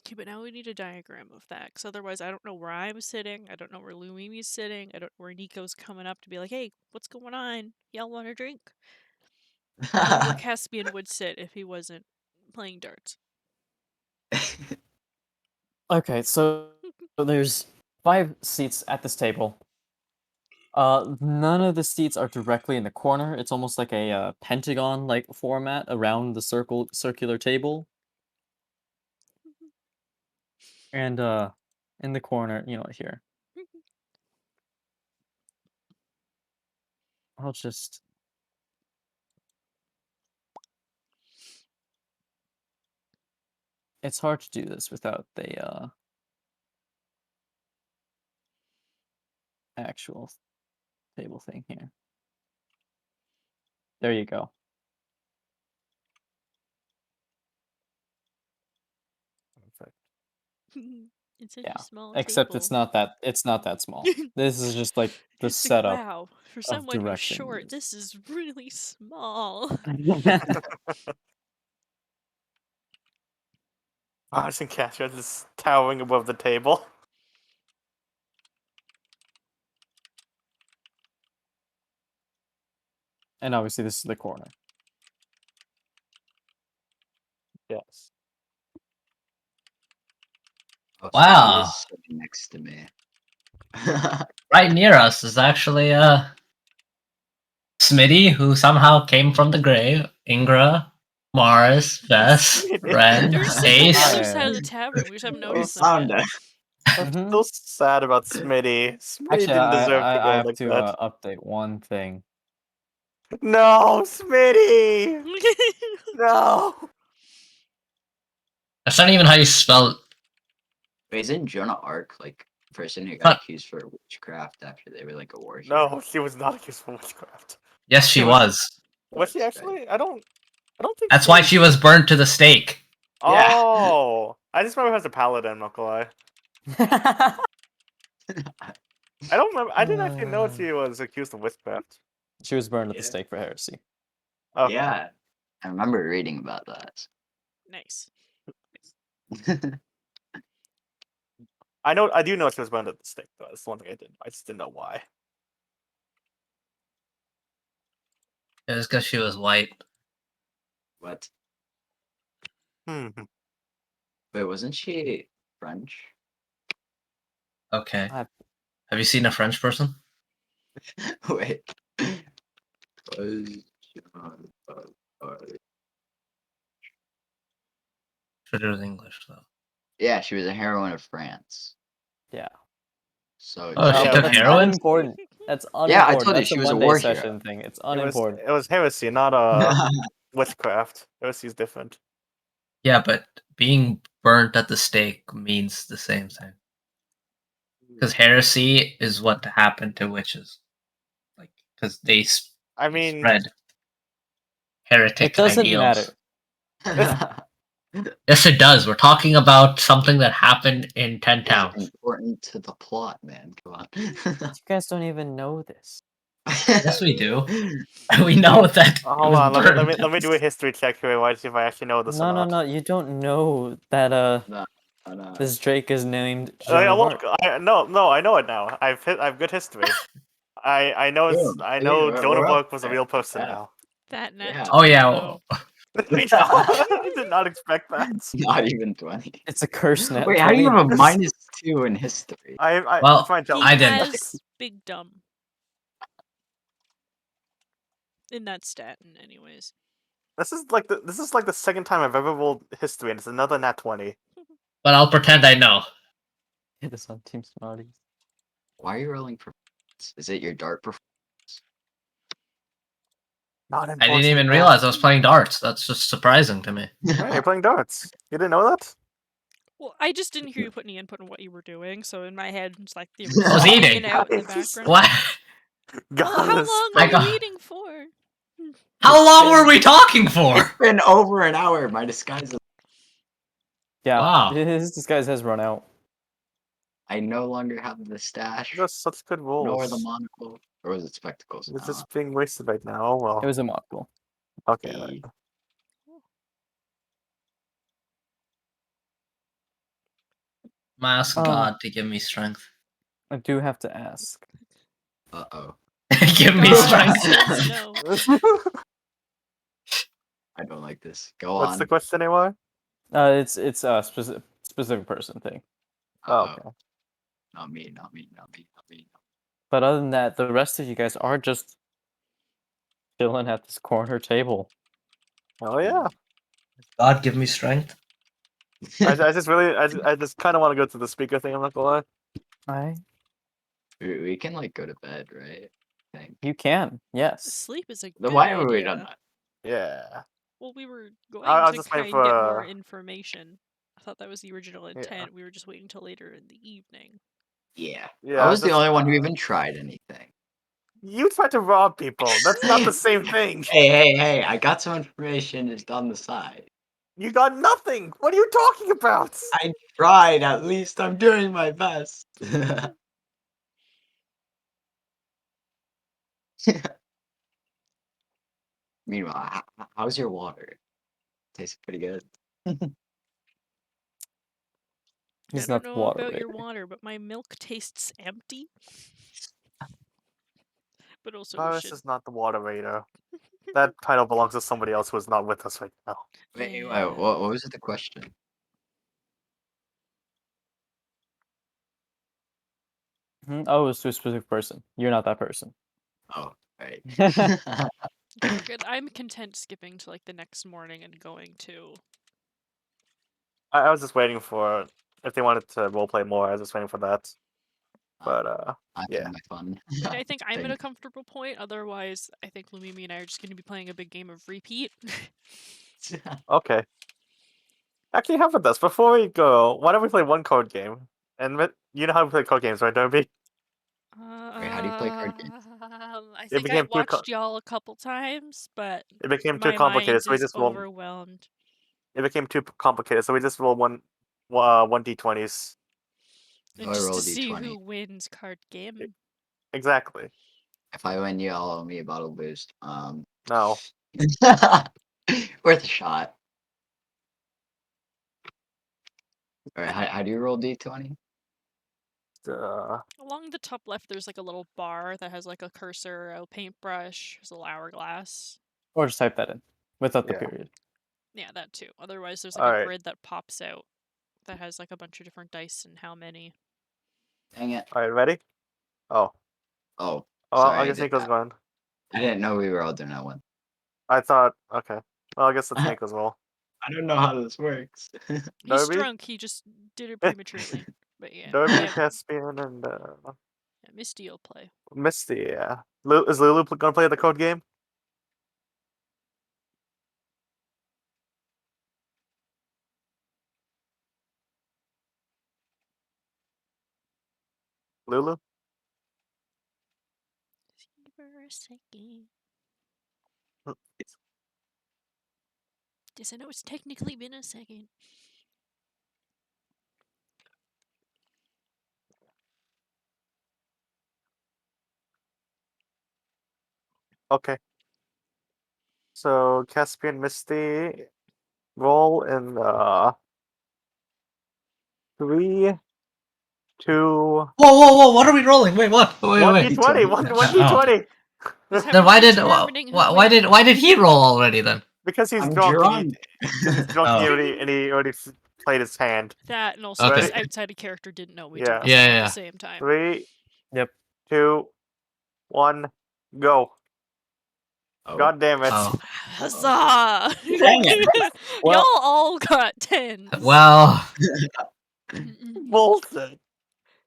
Okay, but now we need a diagram of that, because otherwise I don't know where I'm sitting, I don't know where Lumimi's sitting, I don't know where Nico's coming up to be like, hey, what's going on? Y'all want a drink? I know where Caspian would sit if he wasn't playing darts. Okay, so there's 5 seats at this table. None of the seats are directly in the corner. It's almost like a pentagon like format around the circular table. And in the corner, here. I'll just. It's hard to do this without the actual table thing here. There you go. It's such Yeah. a small Except table. it's not that small. This is just like the It's like, setup. wow, for of someone who's directing short, these. this is really small. Mars and Cassia just towering above the table. And obviously this is the corner. Yes. Oh, so Wow. he is sitting next to me. Right near us is actually Smitty, who somehow came from the grave. Ingra, Mars, Vess, Smitty. Ren, They're sitting on the other Ace. side of the tavern. We just haven't We noticed them found yet. it. I'm Mhm. so sad about Smitty. Smitty Actually, didn't deserve to I go have like to that. update one thing. No, Smitty! No! That's not even how you spell. Wait, isn't Jonah Arc like the person who Huh. got accused for witchcraft after they were like a war hero? No, she was not accused of witchcraft. Yes, she She was- was. Was she That's right. actually? I don't think That's why she was burned to the stake. Yeah. Oh, I just remember her as a paladin. I'm not gonna lie. I don't remember. I didn't actually know she was accused of witchcraft. She was burned at the Yeah. stake for heresy. Oh, Yeah, I remember reading about that. Nice. I do know she was burned at the stake though. That's the one thing I didn't. I just didn't know why. It was because she was white. What? Hmm. Wait, wasn't she French? Okay. I- Have you seen a French person? Wait. Was John Arc- Should it was English though. Yeah, she was a heroine of France. Yeah. So Oh, she Yeah, took but- That's heroin? unimportant. That's unimportant. Yeah, I told you That's she a was a Monday war hero. session thing. It's It was unimportant. heresy, not witchcraft. Heresy is different. Yeah, but being burnt at the stake means the same thing. Because heresy is what happened to witches. Like, because they I mean, spread heretic It doesn't ideals. matter. Yes, it does. We're talking about something that happened in 10 It's towns. important to the plot, man. Come on. You guys don't even know this. Yes, we do. We know that. hold on. Let me do a history check here. Why see if I actually know this or No, not. you don't know that No. this Drake is named Oh, yeah, Joan of look, Arc. no, I know it now. I've good history. I know I know Yeah, Joan of we're Arc up was a there. real person Yeah. now. That nat Yeah. Oh, yeah. 20, well, I did not expect that. Not even 20. It's a curse net. Wait, how do you 20. have a -2 in history? Well, it's my though. He I didn't. has big dumb. In that stat, anyways. This is like the second time I've ever rolled history, and it's another nat 20. But I'll pretend I know. Hit us on Team Smarties. Why are you rolling for? Is it your dart performance? Not I didn't important, even man. realize I was playing darts. That's just surprising to me. Hey, you're playing darts. You didn't know that? Well, I just didn't hear you put any input on what you were doing, so in my head, it's like they were I was just eating. hanging out in the background. What? Well, how God, long I were got- you eating for? How long were we talking for? It's been over an hour. My disguise is. Yeah. Wow. His disguise has run out. I no longer have the stash, Those are such good nor the rolls. monocle. Or was it spectacles? It's just being wasted right now. Oh well. It was a monocle. Okay. E. I ask Oh. God to give me strength. I do have to ask. Uh-oh. Give me God strength. says no. I don't like this. Go What's on. the question anyway? It's a specific person thing. Oh, Uh-oh. okay. Not me. But other than that, the rest of you guys are just chilling at this corner table. Oh yeah. God, give me strength. I just kind of want to go to the speaker thing. I'm not gonna lie. I We can like go to bed, right? I think. You can, yes. Sleep is a Then good why have we idea. done that? Yeah. Well, we were going I was to just waiting kind of get more for- information. I thought that was the original intent. We were just waiting till later in the evening. Yeah. Yeah, I was the just- only one who even tried anything. You tried to rob people. That's not the same thing. Hey! I got some information just on the side. You got nothing. What are you talking about? I tried. At least I'm doing my best. Meanwhile, how's your water? Tastes pretty good. He's I not don't the know water about your raider. water, but my milk tastes empty. But also Virus should. is not the water raider. That title belongs to somebody else who is not with us right now. Wait, Yeah. what was the question? Oh, it was to a specific person. You're not that person. Oh, right. Okay, we're good. I'm content skipping to like the next morning and going to. I was just waiting for if they wanted to roleplay more. I was just waiting for that. But I'm yeah. having my fun. Like, I think I'm at a Thing. comfortable point. Otherwise, I think Lumimi and I are just going to be playing a big game of repeat. Okay. Actually, how about this? Before we go, why don't we play one code game? And you know how to play code games, right, Derby? Wait, how do you play card games? I think I became too watched y'all a couple times, but It became too my complicated, mind so we is just roll. overwhelmed. It became too complicated, so we just roll one d20s. And I just roll to a see D20. who wins card game. Exactly. If I win, you all owe me a bottle boost. No. Worth a shot. Alright, how do you roll D20? Along the top left, there's like a little bar that has like a cursor, a paintbrush, there's a little hourglass. Or just type that in without the Yeah. period. Yeah, that too. Otherwise, there's like a Alright. grid that pops out that has like a bunch of different dice and how many. Dang it. Alright, ready? Oh. Oh, Oh, sorry. I guess Nico's going. I didn't know we were all doing that one. I thought, okay. Well, I guess it's Nico's roll. I don't know how this works. He's Derby? drunk, he just did it prematurely. But yeah. Derby, Yeah, Caspian, and Misty will play. Misty, yeah. Is Lulu gonna play the code game? Lulu? See for a second. Yes, I know it's technically been a second. Okay. So Caspian, Misty, roll in 3, 2, Whoa! What are we rolling? Wait, what? Wait. 1d20, 1d20. That's how Then we're why did determining who why wins. did he roll already then? Because he's I'm drunk, drunk. Because he's drunk Oh. and he already played his hand. That and also Okay. this outside of character didn't know we Yeah. did this Yeah, all at yeah. the same time. 3, Yep. 2, 1, go. Oh. God damn it. Oh. Huzzah! Dang it. Well- Y'all all got 10s. Well, Bullshit.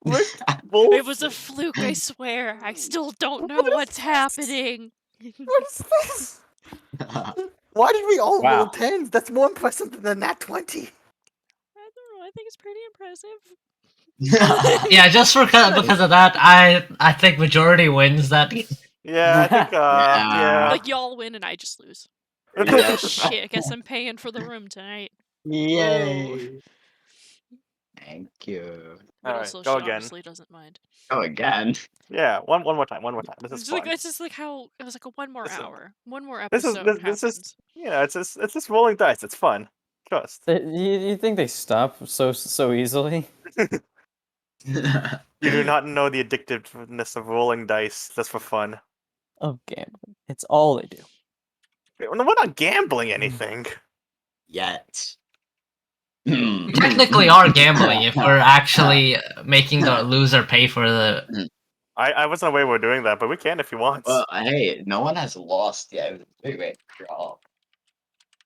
It was a fluke, I swear. I still don't know what's happening. What is this? Why did we all roll Wow. 10s? That's more impressive than the nat 20. I don't know, I think it's pretty impressive. yeah, just because of that, I think majority wins that. Yeah, I think, yeah. Like, y'all win and I just lose. Yeah. Shit, I guess I'm paying for the room tonight. Yay. Thank you. But Alright, also, go she again. obviously doesn't mind. Oh, again. Yeah, one more time. This is It's fun. like, it's just like how it was like a one more This is- hour. One more This is episode this happens. is yeah. It's just rolling dice. It's fun. Trust. You think they stop so easily? You do not know the addictiveness of rolling dice just for fun. Of gambling. It's all they do. We're not gambling anything. Yet. We technically are gambling if we're actually making the loser pay for the. I wasn't aware we were doing that, but we can if you want. Well, hey, no one has lost yet. Wait, draw.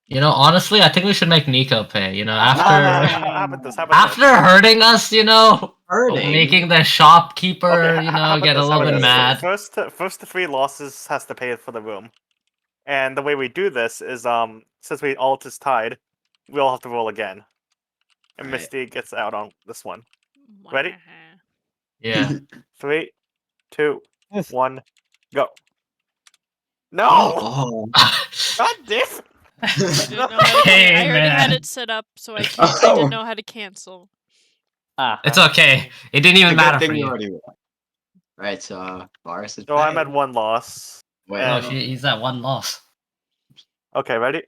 You know, honestly, I think we should make Nico pay. You know, after How about this? after hurting us, you know. hurting. making the shopkeeper, Okay, you how know, about get a this? How little about bit this? mad. First to 3 losses has to pay for the room. And the way we do this is since we all just tied, we all have to roll again. And Alright. Misty gets out on this one. Ready? Wah. Yeah. 3, 2, Yes. 1, go. No! Oh. God damn! I didn't know how to Hey, I already had man. it set up, so I can't. I didn't know how to cancel. It's okay. It didn't It's even a matter good for thing you you. already won. Alright, so Varus is So I'm at paying. 1 loss. Wait, No, and- he's at 1 loss. Okay, ready?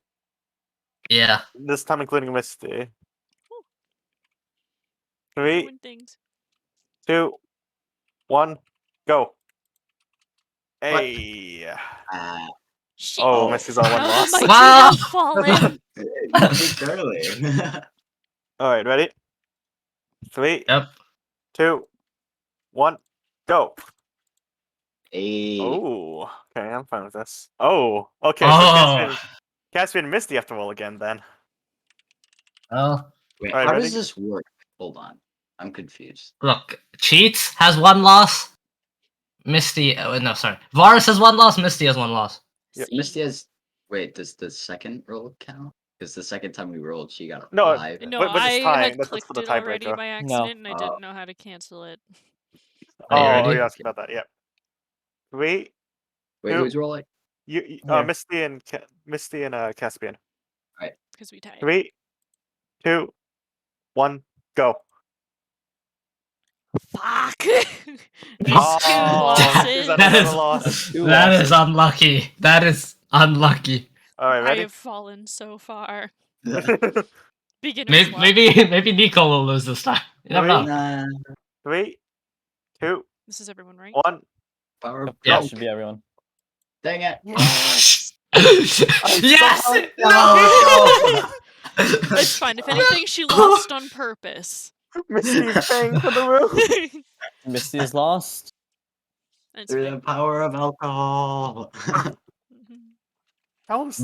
Yeah. This time including Misty. 3, Doing things. 2, 1, go. What? Hey. Shit. Oh, Oh. Misty's on 1 How loss. did my Wow. tree fall in? Peaked early. Alright, ready? 3, Yep. 2, 1, go. Hey. Oh, okay, I'm fine with this. Oh, okay, so Oh. Caspian and Misty have to roll again then. Well, Wait, Alright, how ready? does this work? Hold on. I'm confused. look. Cheats has 1 loss. Misty. No, sorry. Varus has 1 loss. Misty has 1 loss. Yep. See. Misty has. Wait, does the second roll count? Because the second time we rolled, she got a No, 5. No, We're just I tying. had That's clicked for the it already tiebreaker. by No. accident, and I Oh. didn't know how to cancel it. Are you Oh, ready? you asked about that. Yep. 3, Wait, Who- who's rolling? Here. Misty and Caspian. Because we tied. 3, 2, 1, go. Fuck! There's Oh, two is losses. that That another is- loss? That's 2 That is losses. unlucky. That is unlucky. All right, I ready? have fallen so far. Three, Beginner's luck. Maybe Nico will lose this time. You never know. Nah. 2, This is everyone, right? 1. Power Yep, Yeah. that should be everyone. Dang it. Yes! Yes! No! It's fine. If anything, she lost on purpose. Misty's paying for the room. Misty is lost. It's Through the fine. power of alcohol. Mhm.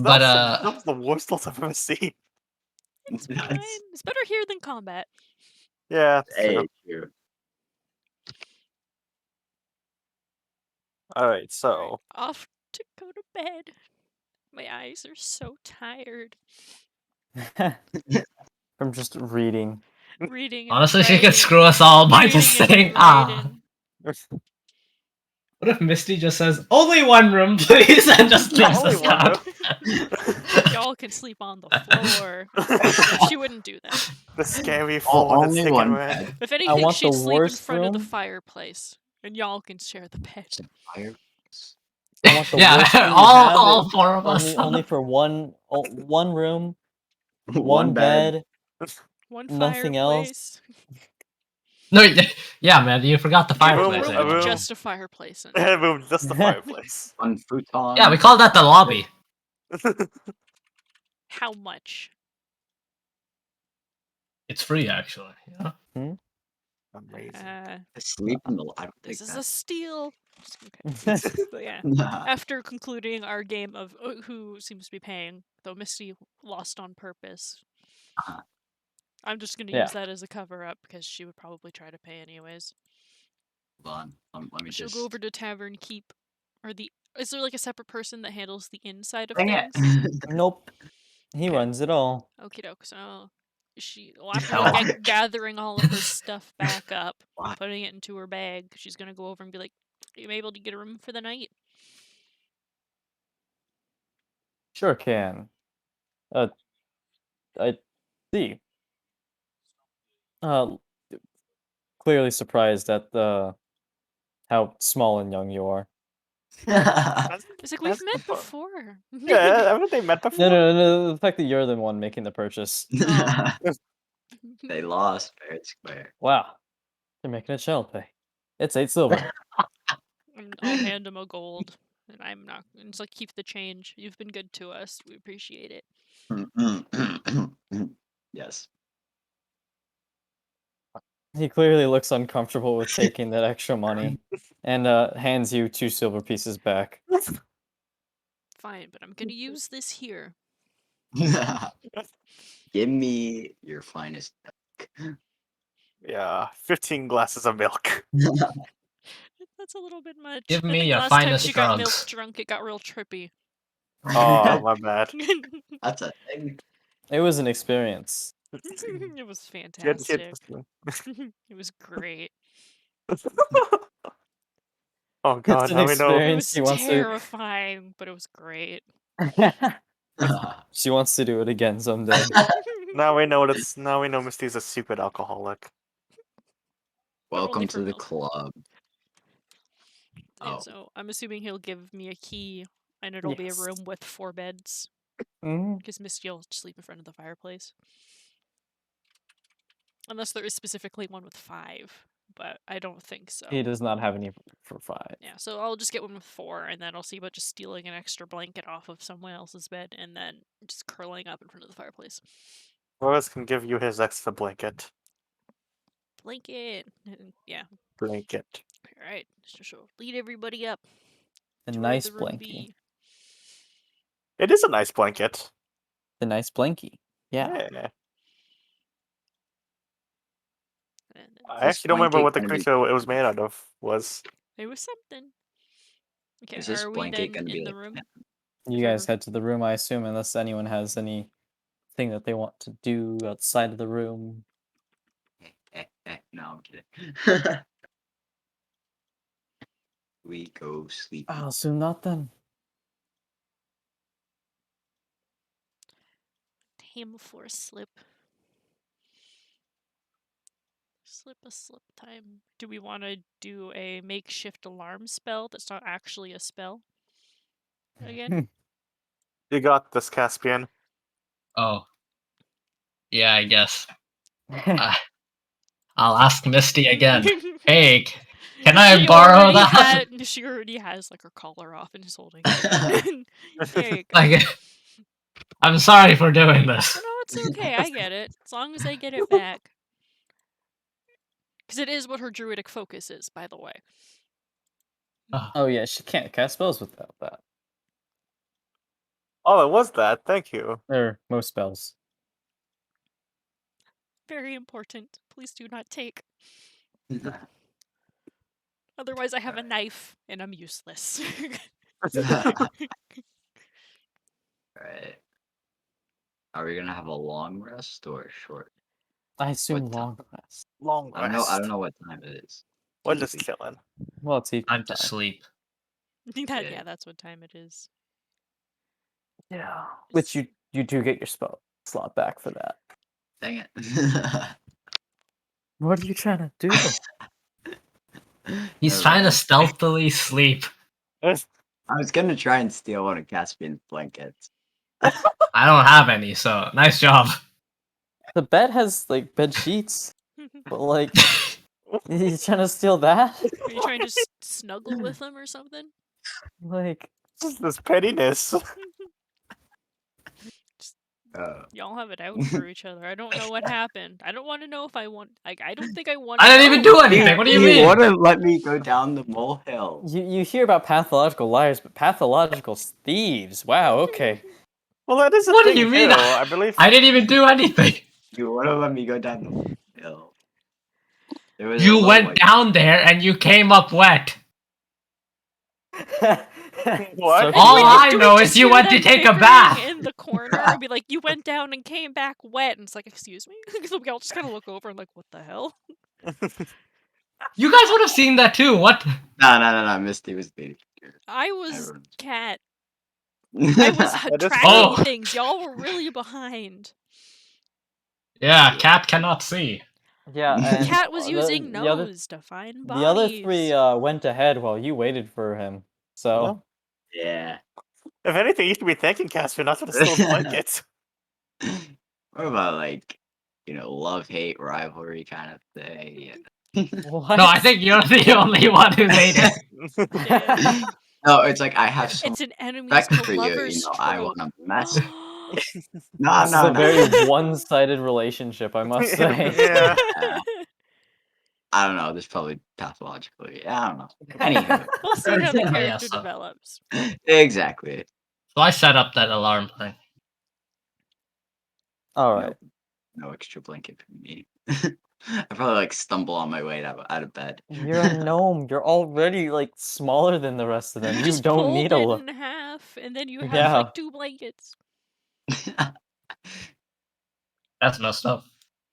But, that was the worst loss I've ever seen. It's fine. It's better here than combat. Yeah. Hey, true. All right, so Off to go to bed. My eyes are so tired. From just reading. Reading and honestly, she writing. could screw us all by just Reading saying, and ah. writing. What if Misty just says, only 1 room, please, and just leaves Only us one out? Y'all can sleep on the floor. She wouldn't do that. the scary floor that's only taken one away. bed. If anything, want she'd the sleep in worst front of the room. fireplace, and y'all can share the bed. Fire. I want the Yeah, worst room you all, have. all 4 of us. Only for one room, One one bed. bed. One Nothing else. fireplace. No, yeah, man, you forgot the A fireplace. room a with room. just a fireplace in it. A room, just the fireplace. One futon. Yeah, we call that the lobby. How much? It's free, actually. Yeah. Amazing. Sleep in the. I don't think This is a that's. steal. Okay. But yeah, Nah. after concluding our game of who seems to be paying, though Misty lost on purpose. Uh-huh. I'm just gonna Yeah. use that as a cover up because she would probably try to pay anyways. Hold on. Let me She'll just. go over to Tavern Keep, or the. Is there like a separate person that handles the inside of Dang it. things? Nope. He Okay. runs it all. Okie doke. So after No. like, gathering all of her stuff back up, Why? putting it into her bag, she's gonna go over and be like, "Are you able to get a room for the night?" Sure can. I see. Clearly surprised at how small and young you are. It's like we've That's met fun. before. Yeah, haven't they met before? No. The fact that you're the one making the purchase. Oh. They lost fair and square. Wow. They're making a child pay. It's 8 silver. I'll hand him a gold, and I'm not. It's like keep the change. You've been good to us. We appreciate it. Yes. He clearly looks uncomfortable with taking that extra money and hands you 2 silver pieces back. Fine, but I'm gonna use this here. Give me your finest duck. Yeah, 15 glasses of milk. That's a little bit much. Give I me think your last time finest she got milk drugs. drunk, it got real trippy. Oh, my bad. That's a thing. It was an experience. It was She had fantastic. this- It was great. Oh It's god, an now we know. It experience. was She wants to. terrifying, but it was great. She wants to do it again someday. Now we know what it's. Now we know Misty's a stupid alcoholic. But only Welcome for to the milk. club. Yeah, Oh. so I'm assuming he'll give me a key, and it'll be a Yes. room with 4 beds. Mhm. Because Misty will sleep in front of the fireplace. Unless there is specifically one with 5, but I don't think so. He does not have any for 5. Yeah, so I'll just get one with 4, and then I'll see about just stealing an extra blanket off of someone else's bed, and then just curling up in front of the fireplace. Lois can give you his extra blanket. Blanket! Yeah. Blanket. Alright, so she'll lead everybody up. A to where nice the room blankie. be. It is a nice blanket. The nice blankie. Yeah. Yeah. And then I actually don't remember what the creature it was made out of was. it was something. Okay, Is this are we blanket then gonna be in the like room? You If guys ever- head to the room, I assume, unless anyone has anything that they want to do outside of the room. No, I'm kidding. We go sleep. I'll assume not then. Tame for a slip. Slip a slip time. Do we want to do a makeshift alarm spell that's not actually a spell? Again? You got this, Caspian. Oh. Yeah, I guess. I'll ask Misty again. Hey, can I borrow that? She already has like her collar off and is holding it. There you go. Like, I'm sorry for doing this. No, it's okay. I get it. As long as I get it back. Because it is what her druidic focus is, by the way. Oh yeah, she can't cast spells without that. Oh, it was that. Thank you. Or most spells. Very important. Please do not take. Otherwise, I have a knife and I'm useless. Alright. Are we gonna have a long rest or a short? I assume What time? long rest. Long I rest. don't know what time it is. We're just chilling. Well, it's evening Time to time. sleep. Yeah, that's what time it is. Yeah. Which you do get your spell slot back for that. Dang it. What are you trying to do? He's Never trying to mind. stealthily sleep. I was gonna try and steal one of Caspian's blankets. I don't have any, so nice job. The bed has like bed sheets, but like, you trying to steal that? Are you trying to snuggle with them or something? Like, Just this pettiness. Y'all have it out for each other. I don't know what happened. I don't want to know if I want. Like, I don't think I want. I didn't even do anything. What do you mean? wouldn't let me go down the molehill. you hear about pathological liars, but pathological thieves. Wow. Okay. Well, that is a What do thing you mean? too, I believe. I didn't even do anything. You wouldn't let me go down the molehill. There was a You low went white- down there and you came up wet. What? All Do we I know just is you hear went to them take a bickering bath. in the corner and be like, "You went down and came back wet," and it's like, "Excuse me." So we all just kind of look over and like, "What the hell?" You guys would have seen that too. What? No. Misty was being. I was cat. I I was That is tracking Oh. things. Y'all were really behind. Yeah, cat cannot see. Yeah. And Cat was using the other, nose to find the other bodies. three went ahead while you waited for him. So Yeah. If anything, you should be thanking Caspian not for the stolen blankets. What about like, love-hate rivalry kind of thing? what? No, I think you're the only one who made it. Yeah. No, it's like I have so It's an enemies respect to for you. lovers I trope. want to mess. This No. is a very one-sided relationship, I must say. Yeah. I don't know. There's probably pathologically. I don't know. Anywho, We'll see how the Yeah, character so- develops. exactly. So I set up that alarm thing. All right. No extra blanket for me. I probably like stumble on my way out of bed. You're a gnome. You're already like smaller than the rest of them. You You just don't fold need it a lot. in half, and then you have Yeah. like 2 blankets. That's messed up.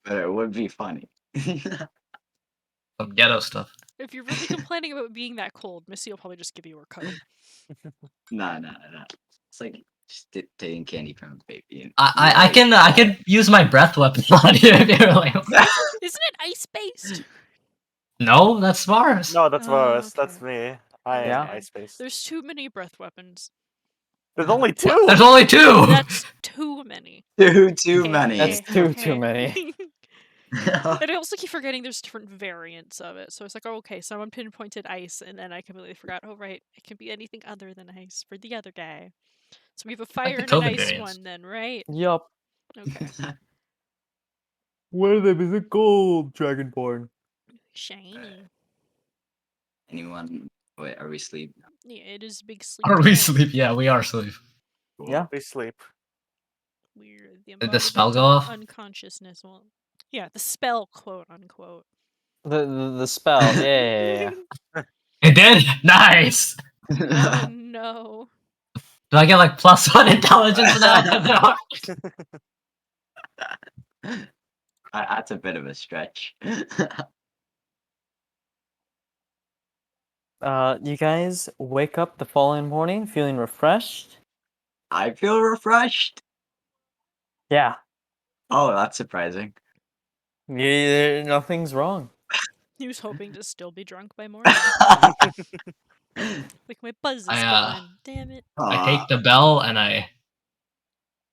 But it would be funny. Some ghetto stuff. If you're really complaining about being that cold, Missy will probably just give you her coat. Nah. It's like just taking candy from a baby. And I can use my breath weapon on you if you really want. Isn't it ice based? No, that's Mars. No, that's Oh, Varus. That's okay. me. I am Yeah. ice based. There's too many breath weapons. There's only What? 2. There's only 2. That's too many. Too Okay, many. That's okay, too okay. many. And I also keep forgetting there's different variants of it. So it's like, oh, okay, someone pinpointed ice, and then I completely forgot, oh, right, it can be anything other than ice for the other guy. So we have a fire the and an COVID ice variants. one then, right? Yup. Okay. One of them is a gold dragonborn. Shiny. Anyone? Wait, are we asleep? Yeah, it is big sleep. Are we time. sleep? Yeah, we are sleep. Cool. Yeah. We sleep. We're the Did the spell embodiment go of off? unconsciousness. Well, yeah, the spell, quote unquote. The spell. Yeah. It did? Nice! Oh no. Do I get like +1 intelligence for that? That's a bit of a stretch. You guys wake up the following morning feeling refreshed. I feel refreshed. Yeah. Oh, that's surprising. Yeah, nothing's wrong. He was hoping to still be drunk by morning. Like my buzz is gone. Damn it. I take the bell and I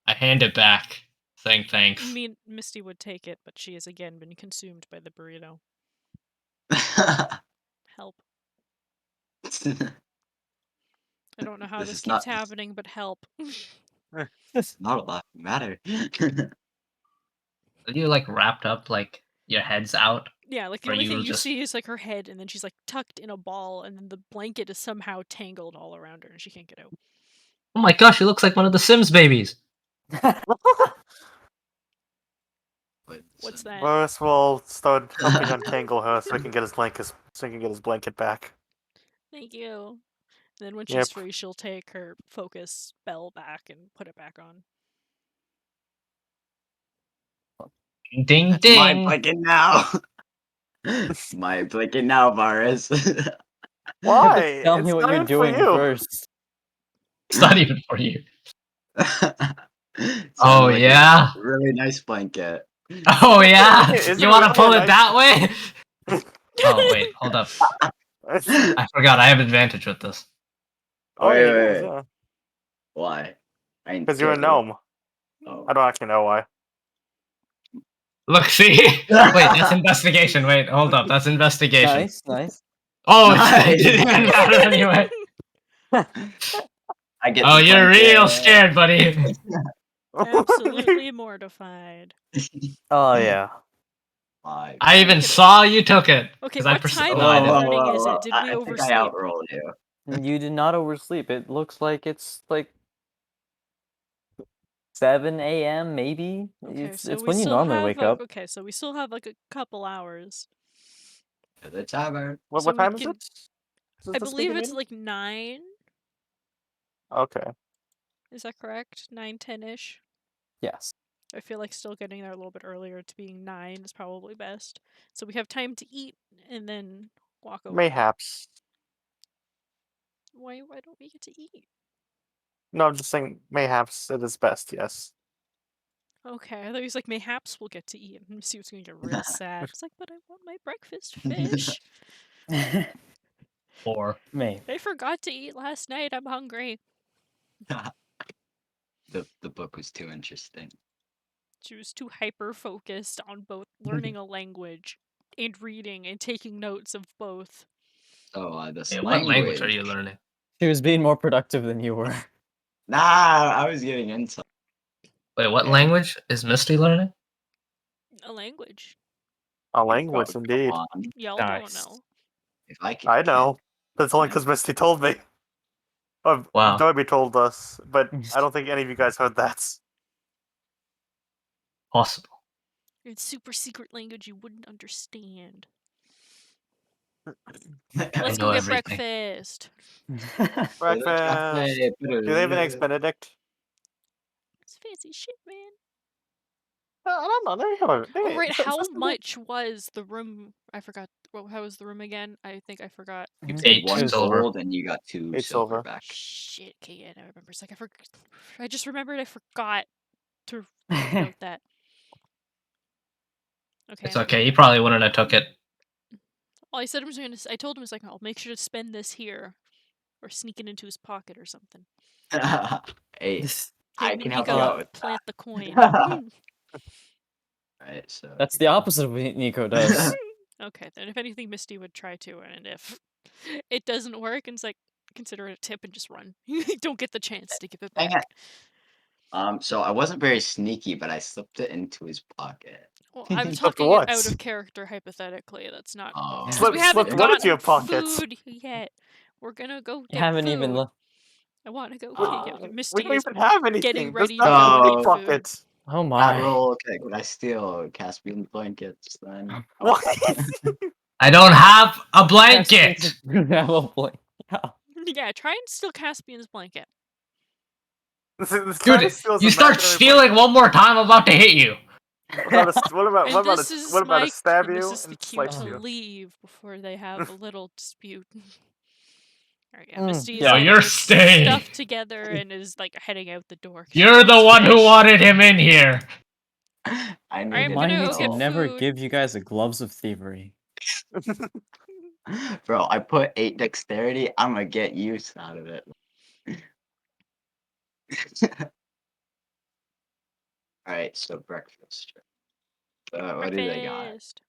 hand it back, saying thanks. I mean, Misty would take it, but she has again been consumed by the burrito. Help. I don't know how This this is keeps not- happening, but help. Not a lot matter. Are you like wrapped up, like your head's out? Yeah, like the Or only you thing you just- see is like her head, and then she's like tucked in a ball, and then the blanket is somehow tangled all around her, and she can't get out. Oh my gosh, she looks like one of the Sims babies. What's that? Varus will start helping untangle her so he can get his blanket back. Thank you. And then when she's Yep. free, she'll take her focus spell back and put it back on. Ding That's my ding. blanket now. My blanket now, Varus. Why? Tell It's me what not you're even for doing you. first. It's not even for you. Sounds Oh like a yeah. really nice blanket. Oh yeah. Isn't You it want to really pull a it nice- that way? Oh wait, hold up. I forgot. I have advantage with this. Oh, Wait, yeah, wait, he does, wait. yeah. Why? Because you're a gnome. Oh. I don't actually know why. Look, see? Wait, that's investigation. Wait, hold up. That's investigation. Nice, nice. Oh, Nice. it didn't even matter anyway. I get. Oh, the you're real blanket. scared, buddy. Absolutely mortified. Oh yeah. Five. I even saw you took it. Okay, 'cause I what pers- time no, I in the didn't. morning is it? Did we I think oversleep? I outrolled you. You did not oversleep. It looks like it's like 7 a.m. maybe. Okay, It's so we when you still normally have wake like, up. okay, so we still have like a couple hours. To the tavern. What So we time is can- it? Is I this believe it's beginning? like 9. Okay. Is that correct? 9, 10-ish. Yes. I feel like still getting there a little bit earlier to being 9 is probably best. So we have time to eat and then walk over. Mayhaps. Why don't we get to eat? No, I'm just saying mayhaps it is best, yes. Okay, I thought he was like, mayhaps we'll get to eat. And see what's gonna get real sad. It's like, but I want my breakfast fish. Or Maybe. I forgot to eat last night. I'm hungry. The book was too interesting. She was too hyper focused on both learning a language and reading and taking notes of both. So this wait, what language are you language. learning? She was being more productive than you were. Nah, I was getting insight. Wait, what Yeah. language is Misty learning? A language. A language, Come indeed. on, Y'all Nice. don't know. if I could. I know. That's only Yeah. because Misty told me. Or Wow. Darby told us, but I don't think any of you guys heard that. Possible. It's super secret language you wouldn't understand. I Let's know go get everything. breakfast. Breakfast. Do they have an eggs Benedict? It's fancy shit, man. I don't know. Oh right, how much was the room? I forgot. Well, how was the room again? I think I forgot. You Mhm. paid Eight 1 silver. gold and you got 2 8 silver silver. back. Shit. Okay, yeah, I remember. It's like I just remembered I forgot to note that. Okay. It's okay. He probably wouldn't have took it. Well, I said I was gonna. I told him, it's like, I'll make sure to spend this here, or sneak it into his pocket or something. Hey, Hey, I can help you Nico, out with plant the coin. Alright, so That's the opposite of what Nico does. Okay, then if anything, Misty would try to, and if it doesn't work, and it's like, consider it a tip and just run. You don't get the chance to give it Dang back. so I wasn't very sneaky, but I slipped it into his pocket. Well, I'm Slipped talking it out what? of character hypothetically. That's not Oh, because we haven't Slipped what into your gotten pocket? food yet. We're gonna go You get haven't food. even looked. I want to go. Yeah, We Misty don't is even have getting anything. There's ready to nothing go in get your Oh. food. pocket. Oh my. Admiral, can I steal Caspian blankets then? What? I don't have a That's blanket. have a blanket. Yeah, try and steal Caspian's blanket. Dude, you start stealing one more time, I'm about to hit you. What about And this is what about my a stab and this you is the and cue slice to you? leave before they have a little dispute. Alright, yeah, Mm, Misty is No, getting you're her staying. stuff together and is like heading out the door. 'cause she You're the wants one who fish. wanted him in here. I I'm needed gonna Remind me go to get never food. give you guys the gloves of thievery. Bro, I put 8 dexterity, I'm gonna get use out of it. Alright, so breakfast. What do they got? Breakfast.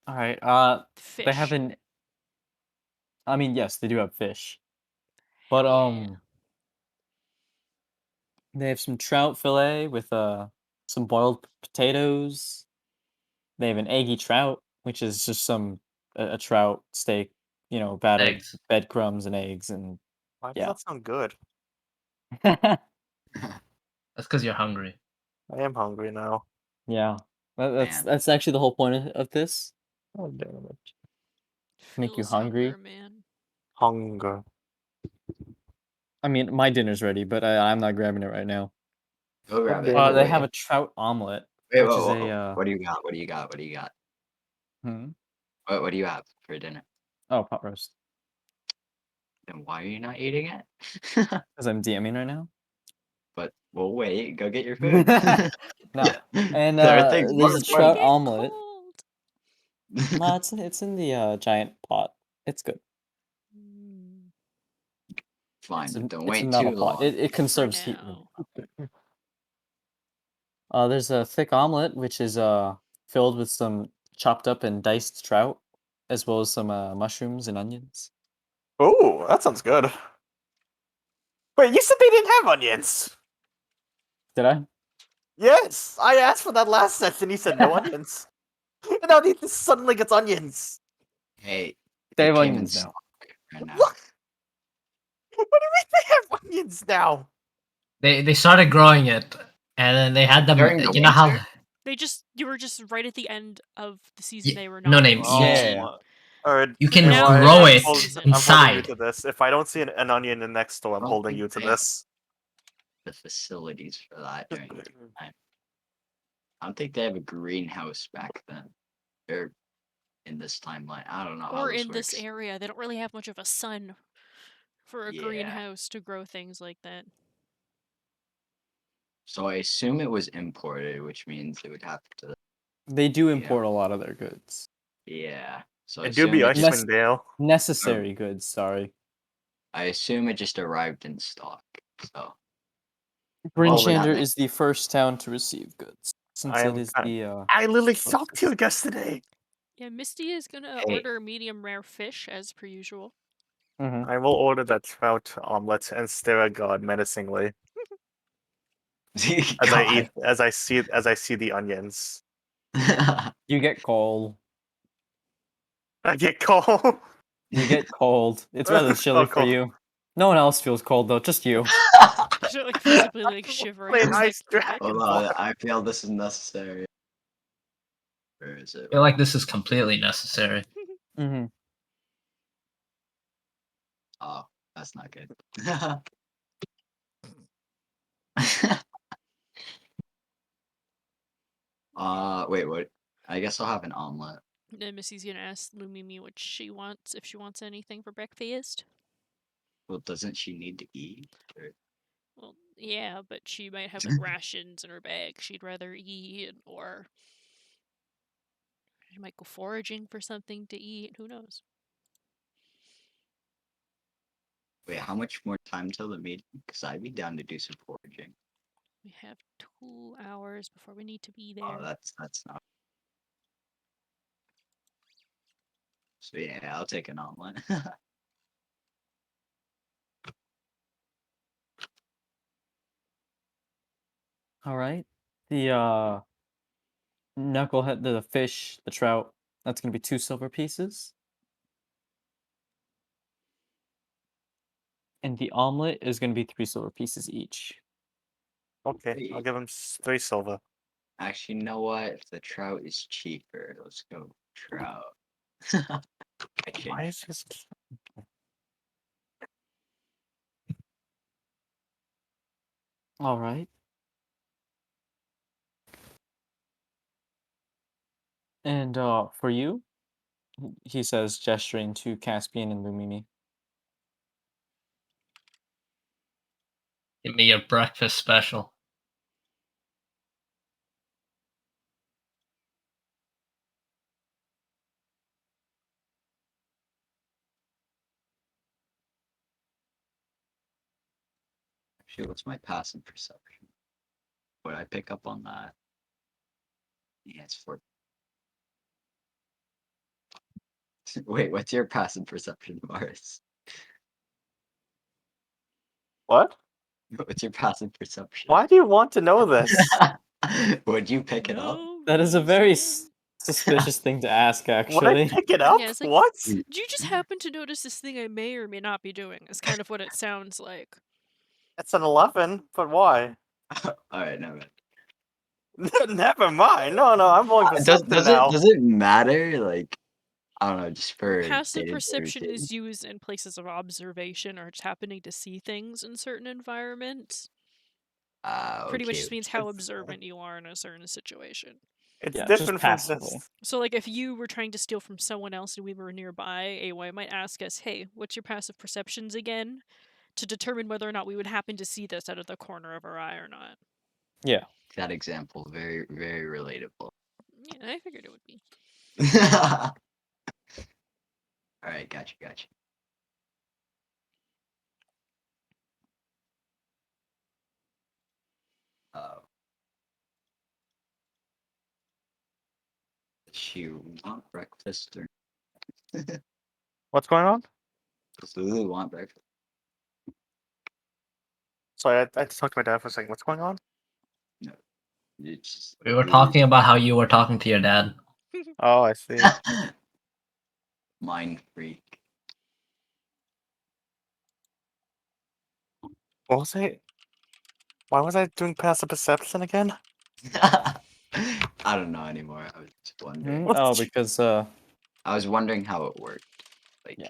All right. Fish. They have an. I mean, yes, they do have fish, but Yeah. they have some trout fillet with some boiled potatoes. They have an eggy trout, which is just a trout steak, battered Eggs. with breadcrumbs and eggs and Why does yeah. that sound good? That's because you're hungry. I am hungry now. Yeah. Man. That's actually the whole point of this. Oh damn it. Make you Feels hungry? hunger, man. Hunger. I mean, my dinner's ready, but I'm not grabbing it right now. Go grab it. damn it. They have a trout omelet, Wait, which is whoa. What do you got? What do you got? What do you got? What do you have for dinner? oh, pot roast. Then why are you not eating it? Because I'm DMing right now. But we'll wait. Go get your food. No. And There are things more there's a It's trout get omelet. cold. No, it's in the giant pot. It's good. Fine, It's, but don't it's wait not a too pot. long. It conserves heat. now. There's a thick omelet, which is filled with some chopped up and diced trout, as well as some mushrooms and onions. Oh, that sounds good. Wait, you said they didn't have onions. Did I? Yes, I asked for that last sentence and you said no onions. And now he suddenly gets onions. Hey, They have came in onions now. stock right now. What? What do you mean they have onions now? They started growing it, and then they had them. During the You know how? winter? You were just right at the end of the season. They were no not. name. in Yeah. season. Alright, You can Now Eli, they're grow in it season. I'm holding you inside. to this. If I don't see an onion in next store, I'm Well, holding you to they have this. the facilities for that during the time. I don't think they have a greenhouse back then. Or in this timeline. I don't know how Or this in works. this area, they don't really have much of a sun for a Yeah. greenhouse to grow things like that. So I assume it was imported, which means it would have to. They do import a lot of their goods. Yeah. So I It do be assume it just, Icewind Dale. Necessary goods, sorry. I assume it just arrived in stock. So Brinchander that is the first town to receive goods, since I it am is kind- the I literally talked to you yesterday. Yeah, Misty is gonna Hey. order medium rare fish as per usual. I will order that trout omelet and stare at God menacingly as I eat as I see the onions. You get cold. I get cold. You get cold. It's rather chilly Oh, for cold. you. No one else feels cold though, just you. She's like visibly like shivering. Plain It's ice like, dragon Hold on, blood. I feel this is necessary. Or is it? I feel like this is completely necessary. Mm-hmm. Oh, that's not good. Wait, what? I guess I'll have an omelet. Then Missy's gonna ask Lumimi what she wants, if she wants anything for breakfast. Well, doesn't she need to eat? Or... Well, yeah, but she might have like rations in her bag she'd rather eat, or she might go foraging for something to eat. Who knows? Wait, how much more time till the meeting? Because I'd be down to do some foraging. We have 2 hours before we need to be there. Oh, that's not. So yeah, I'll take an omelet. All right. The knucklehead, the fish, the trout. That's gonna be 2 silver pieces. And the omelet is gonna be 3 silver pieces each. Okay, I'll give him 3 silver. Actually, you know what? If the trout is cheaper, let's go trout. I Why changed. is this? All right. And for you, he says, gesturing to Caspian and Lumini. Give me your breakfast special. Actually, what's my passive perception? Would I pick up on that? Yeah, it's 4. Wait, what's your passive perception, Mars? What? What's your passive perception? Why do you want to know this? Would you pick it up? No That is a very reason. suspicious thing to ask, Would I actually. pick it up? Yeah, it's like- What? Do you just happen to notice this thing I may or may not be doing? Is kind of what it sounds like. It's an 11, but why? Alright, never mind. Never mind. No, I'm rolling perception Does now. it matter? Like, I don't know, just for Passive day-to-day perception routine? is used in places of observation or just happening to see things in certain environments. Pretty much Okay, just means how that's- observant you are in a certain situation. It's Yeah, just different from passively. this. So, like, if you were trying to steal from someone else and we were nearby, AY might ask us, hey, what's your passive perceptions again? To determine whether or not we would happen to see this out of the corner of our eye or not. Yeah. That example, very, very relatable. Yeah, I figured it would be. Alright, gotcha. Oh. Does she want breakfast or What's going on? does Lulu want breakfast? Sorry, I had to talk to my dad for a second. What's going on? It's just We were talking about how you were talking to your dad. Oh, I see. mind freak. What was I? Why was I doing passive perception again? I don't know anymore. I was just wondering. Mhm. Oh, because I was wondering how it worked. Like, yeah.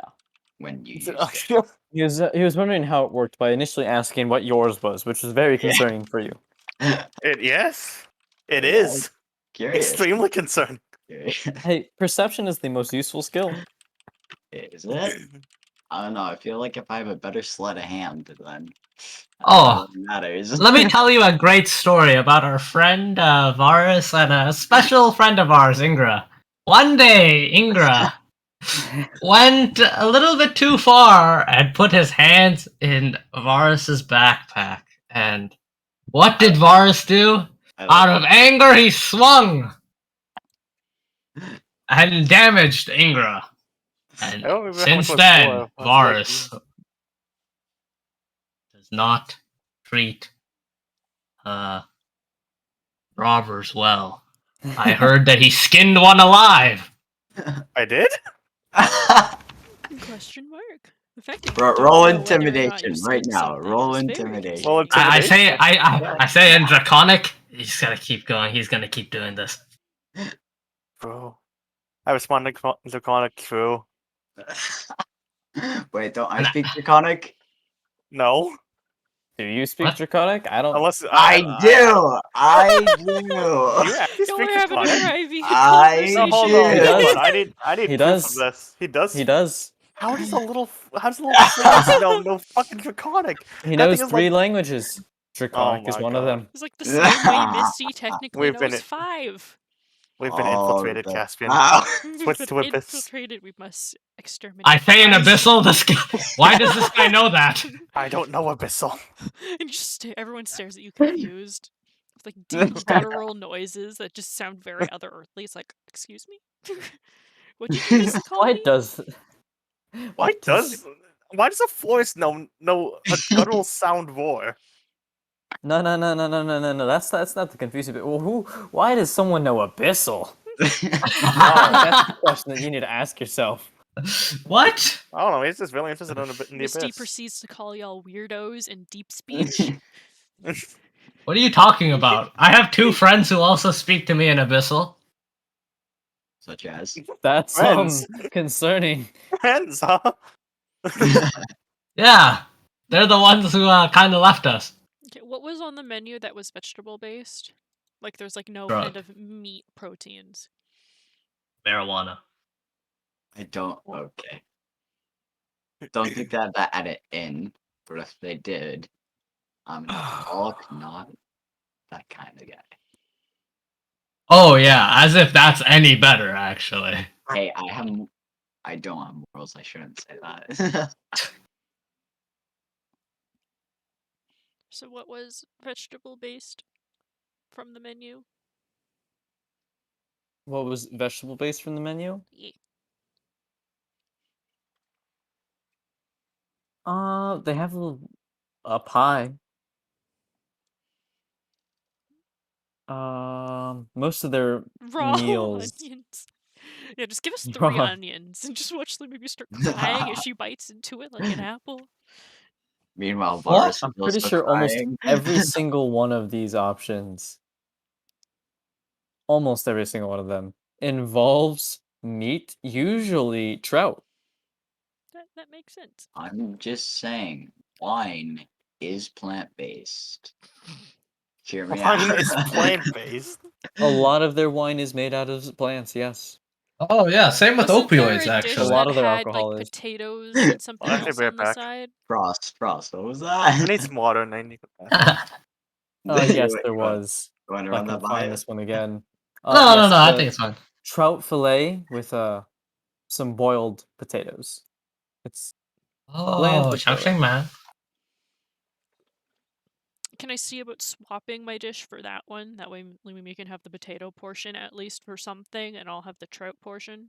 when you Is used it- it. He was wondering how it worked by initially asking what yours was, which was very concerning for you. Yes, it Yeah, is. Curious. Extremely concerned. Curious. Hey, perception is the most useful skill. Is it? I don't know. I feel like if I have a better sleight of hand, then Oh, it matters. let me tell you a great story about our friend Varus and a special friend of ours, Ingra. One day, Ingra went a little bit too far and put his hands in Varus's backpack. And what did Varus do? Out of anger, he swung and damaged Ingra. And I don't remember how since much my then, score was, Varus like, does not treat robbers well. I heard that he skinned one alive. I did. Question mark. The fact that you Roll don't know whether or not intimidation you right skinned now. something Roll is very intimidation. Roll concerning. intimidation. I say in Draconic, he's gonna keep going. He's gonna keep doing this. I respond to Draconic true. Wait, don't I And speak Draconic? No. Do you speak What? Draconic? I don't. Unless I do. I you do. actually Y'all speak are having a Draconic? private I conversation. No, hold do. on, He hold does. on. I need He proof does. of this. He does. He does. How does a little forest know fucking Draconic? He That knows thing is 3 like. languages. Draconic is my one of God. them. It's like the same way Misty technically We've been knows 5. We've been Oh, infiltrated, the Caspian. cow. We've Switch been to Abyss. infiltrated. We must exterminate. I say an 5. abyssal. This guy. Why does this guy know that? I don't know Abyssal. And just everyone stares at you confused. With like deep guttural noises that just sound very other earthly. It's like, excuse me? What did you just call Why me? does? Why does a forest know a guttural sound roar? No. That's not the confusing bit. Well, who? Why does someone know abyssal? That's the question that you need to ask yourself. What? I don't know. He's just really interested in the Misty abyss. proceeds to call y'all weirdos in deep speech. What are you talking about? I have 2 friends who also speak to me in abyssal. Such as. That's Friends. concerning. Friends, huh? Yeah, they're the ones who kind of left us. Okay, what was on the menu that was vegetable based? Like there's like no Drug. kind of meat proteins. Marijuana. I don't. Okay. Don't think that added in, but if they did, I'm not that kind of guy. Oh yeah, as if that's any better, actually. Hey, I don't have morals. I shouldn't say that. So what was vegetable based from the menu? What was vegetable based from the menu? Yeah. They have a pie. Most of their Raw meals. onions. Yeah, just give us 3 Raw. onions and just watch the movie start crying as she bites into it like an apple. Meanwhile, What? Varus I'm is pretty also sure almost crying. every single one of these options, almost every single one of them, involves meat, usually trout. That makes sense. I'm just saying, wine is plant-based. Hear me Wine out. is plant-based. A lot of their wine is made out of plants, yes. Oh yeah, same with Wasn't there opioids a dish actually. A lot that of their had alcohol like is. potatoes and something I'll else be right on the back. side? Frost, what was I that? need some water and I need to Yes, You there wanna- was. You want to If I run can that by find it? this one again. No, Yes, I the think it's fine. trout fillet with some boiled potatoes. It's bland Oh, but filling. Shang man. Can I see about swapping my dish for that one? That way we can have the potato portion at least for something, and I'll have the trout portion.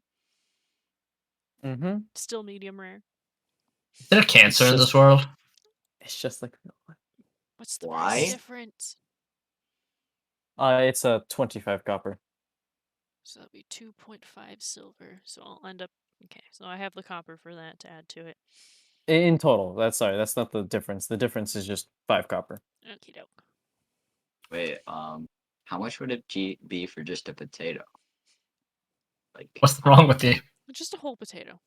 Mm-hmm. Still medium rare. Is there cancer in just- this world? It's just like What's the Why? price difference? it's a 25 copper. So that'll be 2.5 silver. So I'll end up... Okay, so I have the copper for that to add to it. In total. That's not the difference. The difference is just 5 copper. Okie doke. Wait, how much would it be for just a potato? Like, What's wrong with you? Just a whole potato.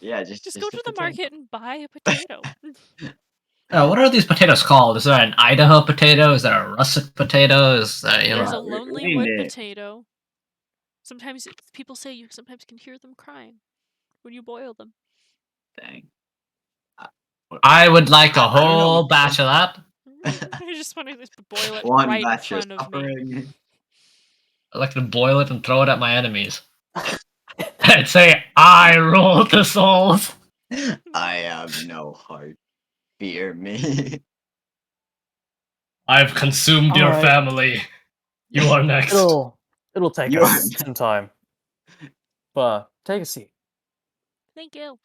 yeah, Just just go a to the potato. market and buy a potato. What are these potatoes called? Is there an Idaho potato? Is there a russet potato? Is that, There's Yeah, a we lonely named wood it. potato. Sometimes people say you sometimes can hear them crying when you boil them. Dang. I would like a I don't know whole what batch of that. I just want to boil it One right in batch of front of me. suffering. I'd like to boil it and throw it at my enemies. And say, I rule the souls. I have no heart. Fear me. I've consumed your Alright. family. You are next. It'll take You us are- some time. But take a seat. Thank you.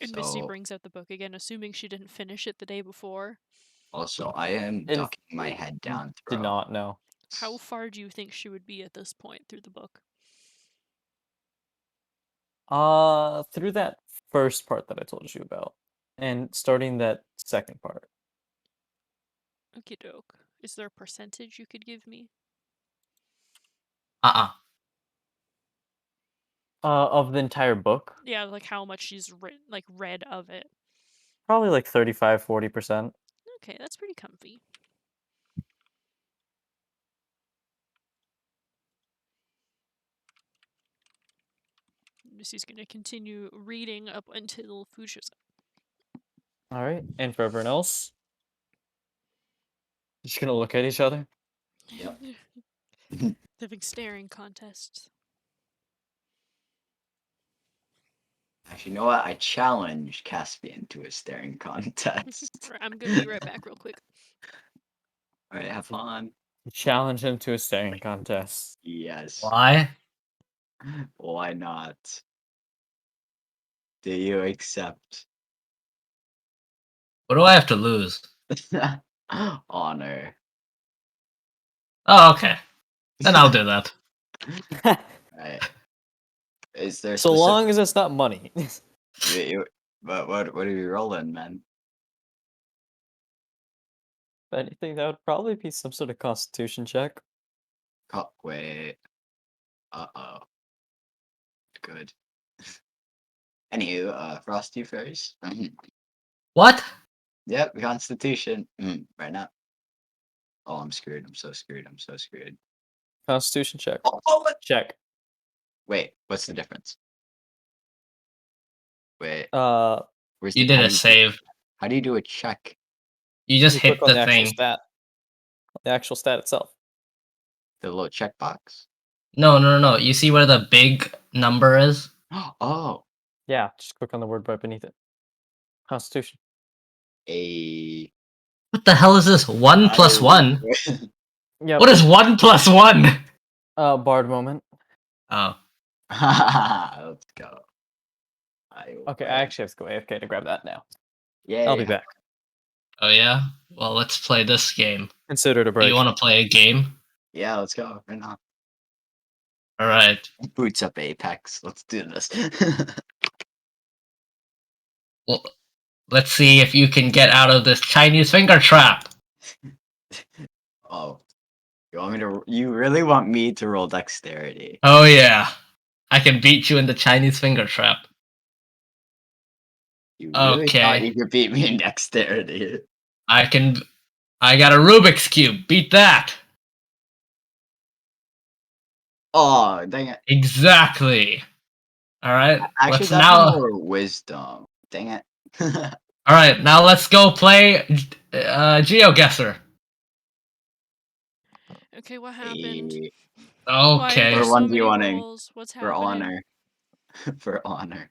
And Misty So, brings out the book again, assuming she didn't finish it the day before. also, I am It ducking my head down Did throat. not know. How far do you think she would be at this point through the book? Through that first part that I told you about, and starting that second part. Okie doke. Is there a percentage you could give me? Of the entire book, Yeah, like how much she's read of it. probably like 35-40%. Okay, that's pretty comfy. Missy's gonna continue reading up until food shows up. All right, and for everyone else, just gonna look at each other. Yep. Having staring contests. Actually, you know what? I challenge Caspian to a staring contest. I'm gonna be right back real quick. All right, have fun. You challenge him to a staring contest. Yes. Why? Why not? Do you accept What do I have to lose? honor? Oh, okay. Then I'll do that. Right. Is there So long as it's not money. But what are you rolling, man? If anything, that would probably be some sort of constitution check. Wait. Uh-oh. Good. Anywho, Frosty first. What? Yep, Constitution. Right now. Oh, I'm screwed. I'm so screwed. I'm so screwed. Constitution check. Oh, Check. wait, what's the difference? Wait, where's You the did how a do you do- save. How do you do a check? You just You hit click on the the actual thing. stat. The actual stat itself. The little checkbox? No. You see where the big number is? Oh, Yeah, just click on the word right beneath it. Constitution. a What the hell is this? 1 plus 1? Yep. What is 1 plus 1? Bard moment. Oh. Let's go. Okay, I actually have to go AFK to grab that now. Yeah. I'll be back. Oh yeah? Well, let's play this game. Consider it a Do break. you want to play a game? Yeah, let's go right now. Alright. Boots up Apex. Let's do this. Well, let's see if you can get out of this Chinese finger trap. Oh, you want me to? You really want me to roll dexterity? Oh yeah. I can beat you in the Chinese finger trap. You really thought Okay. you could beat me in dexterity? I got a Rubik's Cube. Beat that. Oh, dang it! Exactly. Alright. Actually, Let's that's now more wisdom. Dang it! Alright, now let's go play GeoGuessr. Okay, what happened? Hey, Why are Okay. there For so one many D1ing. rolls? What's For happening? honor. For honor.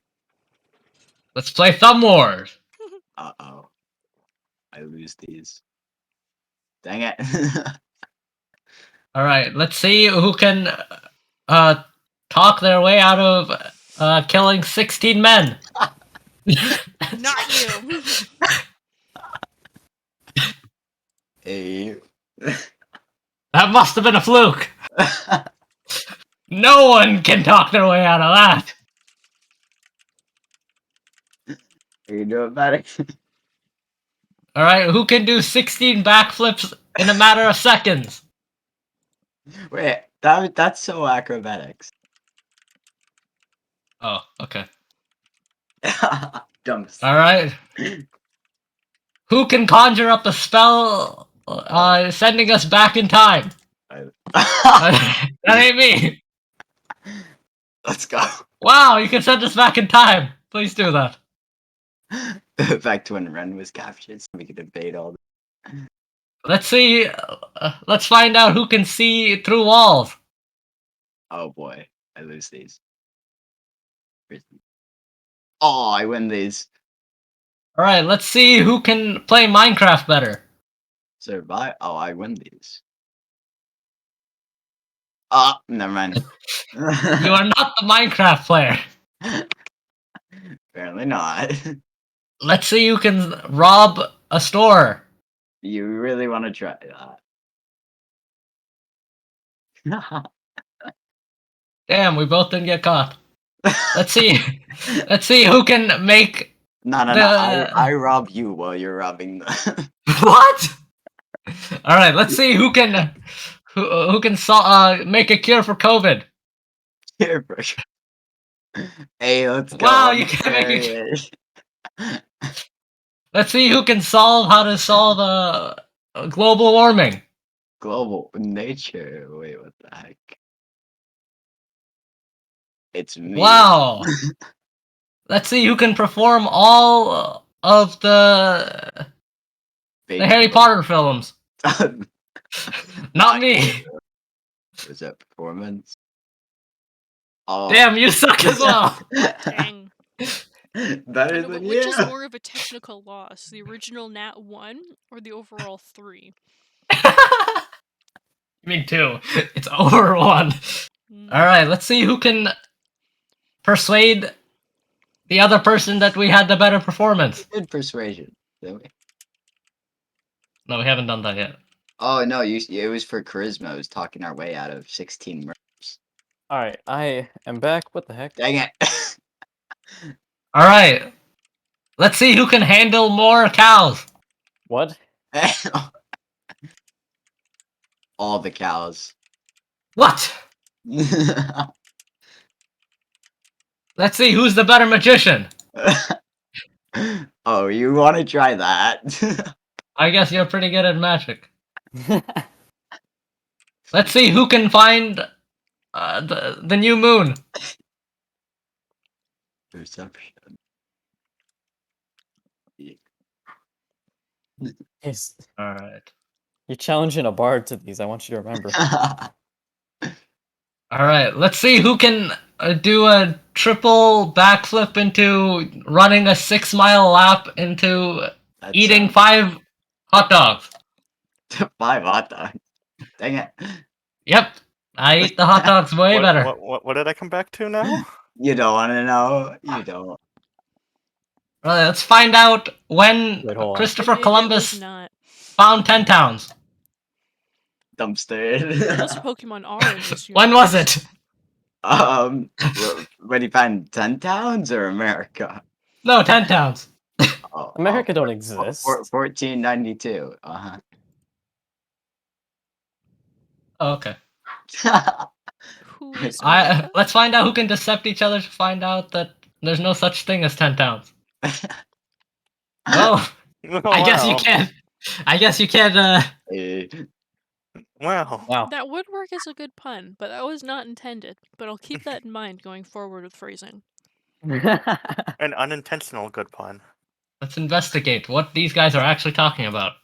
Let's play Thumb Wars. Uh-oh. I lose these. Dang it. Alright, let's see who can talk their way out of killing 16 men. Not you. Hey. That must have been a fluke. No one can talk their way out of that. You do it better. Alright, who can do 16 backflips in a matter of seconds? Wait, that's so acrobatics. Oh, okay. Dumb. Alright. Who can conjure up a spell sending us back in time? That ain't me. Let's go. Wow, you can send us back in time. Please do that. Back to when Ren was captured, so we could debate all. Let's see. Let's find out who can see through walls. Oh boy, I lose these. Oh, I win these. Alright, let's see who can play Minecraft better. Survive. Oh, I win these. Ah, never mind. You are not the Minecraft player. Apparently not. Let's see who can rob a store. You really want to try that? Damn, we both didn't get caught. Let's see. Let's see who can make No. the- I rob you while you're robbing the. What? All right, let's see who can make a cure for COVID. Here, bro. Hey, let's go. Wow, on you the can't make it. chariot. Let's see who can solve how to solve global warming. Global nature. Wait, what the heck? It's me. Wow. Let's see who can perform all of the Harry Potter films. Not me. Was that performance? Oh. Damn, you suck as well. Dang. Better I know, but than which you. is more of a technical loss, the original Nat 1 or the overall 3? Me too. It's over 1. Mm. All right, let's see who can persuade the other person that we had the better performance. Good persuasion, didn't we? No, we haven't done that yet. Oh no, it was for charisma. I was talking our way out of 16 murders. All right, I am back. What the heck? Dang it! All right, let's see who can handle more cows. What? All the cows. What? Let's see who's the better magician. Oh, you want to try that? I guess you're pretty good at magic. Let's see who can find the new moon. Perception. Yes. All right. You're challenging a bard to these. I want you to remember. All right. Let's see who can do a triple backflip into running a 6-mile lap into eating 5 hot dogs. 5 hot dogs. Dang it. Yep. I eat the hot dogs way better. What did I come back to now? You don't want to know. You don't. Right, let's find out when Wait, hold on. Christopher It was Columbus not. found 10 towns. Dumpster. Most Pokemon are in this When was it? When he found 10 towns or America? No, 10 towns. Oh, America don't exist. 1492. Oh, okay. Who is America? Let's find out who can decept each other to find out that there's no such thing as 10 towns. Oh, I guess you can't. I guess you can't. Wow. Wow. That would work as a good pun, but that was not intended. But I'll keep that in mind going forward with phrasing. An unintentional good pun. Let's investigate what these guys are actually talking about.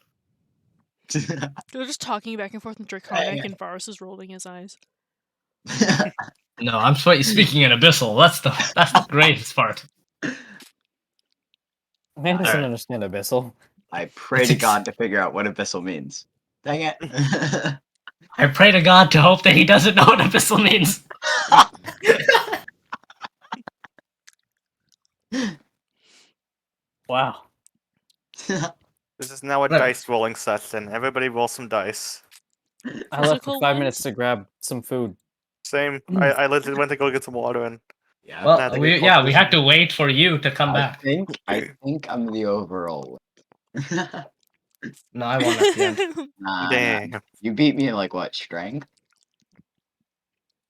They're just talking back and forth in Draconic, and Varus is rolling his eyes. No, I'm speaking in Abyssal. That's the greatest part. Man doesn't Alright. understand Abyssal. I pray to God to figure out what abyssal means. Dang it. I pray to God to hope that he doesn't know what Abyssal means. Wow. This is now a Right. dice rolling session. Everybody roll some dice. I left for Physical 5 minutes ones? to grab some food. Same. I literally went to go get some water and Yeah, Well, Nah, they we get we had to wait for you to come back. I think I'm the overall. No, I won at the end. Nah, dang. you beat me in like what, strength?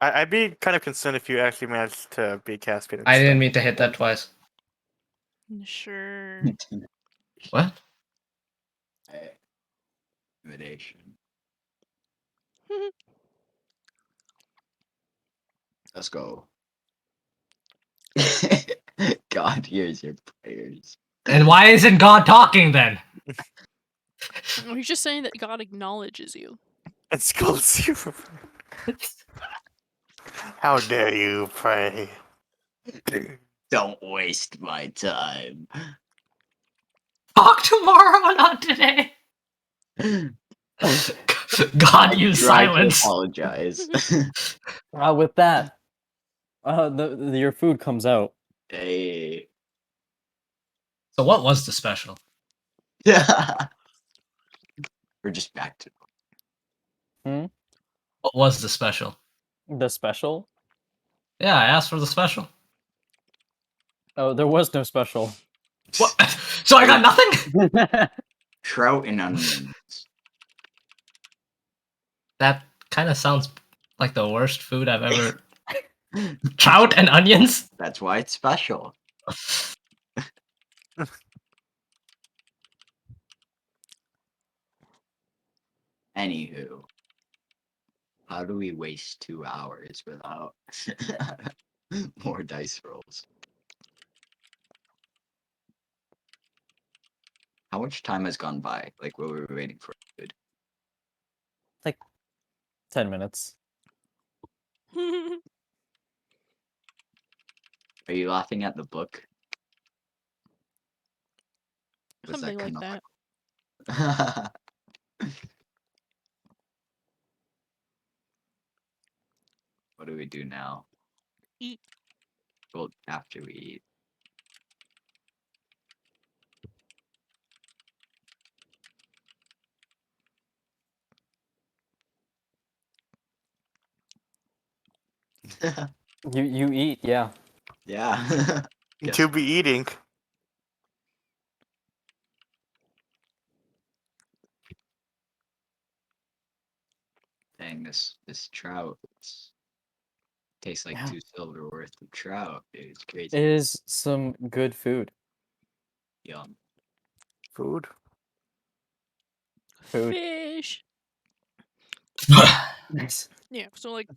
I'd be kind of concerned if you actually managed to beat Caspian. I didn't mean to hit that twice. Sure. What? Intimidation. Let's go. God hears your prayers. And why isn't God talking then? Well, he's just saying that God acknowledges you. It's close you. How dare you pray? Don't waste my time. Talk tomorrow, not today. God, use Try to silence. apologize. With that, your food comes out. Hey. So what was the special? We're just back to What was the special? The special? Yeah, I asked for the special. Oh, there was no special. What? So I got nothing? trout and onions. That kind of sounds like the worst food I've ever. Trout and onions. That's why it's special. Anywho, how do we waste 2 hours without more dice rolls? How much time has gone by? Like, what were we waiting for? Food? Like 10 minutes. Are you laughing at the book? Was Something like kinda that. What do we do now? Eat. Well, after we eat. You eat, yeah. Yeah. Guess- To be eating. Dang, this trout tastes like Yeah. 2 silver worth of trout. Dude, it's crazy. It is some good food. Yum. Food. Food. Fish. Nice. Yeah, so like,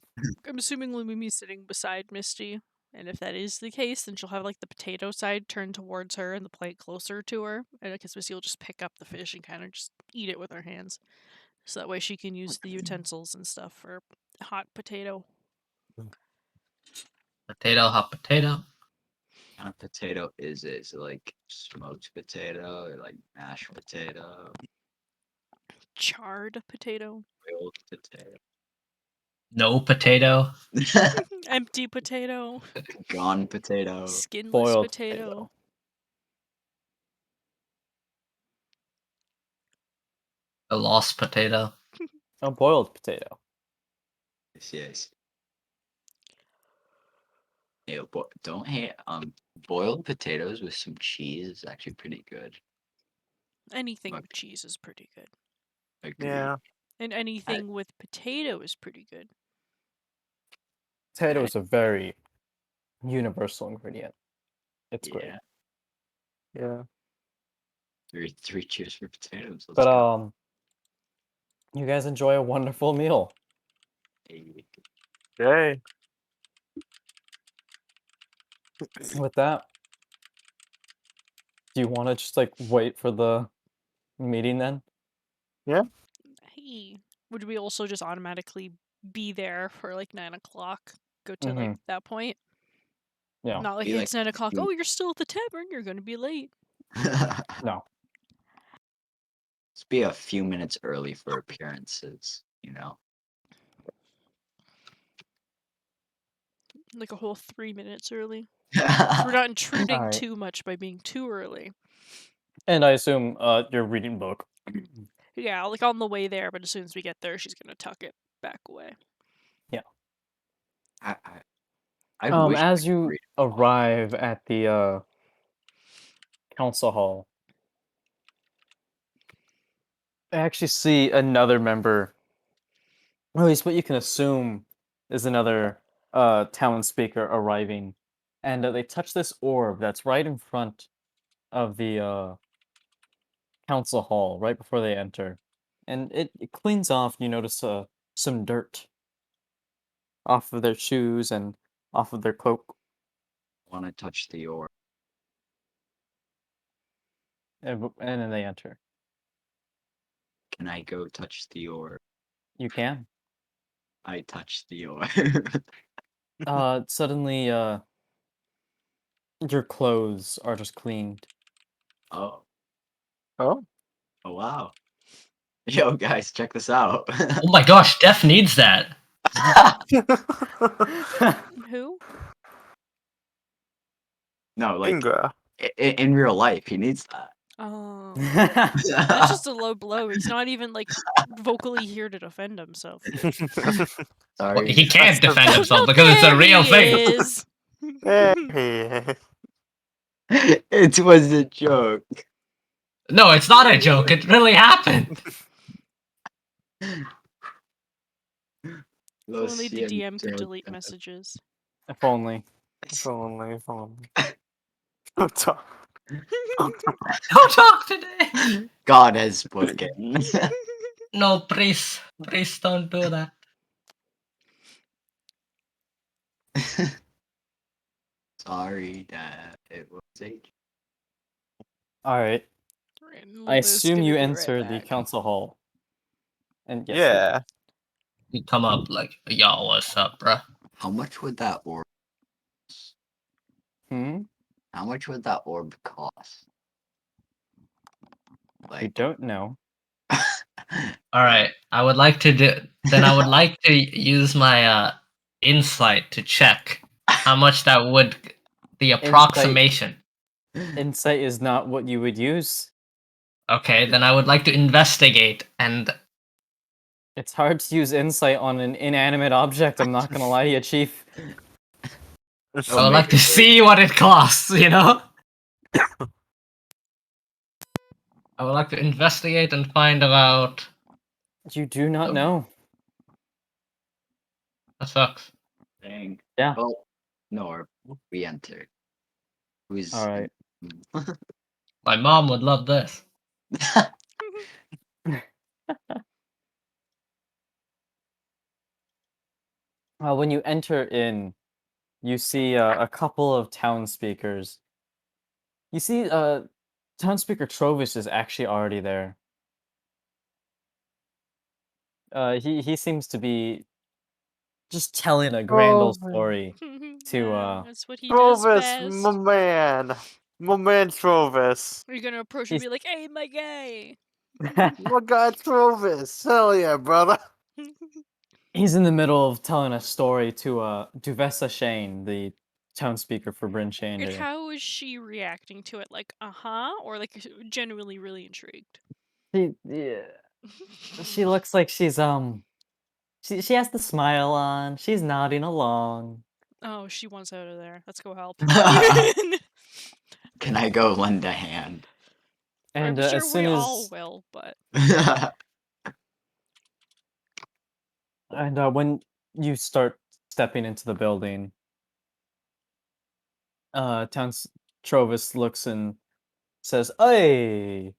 I'm assuming Lumimi's sitting beside Misty, and if that is the case, then she'll have like the potato side turned towards her and the plate closer to her, and I guess Misty will just pick up the fish and kind of just eat it with her hands, so that way she can use the utensils and stuff for hot potato. Potato, hot potato. What kind of potato is it? Is it like smoked potato or like mashed potato? Charred potato. Boiled potato? No potato. Empty potato. Gone potato? Skinless Boiled potato. A lost potato. A boiled potato. Yes. Yeah, don't hate boiled potatoes with some cheese is actually pretty good. Anything Look. with cheese is pretty good. Agree. Yeah. And anything with potato is pretty good. Potato is a very universal ingredient. It's great. Yeah. Three cheers for potatoes. Let's But go. you guys enjoy a wonderful meal. Hey. Yay. With that, do you want to just like wait for the meeting then? Hey, would we also just automatically be there for like 9 o'clock? Go to Mhm. like that point? Yeah. Not like Be like it's 9 o'clock. 15. Oh, you're still at the tavern. You're gonna be late. No. Let's be a few minutes early for appearances, you know? Like a whole 3 minutes early. So we're not intruding Alright. too much by being too early. And I assume you're reading book. Yeah, like on the way there, but as soon as we get there, she's gonna tuck it back away. I wish I As could you read a book. arrive at the council hall, I actually see another member, or at least what you can assume is another town speaker arriving, and they touch this orb that's right in front of the council hall right before they enter, and it cleans off. You notice some dirt off of their shoes and off of their cloak, Want to touch the orb. and then they enter. Can I go touch the orb? You can. I touch the orb. Suddenly, your clothes are just cleaned. Oh. Oh. Oh, wow. Yo, guys, check this out. Oh my gosh, Def needs that. Who? No, like, Ingra. in real life, he needs that. Oh, that's just a low blow. He's not even like vocally here to defend himself. Well, Sorry. he can't That's the- defend himself because it's a there real he thing. is. There he is. It was a joke. No, it's not a joke. It really happened. If only the DM could delete messages. If only. If only, if only. Don't talk. Don't talk today. God has spoken. No, please, don't do that. Sorry, Dad. It was a. Alright. And I Lulu's assume gonna you be right enter the back. council hall. And yes, Yeah. You come up like, yo, what's up, bruh? How much would that orb? Hmm? How much would that orb cost? You don't know. All right, I would like to do. Then I would like to use my insight to check how much that would. The approximation. Insight is not what you would use. Okay, then I would like to investigate and. It's hard to use insight on an inanimate object, I'm not gonna lie to you, Chief. I would like to see what it costs, you know? I would like to investigate and find out. You do not know. That sucks. Dang. Yeah. Well, no, we enter. Who's Alright. My mom would love this. When you enter in, you see a couple of town speakers. You see, town speaker Trovis is actually already there. He seems to be just telling a grand old story to That's what he does Trovis, best. my man. My man Trovis. Are you gonna approach and be like, "Hey, my guy"? My guy Trovis. Hell yeah, brother. He's in the middle of telling a story to Duvessa Shane, the town speaker for Bryn And Shander. how is she reacting to it? Like, or like genuinely really intrigued? She looks like she's she has the smile on. She's nodding along. Oh, she wants out of there. Let's go help. Can I go lend a hand? And I'm sure as soon we as all will, but when you start stepping into the building, Trovis looks and says, "Hey,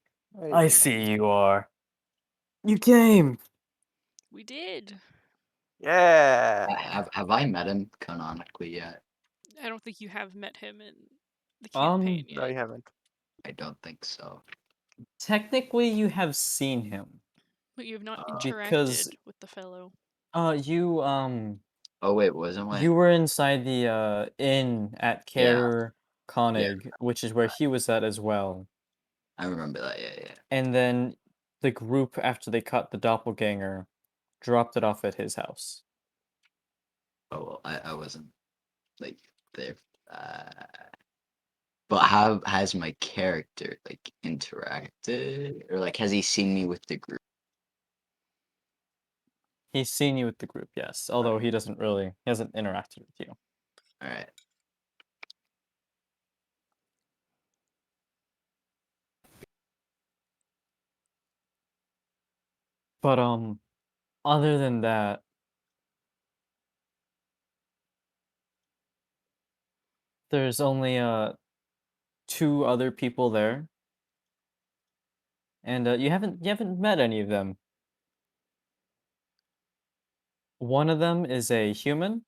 I see you are. You came." we did. Yeah. Have I met him canonically yet? I don't think you have met him in the campaign No, you yet. haven't. I don't think so. Technically, you have seen him. But you have not Because interacted with the fellow. you Oh wait, wasn't I? you were inside the inn at Yeah. Caer Konig, which is where he was at as well. I remember that. Yeah. And then the group, after they caught the doppelganger, dropped it off at his house. Oh, well, I wasn't like there. But has my character like interacted, or like has he seen me with the group? He's seen you with the group, yes. Although he hasn't interacted with you. All right. But other than that, there's only two other people there. And you haven't met any of them. One of them is a human,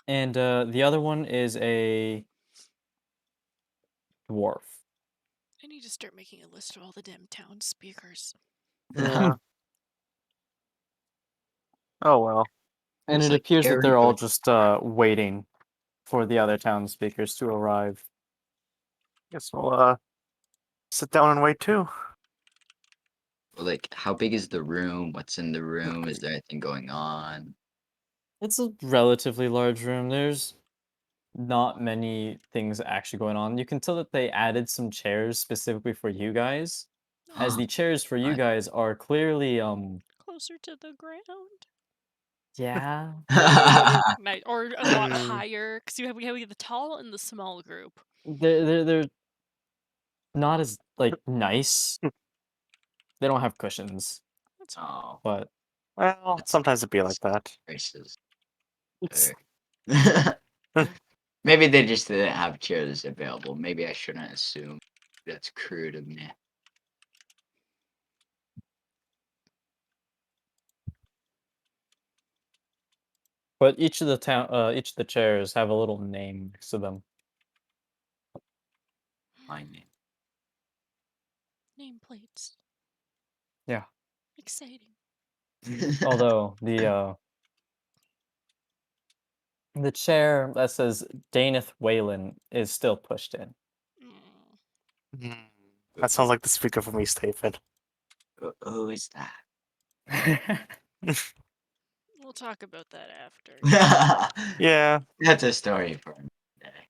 and the other one is a dwarf. I need to start making a list of all the damn town speakers. Yeah. Oh well. And Looks it like appears that they're all everybody- just waiting for the other town speakers to arrive. Guess we'll sit down and wait too. Like, how big is the room? What's in the room? Is there anything going on? It's a relatively large room. There's not many things actually going on. You can tell that they added some chairs specifically for you guys, as the chairs for you Nice. guys are clearly Closer to the ground. yeah. Nice. Or a lot higher, because we have the tall and the small group. They're not as like nice. They don't have cushions, That's Oh, but Well, sometimes it'd be like that. Races. Oops. Maybe they just didn't have chairs available. Maybe I shouldn't assume. That's crude of me. But each of the chairs have a little name next to them. My name. Nameplates. Yeah. Exciting. Although the chair that says Daneth Whalen is still pushed in. Mm. That sounds like the speaker from East Haven. Who is that? We'll talk about that after. Yeah. That's a story for another day.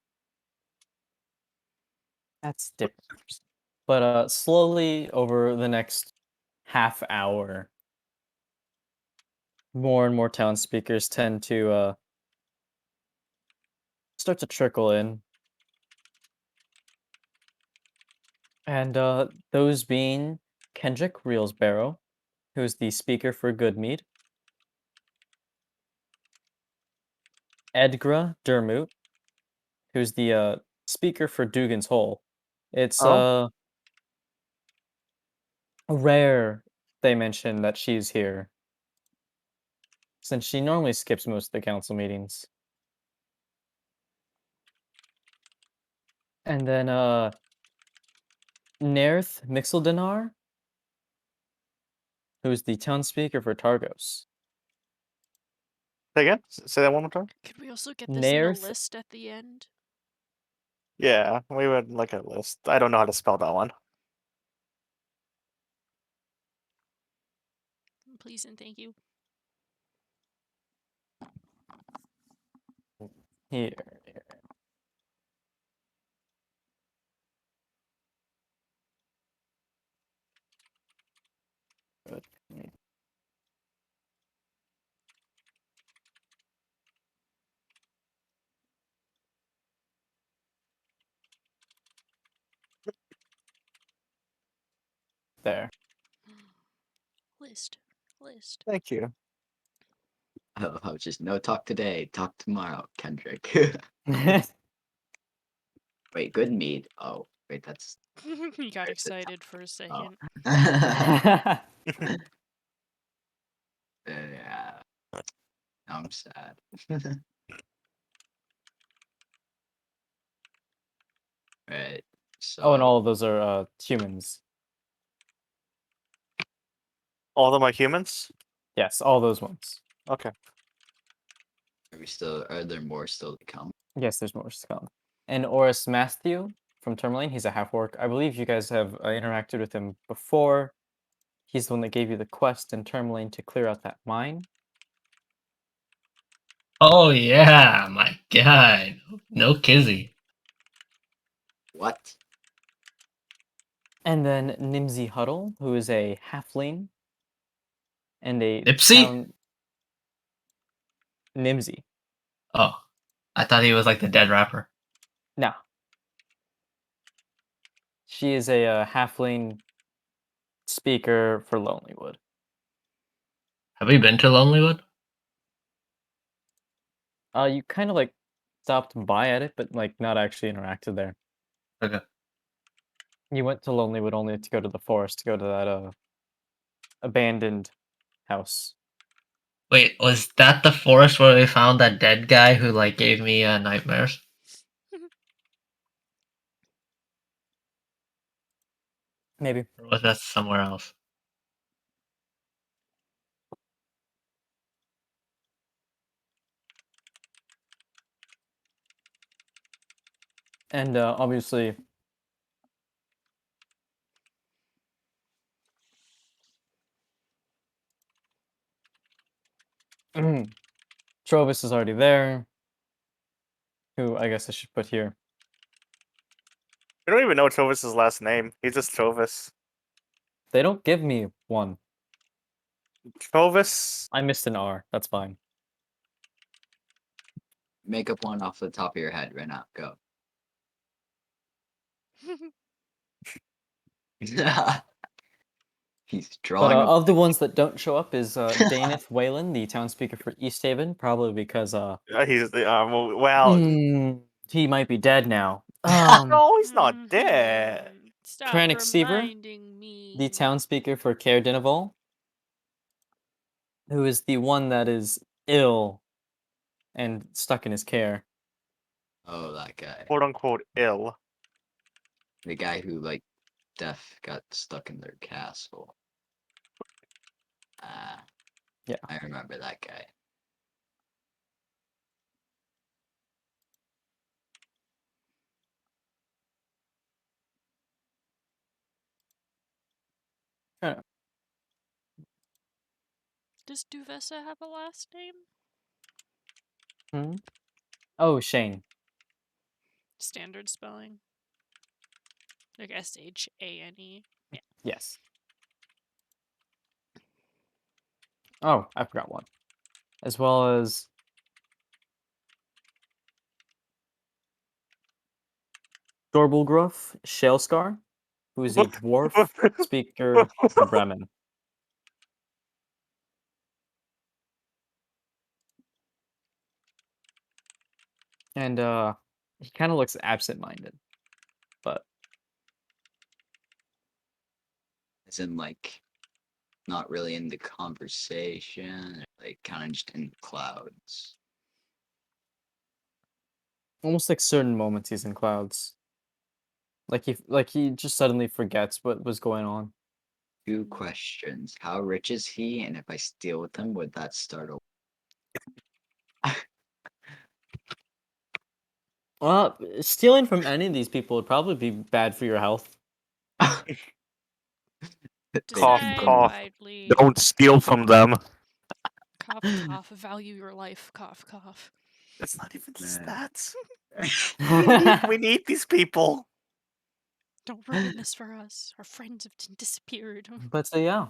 That's different. But slowly over the next half hour, more and more town speakers tend to start to trickle in. And those being Kendrick Reelsbarrow, who's the speaker for Goodmead, Edgra Dermot, who's the speaker for Dugan's Hole. It's Oh. rare they mention that she's here, since she normally skips most of the council meetings. And then Nerth Mixeldinar, who's the town speaker for Targos. Say again? Say that one more time? Could we also get this in a Nairth- list at the end? Yeah, we would like a list. I don't know how to spell that one. Please and thank you. Here. Good. There. List. List. Thank you. Oh, just no talk today, talk tomorrow, Kendrick. Wait, good mead. Oh, wait, that's. You got Where's the excited for a second. Yeah. Now I'm sad. Right. So. Oh, and all of those are humans. All of them are humans? Yes, all those ones. Okay. Are there more still to come? Yes, there's more to come. And Oris Matthew from Tourmaline, he's a half-orc. I believe you guys have interacted with him before. He's the one that gave you the quest in Tourmaline to clear out that mine. Oh yeah, my god. No kizzy. What? And then Nimsy Huddle, who is a halfling and a Nipsey? town... Nimsy. Oh. I thought he was like the dead rapper. No. She is a halfling speaker for Lonelywood. Have we been to Lonelywood? You kind of like stopped by at it, but like not actually interacted there. Okay. You went to Lonelywood only to go to the forest, to go to that abandoned house. Wait, was that the forest where we found that dead guy who like gave me nightmares? Maybe. Or was that somewhere else? And obviously, Trovis is already there, who I guess I should put here. We don't even know Trovis's last name. He's just Trovis. They don't give me one. Trovis? I missed an R. That's fine. Make up one off the top of your head right now. Go. He's But drawing. of the ones that don't show up is Daneth Whalen, the town speaker for East Haven, probably because He's well. he might be dead now. No, he's not dead. Stop Kranich Seaver, reminding me. the town speaker for Caer Dineval, who is the one that is ill and stuck in his care. Oh, that guy. Quote unquote ill. The guy who, like, Death got stuck in their castle. Ah. Yeah. I remember that guy. Does Duvessa have a last name? Oh, Shane. Standard spelling. Like Shane. Yeah. Yes. Oh, I forgot one. As well as Dorbelgruf Shalescar, who is a What? dwarf speaker for Bremen. And he kind of looks absent-minded, but As in, like, not really in the conversation. Like, kind of just in the clouds. almost like certain moments he's in clouds. Like he just suddenly forgets what was going on. 2 questions. How rich is he? And if I steal with him, would that start a Well, stealing from any of these people would probably be bad for your health. Cough, Decide cough. widely. Don't steal from them. Cough, cough. Value your life. Cough, cough. That's not even Man. stats. We need these people. Don't ruin this for us. Our friends have disappeared. But yeah,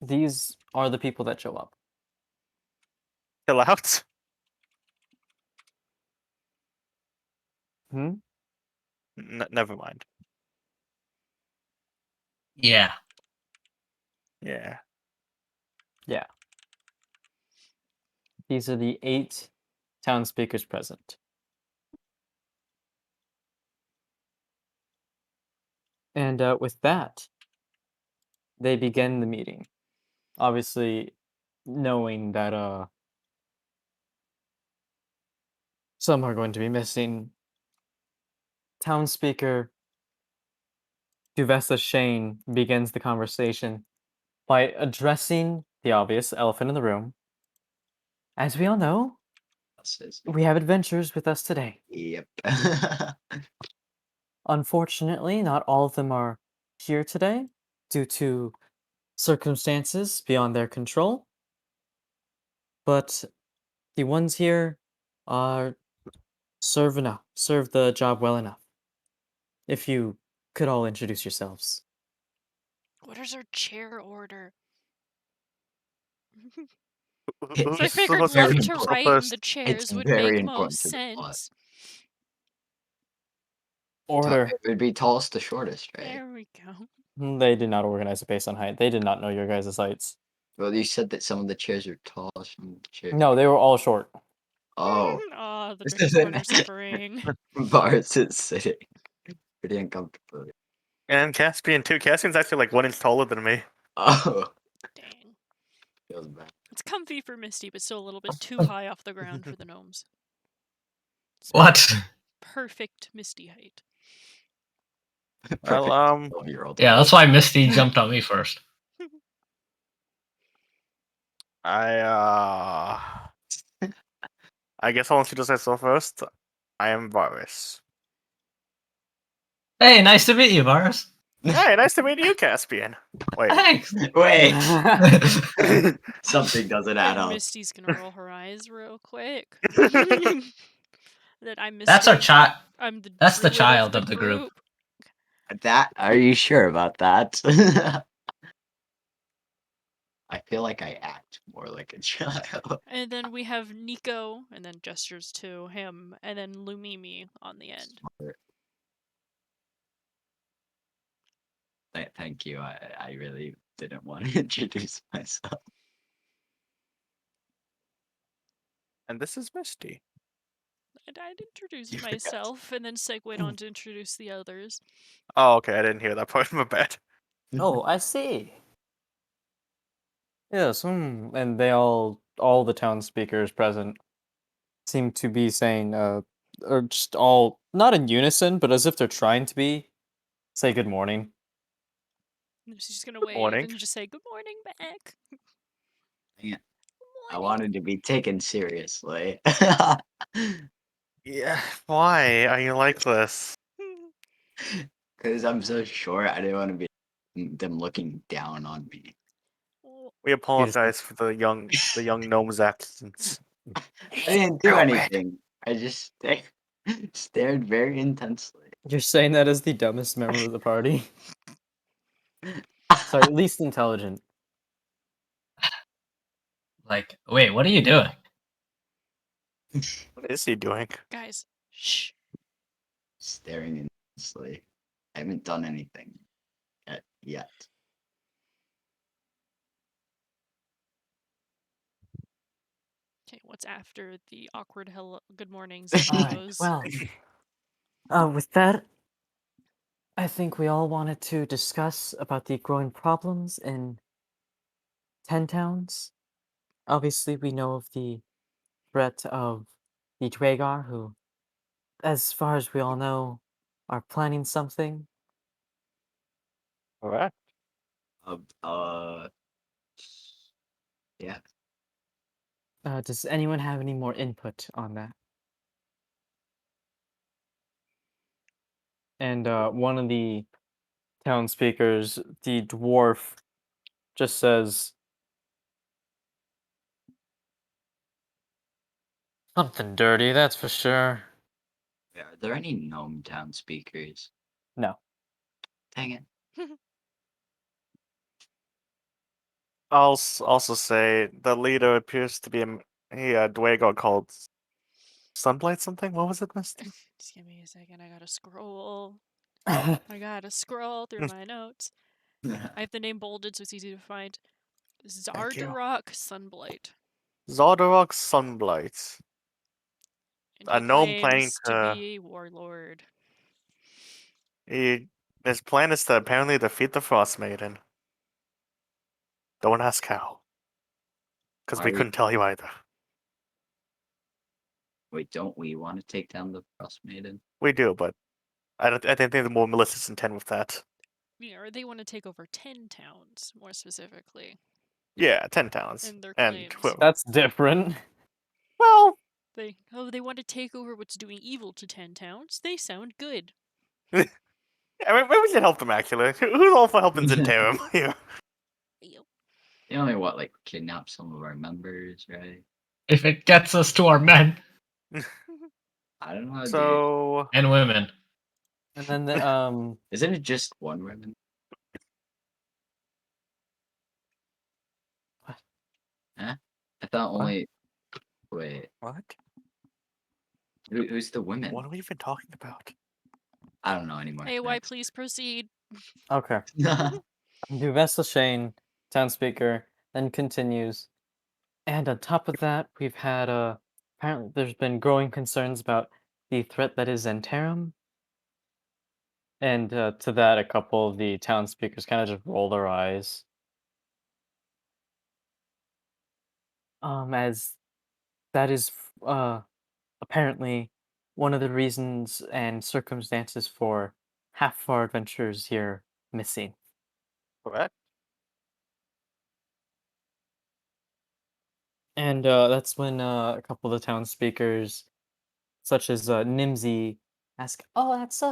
these are the people that show up. Chill out. Never mind. Yeah. Yeah. Yeah. These are the 8 town speakers present. And with that, they begin the meeting. Obviously, knowing that some are going to be missing. Town speaker Duvessa Shane begins the conversation by addressing the obvious elephant in the room. As we all know, we have adventures with us today. Yep. Unfortunately, not all of them are here today due to circumstances beyond their control. But the ones here are serve the job well enough. If you could all introduce yourselves. What is our chair order? Who's So I figured supposed to left be to go right in first? the chairs It's would very make important most to the plot. sense. Order. It would be tallest to shortest, right? There we go. They did not organize it based on height. They did not know your guys' heights. Well, you said that some of the chairs are tall, some of the chairs. No, they were all short. Oh, Ah, the This corner isn't- suffering. Bars is sitting pretty uncomfortable. And Caspian too. Caspian's actually like 1 inch taller than me. Oh, Dang. feels bad. It's comfy for Misty, but still a little bit too high off the ground for the gnomes. It's What? perfect Misty height. Well, Perfect 12-year-old. Yeah, that's why Misty jumped on me first. I guess I'll introduce myself first. I am Varus. Hey, nice to meet you, Varus. Hey, nice to meet you, Caspian. Wait. Thanks. Wait, something doesn't add And up. Misty's gonna roll her eyes real quick. That I'm Misty. That's our child. I'm the That's the druid child of the group. group. That? Are you sure about that? I feel like I act more like a child. And then we have Nico, and then gestures to him, and then Lumimi on the end. Thank you. I really didn't want to introduce myself. And this is Misty. And I'd introduce You forgot. myself, and then segued on to introduce the others. Oh, okay. I didn't hear that part. My bad. Oh, I see. Yes, and they all the town speakers present seem to be saying, or just all, not in unison, but as if they're trying to be, say good morning. She's just gonna Good wave morning. and just say, "Good morning, back." Yeah, I Morning. wanted to be taken seriously. Yeah. Why are you like this? Because I'm so short, I didn't want to be them looking down on me. Oh, We apologize for the young gnome's accents. I didn't do anything. I just stared very intensely. You're saying that as the dumbest member of the party? Sorry, least intelligent. Like, wait, what are you doing? What is he doing? guys, shh. Staring intensely. I haven't done anything yet. Okay, what's after the awkward hello, good mornings and hellos? Well, with that, I think we all wanted to discuss about the growing problems in 10 towns. Obviously, we know of the threat of the Dwagar, who, as far as we all know, are planning something. Alright. Uh, yeah. Does anyone have any more input on that? And one of the town speakers, the dwarf, just says, something dirty, that's for sure. Are there any gnome town speakers? No. Dang it. I'll also say the leader appears to be a Dwago called Sunblight something? What was it, Misty? Just give me a second. I gotta scroll. I gotta scroll through my notes. I have the name bolded so it's easy to find. Thank you. Zardarok Sunblight. Zaldorok Sunblight. And A he gnome planning claims to be a warlord. his plan is to apparently defeat the Frost Maiden. Don't ask how. Because we Why- couldn't tell you either. Wait, don't we want to take down the Frost Maiden? We do, but I think there's more malicious intent with that. Or they want to take over 10 towns, more specifically. Yeah, 10 towns. And their And claims. That's different. well, They want to take over what's doing evil to 10 towns. They sound good. yeah, maybe we should help them actually. Who's all for helping Zinterum here? They only like kidnap some of our members, right? If it gets us to our men I don't know, dude. So and women. And then the Isn't it just one woman? What? Huh? I thought What? only. Wait, what? who's the women? What are we even talking about? I don't know anymore. AY, Next. please proceed. okay. Duvessa Shane, town speaker, then continues. And on top of that, we've had apparently there's been growing concerns about the threat that is Zentarum. And to that, a couple of the town speakers kind of just roll their eyes. As that is apparently one of the reasons and circumstances for half of our adventures here missing. Correct. And that's when a couple of the town speakers, such as Nimsy, ask, Oh, that's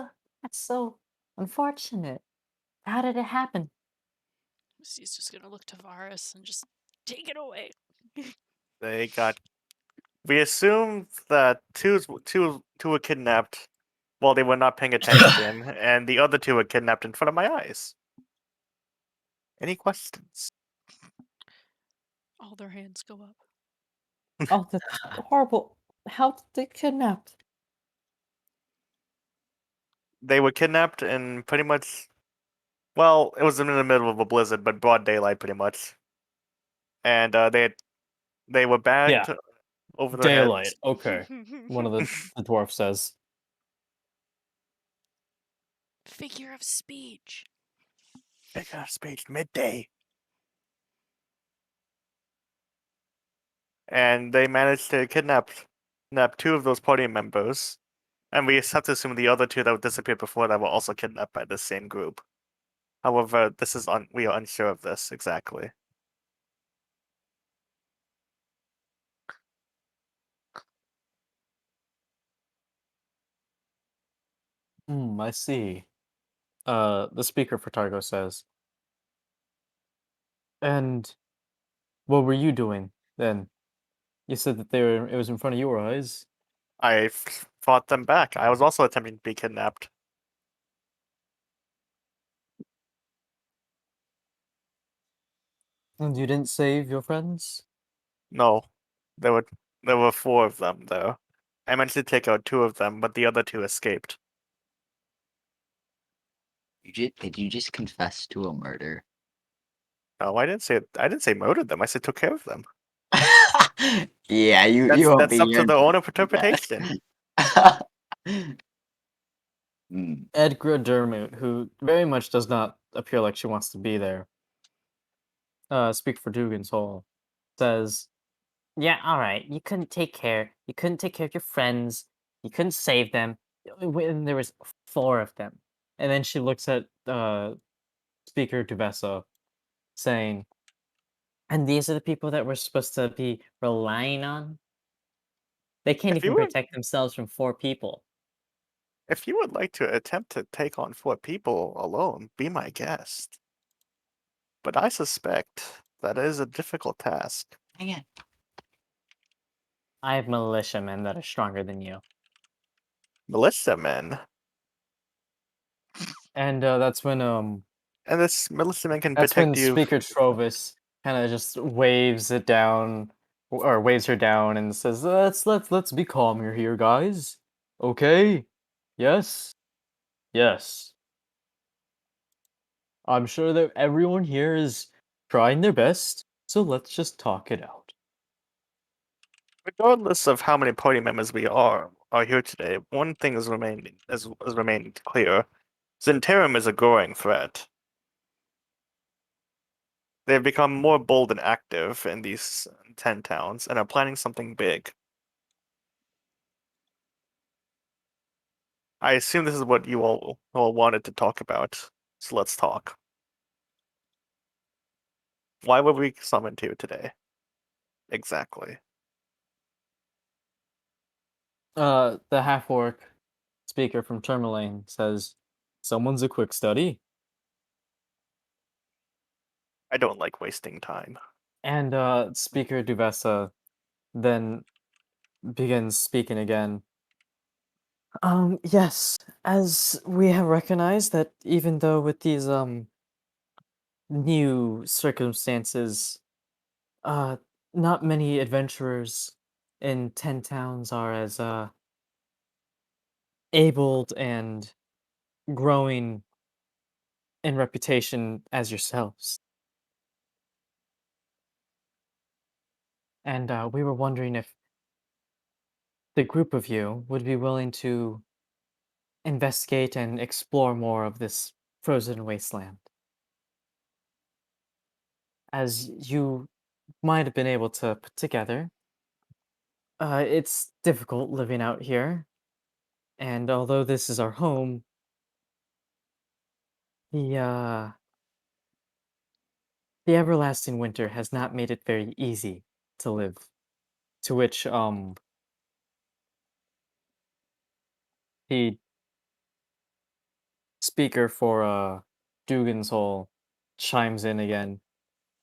so unfortunate. How did it happen? She's just gonna look to Varus and just take it away. They got. We assumed that two were kidnapped while they were not paying attention, and the other two were kidnapped in front of my eyes. Any questions? All their hands go up. Oh, that's horrible. How did they kidnapped? They were kidnapped and pretty much. Well, it was in the middle of a blizzard, but broad daylight, pretty much. And they were Yeah, bagged over their daylight. heads. Okay. One of the dwarf says. Figure of speech. Figure of speech, midday. And they managed to kidnap two of those party members. And we just have to assume the other two that disappeared before that were also kidnapped by the same group. However, we are unsure of this exactly. I see. The speaker for Targo says. And what were you doing then? You said that it was in front of your eyes. I fought them back. I was also attempting to be kidnapped. And you didn't save your friends? No, there were four of them though. I managed to take out two of them, but the other two escaped. Did you just confess to a murder? No, I didn't say murdered them. I said took care of them. Yeah, you That's won't that's be up to here. the own interpretation. Hmm. Edgar Dermot, who very much does not appear like she wants to be there, speak for Dugan's Hole, says, "Yeah, all right. You couldn't take care. You couldn't take care of your friends. You couldn't save them. When there was four of them." And then she looks at Speaker Duvessa, saying, "And these are the people that we're supposed to be relying on. They can't If you even would protect themselves from four people." if you would like to attempt to take on four people alone, be my guest. But I suspect that is a difficult task. Hang on. I have militiamen that are stronger than you. Militiamen. And And this militiaman can that's when protect you. Speaker Trovis kind of just waves it down, or waves her down, and says, "Let's be calmer here, guys. Okay? Yes, yes. I'm sure that everyone here is trying their best, so let's just talk it out." Regardless of how many party members we are here today, one thing has remained clear. Zentarum is a growing threat. They've become more bold and active in these 10 towns and are planning something big. I assume this is what you all wanted to talk about, so let's talk. Why were we summoned here today? Exactly. The half orc speaker from Tourmaline says, "Someone's a quick study." I don't like wasting time. And Speaker Duvessa then begins speaking again. Yes, as we have recognized that even though with these new circumstances, uh not many adventurers in 10 towns are as abled and growing in reputation as yourselves. And we were wondering if the group of you would be willing to investigate and explore more of this frozen wasteland. As you might have been able to put together, it's difficult living out here, and although this is our home, the the everlasting winter has not made it very easy to live. To which the speaker for Dugan's Hole chimes in again.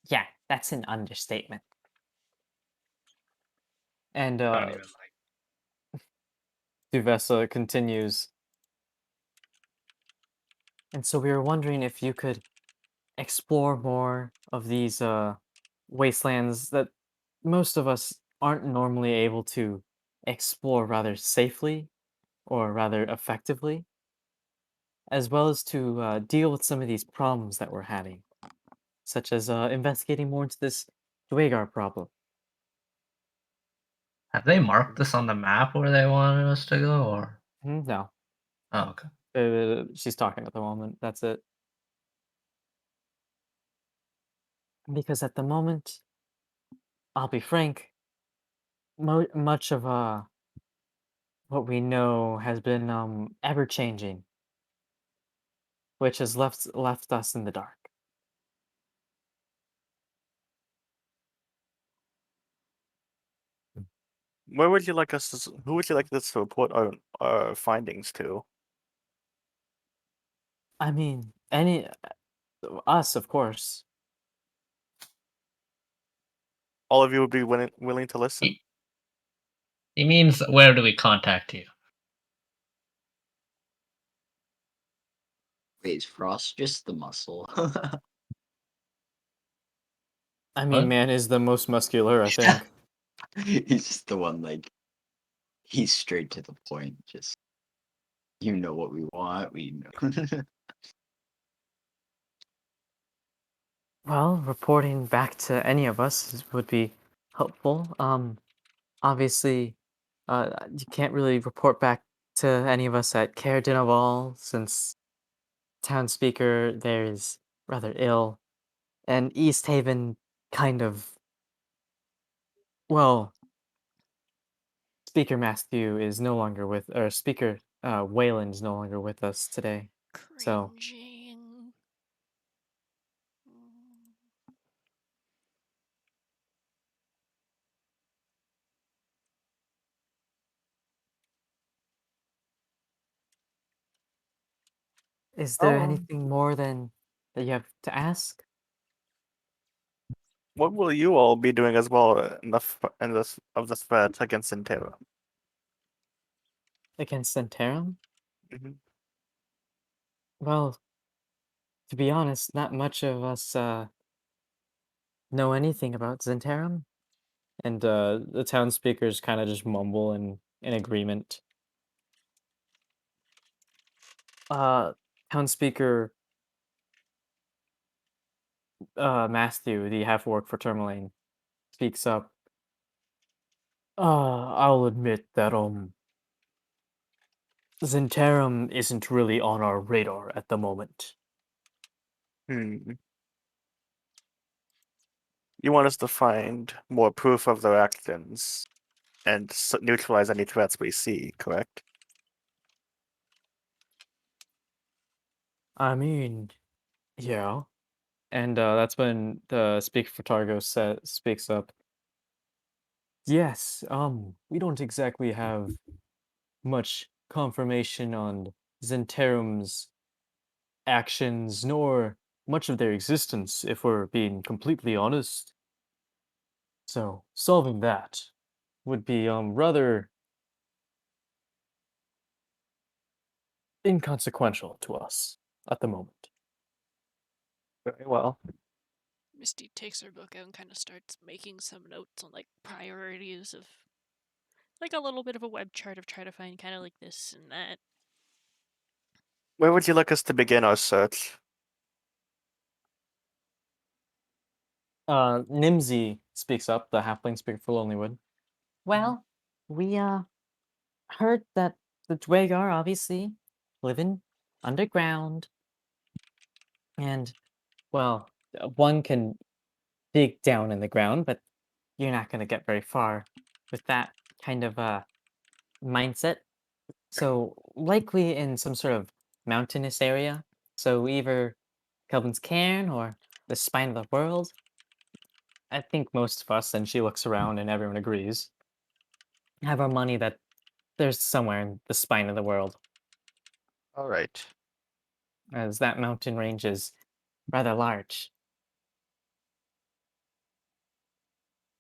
"Yeah, that's an understatement." And I don't even like. Duvessa continues. "And so we were wondering if you could explore more of these wastelands that most of us aren't normally able to explore rather safely or rather effectively, as well as to deal with some of these problems that we're having, such as investigating more into this Dwagar problem. Have they marked this on the map where they wanted us to go, or? No, Oh, okay. she's talking at the moment. That's it. Because at the moment, I'll be frank, much of what we know has been ever changing, which has left us in the dark. Where would you like us to, who would you like us to report our findings to? I mean, any us, of course. All of you would be willing to listen? He means, where do we contact you? Wait, is Frost just the muscle? I mean, What? man is the most muscular, I think. He's just the one, like, he's straight to the point. Just, you know what we want, we know. Well, reporting back to any of us would be helpful. Obviously, you can't really report back to any of us at Care Dinaval since town speaker there is rather ill, and East Haven kind of well, Speaker Matthew is no longer with, or Speaker Wayland is no longer with us today. So, Cringing. is there Oh, anything more than that you have to ask what will you all be doing as well in this of this threat against Intera? against Centaurum? Hmm. Well, to be honest, not much of us know anything about Zentarum, and the town speakers kind of just mumble in agreement. Uh, town speaker Matthew, the half orc for Tourmaline, speaks up. I'll admit that Zentarum isn't really on our radar at the moment. Hmm. You want us to find more proof of their actions and neutralize any threats we see, correct? I mean, yeah. And that's when the speaker for Targo speaks up. Yes, we don't exactly have much confirmation on Zentarum's actions, nor much of their existence, if we're being completely honest. So, solving that would be rather inconsequential to us at the moment. Very well. Misty takes her book out and kind of starts making some notes on like priorities of like a little bit of a web chart of try to find kind of like this and that. Where would you like us to begin our search? Nimsy speaks up, the halfling speaker for Lonelywood. Well, we heard that the Dwagar obviously living underground, and well, one can dig down in the ground, but you're not going to get very far with that kind of mindset. So likely in some sort of mountainous area. So either Kelvin's Cairn or the spine of the world. I think most of us, and she looks around and everyone agrees, have our money that there's somewhere in the spine of the world, All right. as that mountain range is rather large.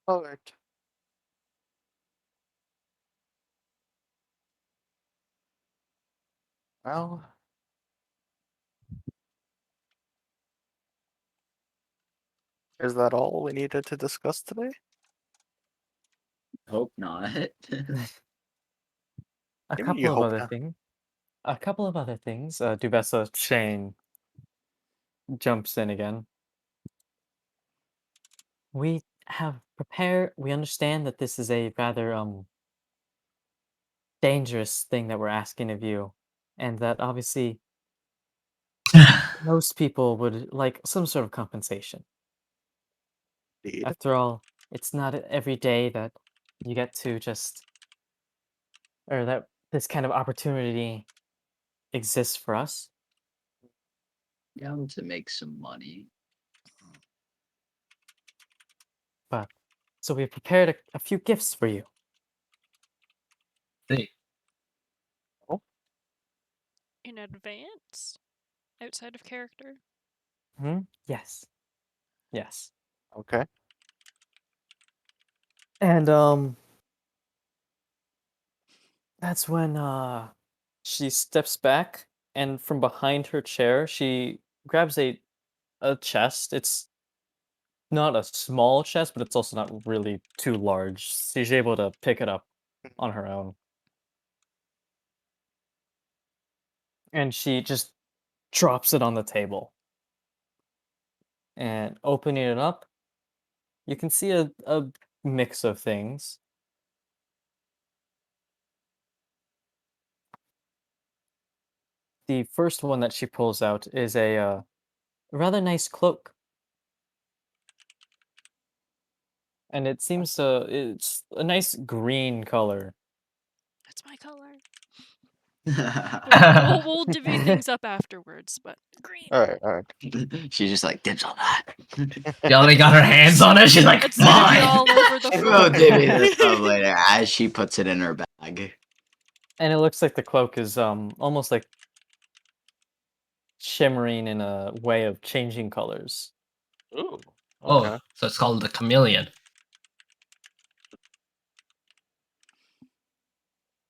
All right. Well, Is that all we needed to discuss today? Hope not. A Maybe couple you of hope other not. things. A couple of other things. Dubessa Shane jumps in again. We have prepared. We understand that this is a rather dangerous thing that we're asking of you, and that obviously most people would like some sort of compensation. Indeed. After all, it's not every day that you get to just, or that this kind of opportunity exists for us. Down to make some money. But so we've prepared a few gifts for you. See. In advance? Outside of character? Hmm? Yes. Yes. Okay. And that's when she steps back and from behind her chair she grabs a chest. It's not a small chest, but it's also not really too large. She's able to pick it up on her own. And she just drops it on the table. And opening it up, you can see a mix of things. The first one that she pulls out is a rather nice cloak. And it seems to it's a nice green color. That's my color. She's We'll divvy things up afterwards, but green. Alright, alright. just like dibs on that. She only got her hands on it. She's like, It's gonna be mine. all over the We'll floor. divvy this up later as she puts it in her bag. And it looks like the cloak is almost like shimmering in a way of changing colors. Ooh. Oh, Okay. so it's called the chameleon.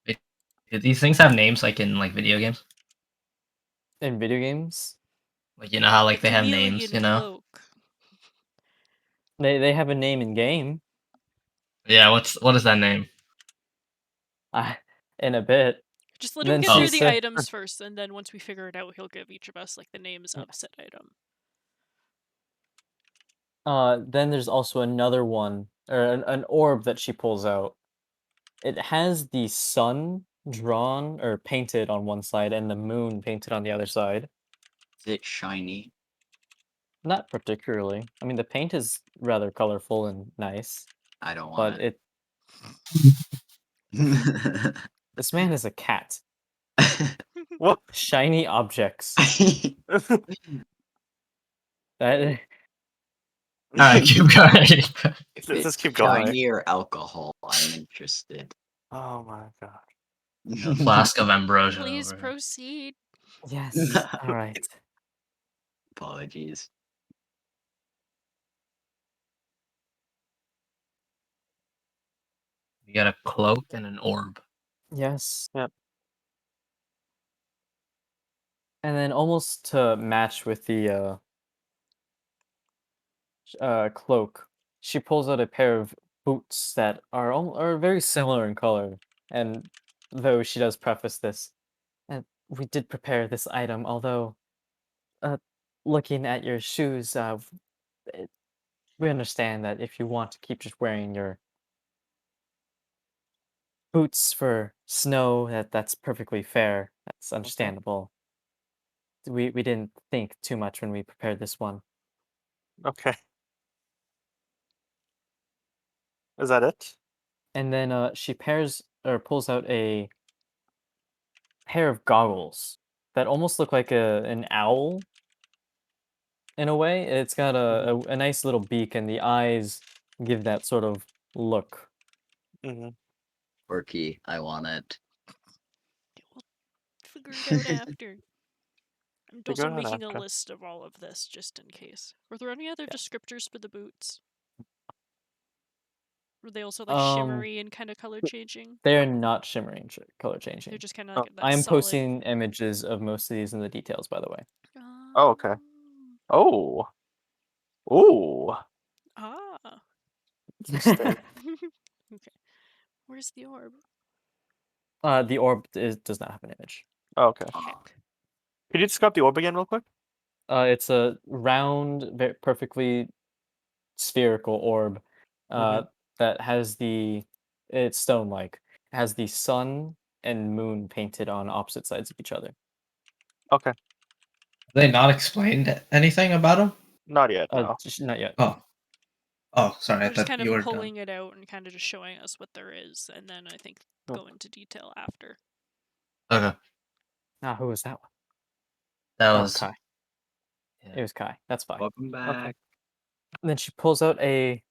Wait, do these things have names like in like video games? In video games, Like you know how like The they have names, chameleon you know? cloak. they have a name in game. Yeah, what is that name? In a bit. Just let And him then get Oh. through she the said, items first, and then once we figure it out, he'll give each of us like the names of said item. then there's also another one, or an orb that she pulls out. It has the sun drawn or painted on one side and the moon painted on the other side. Is it shiny? Not particularly. I mean, the paint is rather colorful and nice, I don't but want it it. this man is a cat. What? Shiny objects. That Alright, keep going. If Let's it's keep going. shiny or alcohol, I'm interested. Oh my god. A flask of ambrosia. Please over here. proceed. yes. All right. Apologies. You got a cloak and an orb. Yes. Yep. And then almost to match with the cloak, she pulls out a pair of boots that are very similar in color. And though she does preface this, we did prepare this item, although uh, looking at your shoes, it, we understand that if you want to keep just wearing your boots for snow, that's perfectly fair. That's understandable. We didn't think too much when we prepared this one. Okay. Is that it? And then she pairs or pulls out a pair of goggles that almost look like an owl in a way. It's got a nice little beak, and the eyes give that sort of look. Mm-hmm. Quirky, I want it. We'll figure it out after. I'm Figure also it out making a after. list of all of this just in case. Were there any other descriptors for the boots? Were they also like shimmery and kind of color changing? They're not shimmering color They're changing. just kind of Oh. like that I am solid. posting images of most of these in the details, by the way. Oh, okay. Oh. Ooh. Stay. Okay. Where's the orb? The orb does not have an image. Oh, okay. Heck. Could you describe the orb again, real quick? It's a round, perfectly spherical orb Mhm. that has it's stone-like. It has the sun and moon painted on opposite sides of each other. Okay. They not explained anything about him? Not yet. No. Not yet. Oh. Oh, sorry. I We're just thought kind you of were done. pulling it out and kind of just showing us what there is, and then I think Hmm. go into detail after. Okay. Who was that one? That Oh, was. Kai. Yeah. It was Kai. That's fine. Welcome back. And then she pulls out a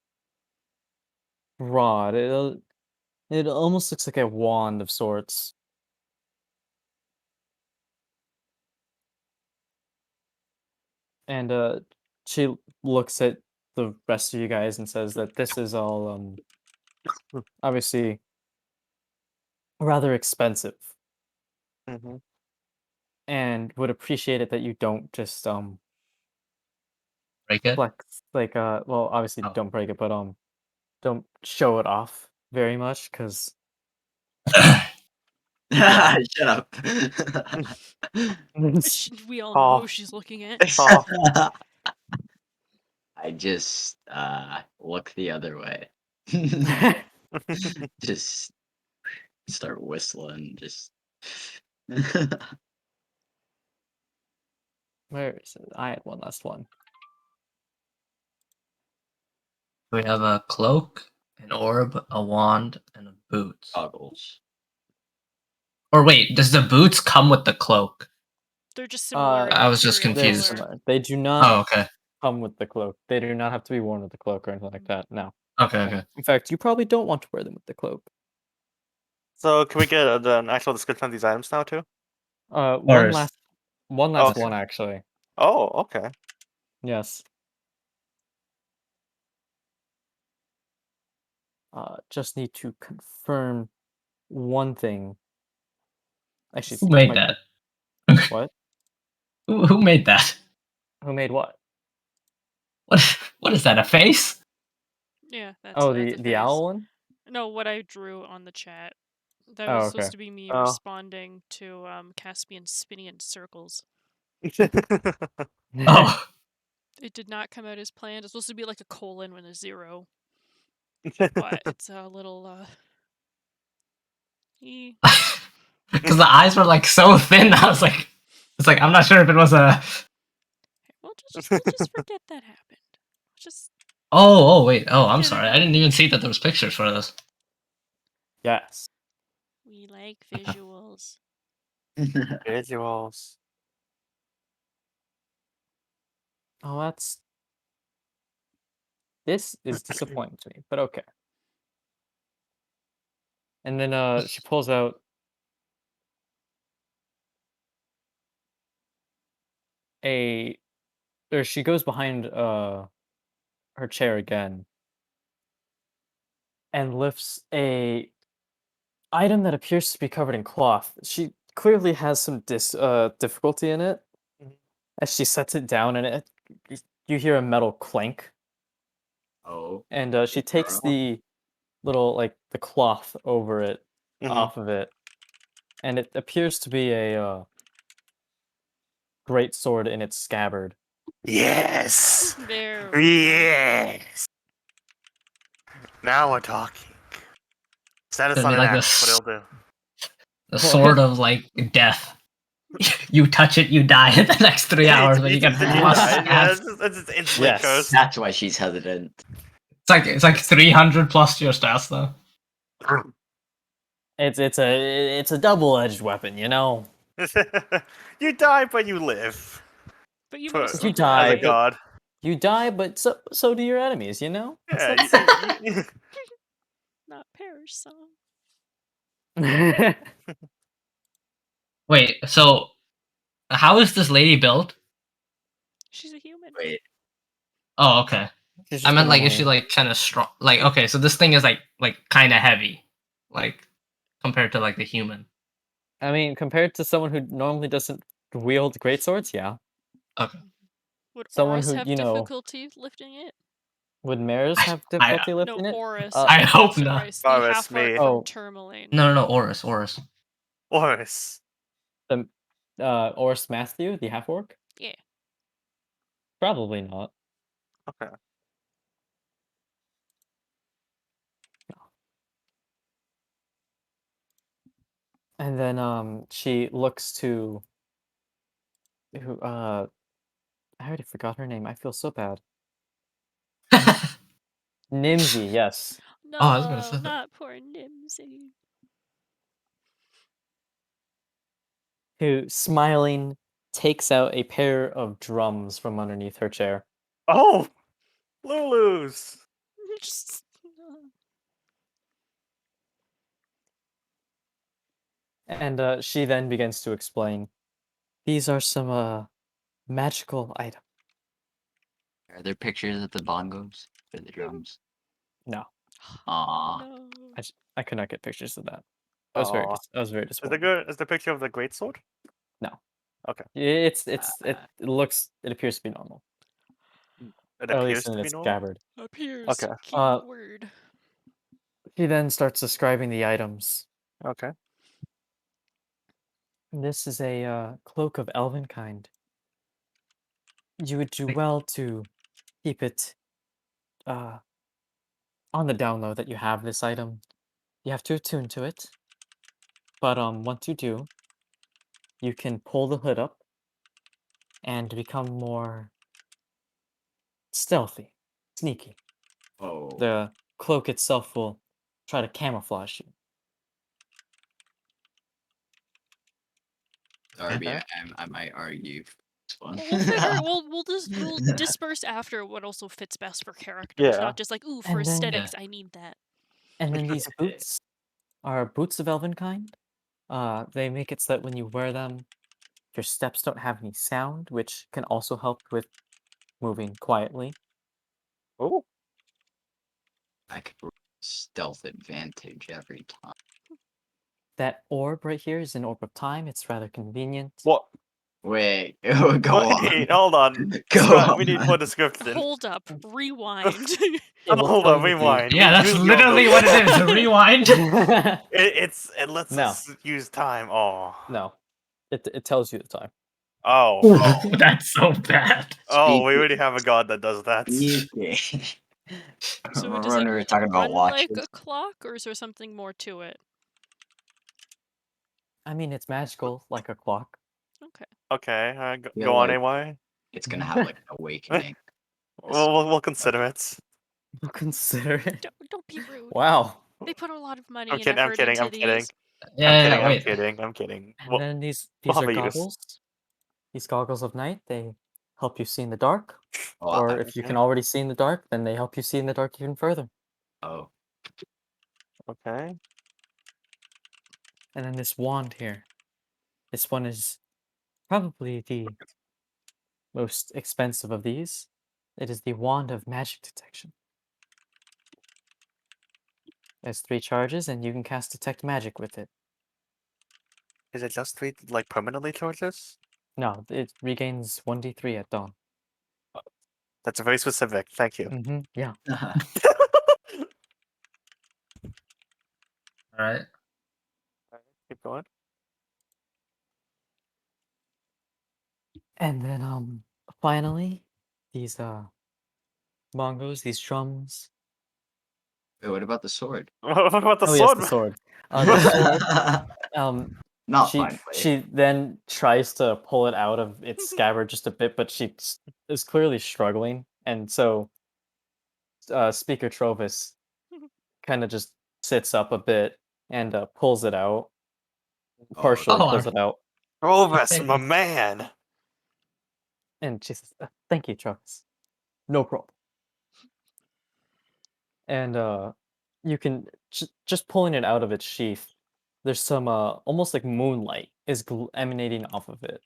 rod. It almost looks like a wand of sorts. And she looks at the rest of you guys and says that this is all obviously rather expensive, Mhm. and would appreciate it that you don't just Break it? flex well, obviously Oh. don't break it, but don't show it off very much because yeah. Shut up. We all know Oh. who she's looking at. Oh. I just look the other way. Just start whistling. Just Where is it? I had one last one. We have a cloak, an orb, a wand, and a boots. goggles. Or wait, does the boots come with the cloak? They're just similar in I was just material They're confused. color. similar. They do not Oh, okay. come with the cloak. They do not have to be worn with the cloak or anything like that. No. Okay, okay. In fact, you probably don't want to wear them with the cloak. So can we get an actual description of these items now too? One Or last Okay. one actually. Oh, okay. Yes. Just need to confirm one thing. Actually, who made my- that? What? Who made that? Who made what? What is that? A face? Yeah, that's Oh, that's a the face. owl one? No, what I drew on the chat. That Oh, was okay. supposed to be me Oh. responding to Caspian spinning in circles. Oh. It did not come out as planned. It's supposed to be like a colon and a 0, but it's a little Because the eyes were like so thin. I was like, it's like I'm not sure if it was a. we'll just forget that happened. Just Oh wait. Oh, I'm Get it sorry. I over didn't even see that there was pictures for this. Yes. we like visuals. Visuals. Oh, this is disappointing to me, but okay. And then she pulls out or she goes behind her chair again and lifts a item that appears to be covered in cloth. She clearly has some difficulty in it. Mhm. As she sets it down and you hear a metal clank, Oh. and she Big takes girl. the little the cloth over it Mhm. off of it, and it appears to be a great sword in its scabbard. Yes. There we go. Yes. Now we're talking. Set us It'd on be an like act. this- What it'll do. The sword of like death. You touch it, you die in the next 3 hours, but you get Then you plus die. Yeah, stabs. it's just instantly Yes. cursed. That's why she's hesitant. It's like 300 plus to your stats though. It's a double-edged weapon, you know. You die, but you live. But you For- mostly You die, as a but- god. You die, but so do your enemies, you know. Yeah. Not perish some. Wait, so how is this lady built? She's a human. Wait. Oh, okay. She's I just meant a like, normal is she human. like kind of strong? Like, okay, so this thing is like kind of heavy, like compared to like the human. I mean, compared to someone who normally doesn't wield great swords, yeah. Okay. Would Someone Oris who, have you know- difficulty lifting it? Would Maris have I- difficulty No, lifting it? Oris. Uh, I I'm hope sorry, not. it's the Oris, half orc me. from Oh. Tourmaline. No, Oris. Oris. The Oris Matthew, the half orc? Yeah. Probably not. Okay. And then she looks to who I already forgot her name. I feel so bad. Nimsy, yes. No, I was gonna say that. not poor Nimsy. Who, smiling, takes out a pair of drums from underneath her chair. Oh, Lulu's. Just- And she then begins to explain. These are some magical items. Are there pictures of the bongos or the drums? No, Aw. no. I could not get pictures of that. Aw. I was very Is disappointed. the picture of the greatsword? No. Okay. It appears to be normal. It Or at appears least to in be its normal. scabbard. Appears. Okay. Keyword. He then starts describing the items. Okay. This is a cloak of elven kind. You would do well to keep it on the down low that you have this item. You have to attune to it. But once you do, you can pull the hood up and become more stealthy, sneaky. Oh. The cloak itself will try to camouflage you. Darby, Okay. I might argue. It's fun. We'll figure. We'll disperse after what also fits best for characters, Yeah. not just like ooh for And then- aesthetics. I need that. And then these boots are boots of elven kind. They make it so that when you wear them, your steps don't have any sound, which can also help with moving quietly. Oh. I could roll stealth advantage every time. That orb right here is an orb of time. It's rather convenient. What? Wait, go Wait, on. hold on. Go Scott, on. we need more description. Hold up. Rewind. It will Hold tell on, you the- rewind. Yeah, that's Use your literally what it is. Rewind. It lets No. us use time. Oh. No, it tells you the time. Oh. Oh. That's so bad. Oh, we already have a god that does that. Speaking. So Remember does when it we were talking about run like watches? a clock, or is there something more to it? I mean, it's magical, like a clock. Okay. Okay, Feel go on, like- AY. It's gonna have like an awakening. We'll consider it. We'll consider it. Don't be rude. Wow. They put a lot of money I'm and kidding. I'm effort kidding. into I'm kidding. these. Yeah, I'm wait. kidding. I'm kidding. And then these we'll have are a use. goggles. These goggles of night, they help you see in the dark. Oh, Or if you can already see in the dark, then they help you see in the dark even further. oh, Okay. And then this wand here. This one is probably the most expensive of these. It is the wand of magic detection. It has 3 charges, and you can cast detect magic with it. Is it just 3 like permanently charges? No, it regains 1d3 at dawn. That's very specific. Thank you. Mm-hmm. Yeah. All right. Keep going. And then finally, these bongos, these drums. wait, what about the sword? What about the Oh sword? yes, the sword. The sword. Not she fun. she then tries to pull it out of its scabbard just a bit, but she is clearly struggling, and so Speaker Trovis kind of just sits up a bit and pulls it out. Partially Oh, pulls it out, Provis, my man. and she says, "Thank you, Trovis. No problem." And you can just pulling it out of its sheath. There's some almost like moonlight is emanating off of it.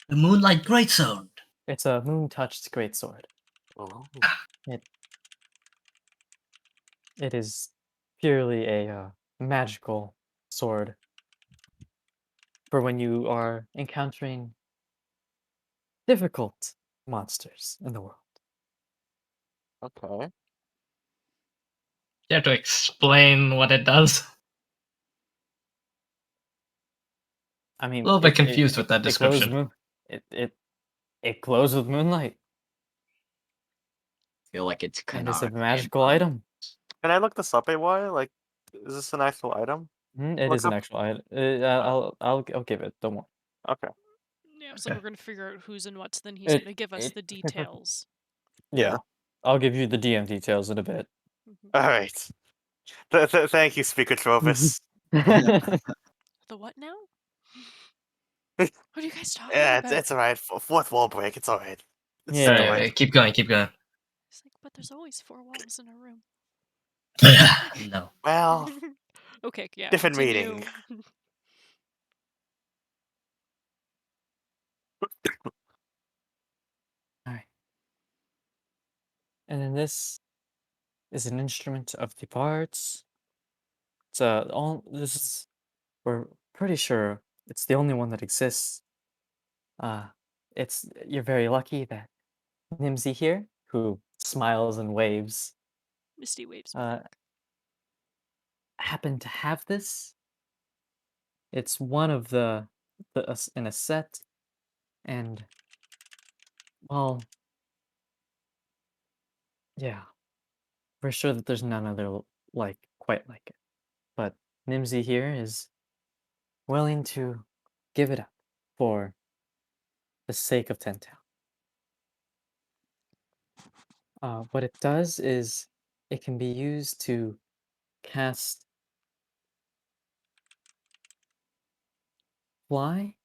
The Moonlight Greatsword. It's a moon-touched greatsword. Oh. It is purely a magical sword for when you are encountering difficult monsters in the world. Okay. You have to explain what it does. I mean, A little bit confused with that it glows description. it glows with moonlight, Feel like it's and it's a canard. magical item. Can I look this up, AY? Like, is this an actual item? It Look is an up- actual item. I'll give it. Don't worry. Okay. Yeah, so we're gonna figure out who's and what's. Then he's It- gonna give us it- the details. Yeah, I'll give you the DM details in a bit. Mhm. All right. Thank you, Speaker Trovis. The what now? What are you guys talking Yeah, about? it's all right. Fourth wall break. It's all right. It's Yeah. all Alright, right. keep going, keep going. It's like, but there's always 4 walls in a room. No. Well, Okay, yeah. different continue. meaning. Alright. And then this is an instrument of the bards. It's we're pretty sure it's the only one that exists. You're very lucky that Nimsy here, who smiles and waves, Misty waves uh, back. happen to have this. It's one of in a set, and well, yeah, we're sure that there's none other quite like it. But Nimsy here is willing to give it up for the sake of Tentown. What it does is it can be used to cast fly,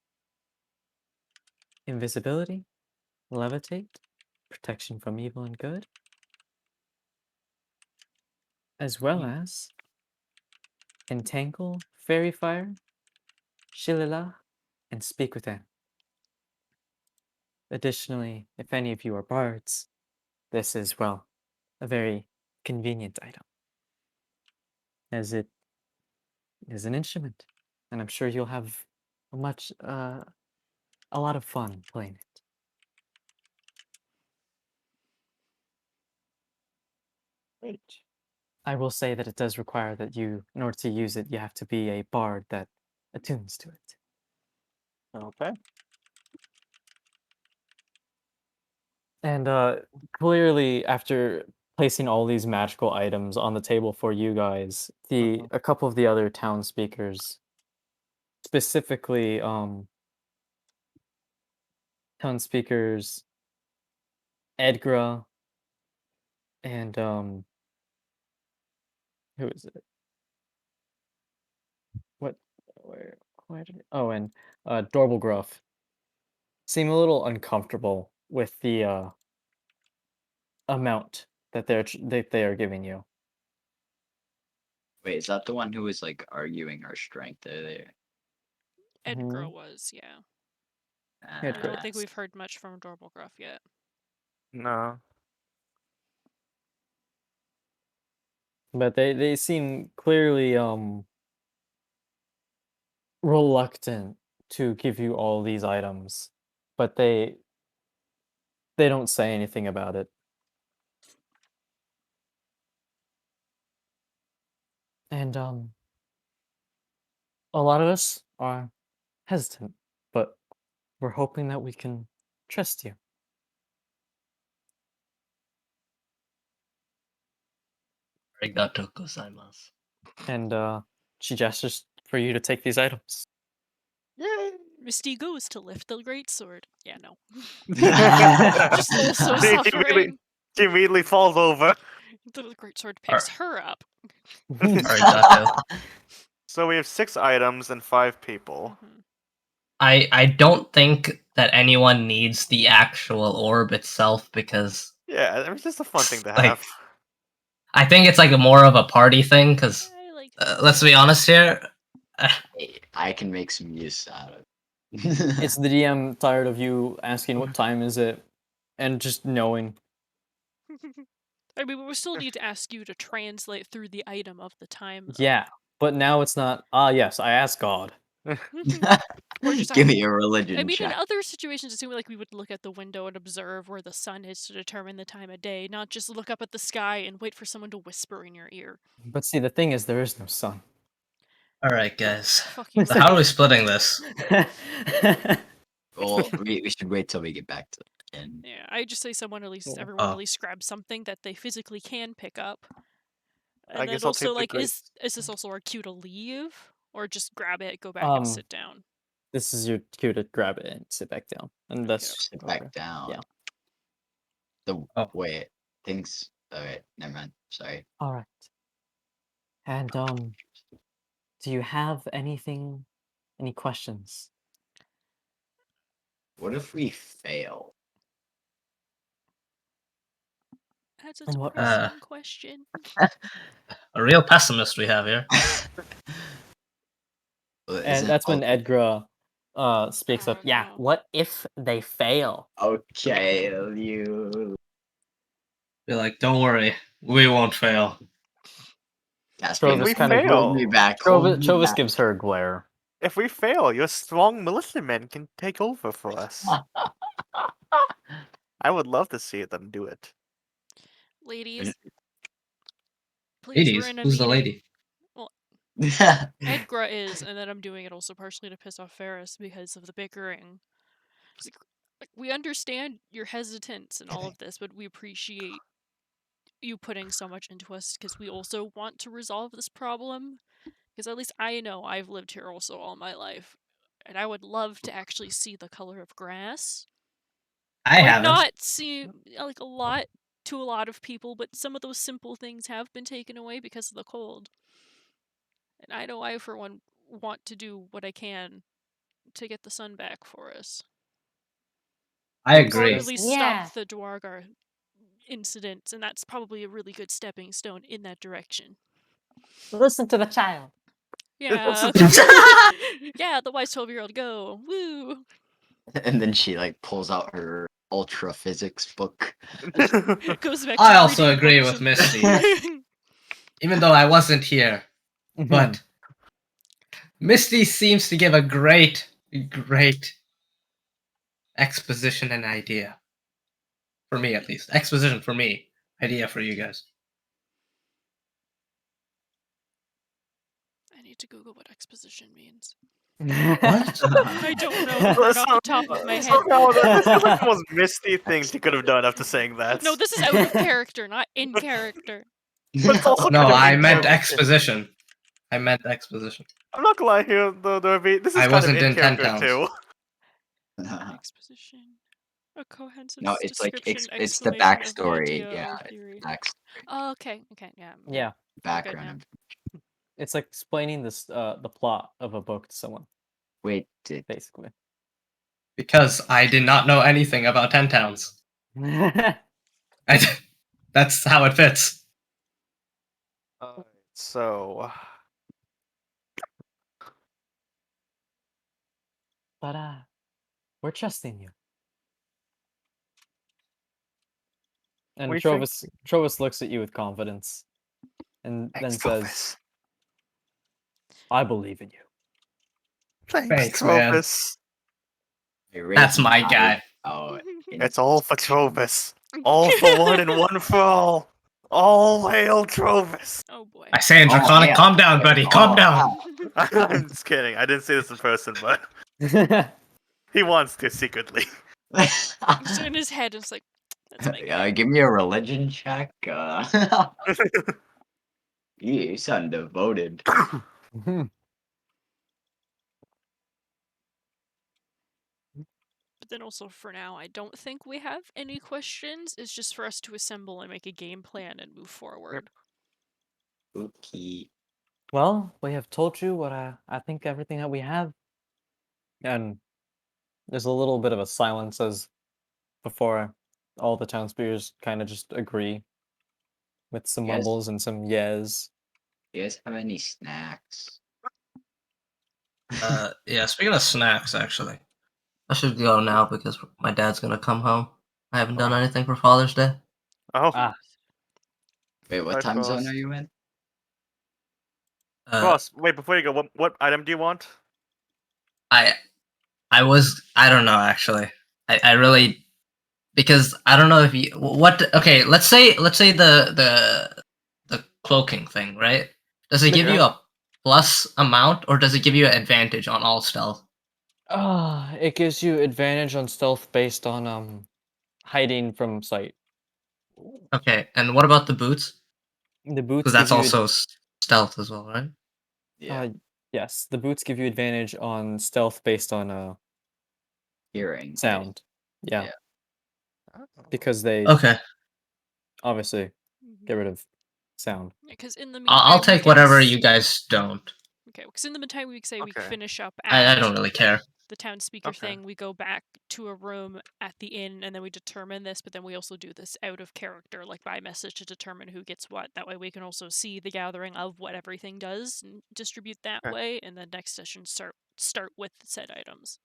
invisibility, levitate, protection from evil and good, as well as entangle, fairy fire, shillelagh, and speak with them. Additionally, if any of you are bards, this is, well, a very convenient item, as it is an instrument, and I'm sure you'll have a lot of fun playing it. Great. I will say that it does require that in order to use it, you have to be a bard that attunes to it. Okay. And clearly, after placing all these magical items on the table for you guys, a couple of the other town speakers, specifically town speakers Edgra and who is it? What? Where did oh, and Dorblegruff seem a little uncomfortable with the amount that they are giving you. Wait, is that the one who was like arguing our strength earlier? Edgar was, yeah. I Edgar. don't think we've heard much from Dorblegruff yet. No. But they seem clearly reluctant to give you all these items, but they don't say anything about it. And a lot of us are hesitant, but we're hoping that we can trust you. Arigato gozaimasu. And she gestures for you to take these items. Yay! Misty goes to lift the greatsword. Yeah, no. Just also She immediately, suffering. she immediately falls over. The greatsword picks her up. Arigato. So we have 6 items and 5 people. Mhm. I don't think that anyone needs the actual orb itself because Yeah, it's just a fun thing to Like, have. I think it's like more of a party thing because I like let's be honest here. I can make some use out of it. It's the DM tired of you asking what time is it, and just knowing. I mean, we still need to ask you to translate through the item of the time. Yeah, but now it's not. Ah, yes, I asked God. Or just Give have- me a religion I mean, in check. other situations, assuming like we would look at the window and observe where the sun is to determine the time of day, not just look up at the sky and wait for someone to whisper in your ear. But see, the thing is, there is no sun. All right, guys. Fuck you. So how are we splitting this? Well, we should wait till we get back to the end. Yeah, I just say someone at least, Cool. everyone Oh. at least grab something that they physically can pick up. I And then guess I'll also, take the like, great. is this also our cue to leave? Or just grab it, go back Um, and sit down? This is your cue to grab it and sit back down. And that's Sit okay. back down. Yeah. Oh. Wait, things. Alright, never mind. Sorry. All right. And do you have anything? Any questions? What if we fail? That's a And what- depressing question. A real pessimist we have here. Well, And isn't that's when all- Edgra speaks I up. don't Yeah. know. What if they fail? Okay, you. Be like, don't worry, we won't fail. Caspian, Trovis we kind of fail. hold me back. Hold me Trovis back. gives her a glare. If we fail, your strong militia men can take over for us. I would love to see them do it. Ladies, please, we're Ladies, in a who's the meeting. lady? Edgra is, and then I'm doing it also partially to piss off Ferris because of the bickering. Like, we understand your hesitance and all of this, but we appreciate you putting so much into us because we also want to resolve this problem. Because at least I know I've lived here also all my life, and I would love to actually see the color of grass. I Might haven't. not seem like a lot to a lot of people, but some of those simple things have been taken away because of the cold. And I know I, for one, want to do what I can to get the sun back for us. I Or agree. at least Yeah. stop the Dwargar incidents, and that's probably a really good stepping stone in that direction. Listen to the child. Yeah. Yeah, the wise 12-year-old, go. Woo! And then she like pulls out her ultra physics book. Goes back I to also reading a agree bunch with of- Misty. Even though I wasn't here, but Misty seems to give a great exposition and idea. For me, at least. Exposition for me. Idea for you guys. I need to Google what exposition means. What? I don't know, right off the top of my head. Somehow, this is like the most misty thing she could have done after saying that. No, this is out of character, not in character. But it's also No, kind of I in meant character. exposition. I meant exposition. I'm not gonna lie here, though. This is I kind wasn't of in in 10 character towns. too. Exposition. A cohesive No, it's like description, it's the explanation of the backstory. idea Yeah, or theory. backstory, Okay, yeah. Yeah. background. It's like explaining this the plot of a book to someone, Wait, basically. Because I did not know anything about 10 towns. That's how it fits. So, But we're trusting you. And We think- Trovis looks at you with confidence, and then thanks, says, Trovis. "I believe in you." Thanks, man. Trovis. That's my guy. Oh, It's all for Trovis. All for one and one for all. All hail Trovis. Oh boy. I say in Draconic, yeah. calm down, buddy, calm down. I'm just kidding. I didn't say this in person, but he wants to secretly. It's in his head, it's like, that's my guy. Give me a religion check. You sound devoted. But then also, for now, I don't think we have any questions. It's just for us to assemble and make a game plan and move forward. Okay. Well, we have told you what I think everything that we have, and there's a little bit of a silence as before all the townspeople kind of just agree with some Yes. mumbles and some yes. You guys have any snacks? Yeah, speaking of snacks, actually. I should go now because my dad's gonna come home. I haven't done anything for Father's Day. Oh, Ah. Wait, what Hi, time zone Frost. are you in? Ross, wait, before you go, what item do you want? I I don't know actually. I really because I don't know if you what. Okay, let's say the cloaking thing, right? Does it give Okay. you a plus amount or does it give you an advantage on all stealth? It gives you advantage on stealth based on hiding from sight. Okay, and what about the boots? The Because boots that's give you also stealth as well, right? Yeah. yes, the boots give you advantage on stealth based on Hearing. right? sound. Yeah, Yeah. because they Okay, obviously get rid of sound. Because in the meantime, I'll we take can whatever you guys don't. Okay, because in the meantime, we say we Okay. finish up I at don't really care. the town speaker Okay. thing. We go back to a room at the inn, and then we determine this. But then we also do this out of character, like by message, to determine who gets what. That way, we can also see the gathering of what everything does and distribute that Okay. way. And then next session start with said items.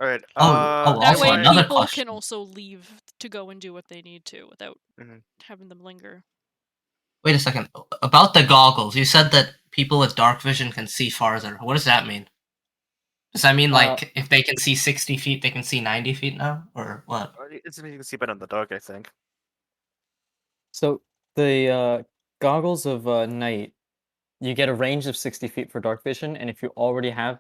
All right. Oh, That also way, another people question. can also leave to go and do what they need to without Mhm. having them linger. Wait a second. About the goggles, you said that people with dark vision can see farther. What does that mean? Does that mean like if they can see 60 feet, they can see 90 feet now, or what? It's you can see better in the dark, I think. So the goggles of night, you get a range of 60 feet for dark vision, and if you already have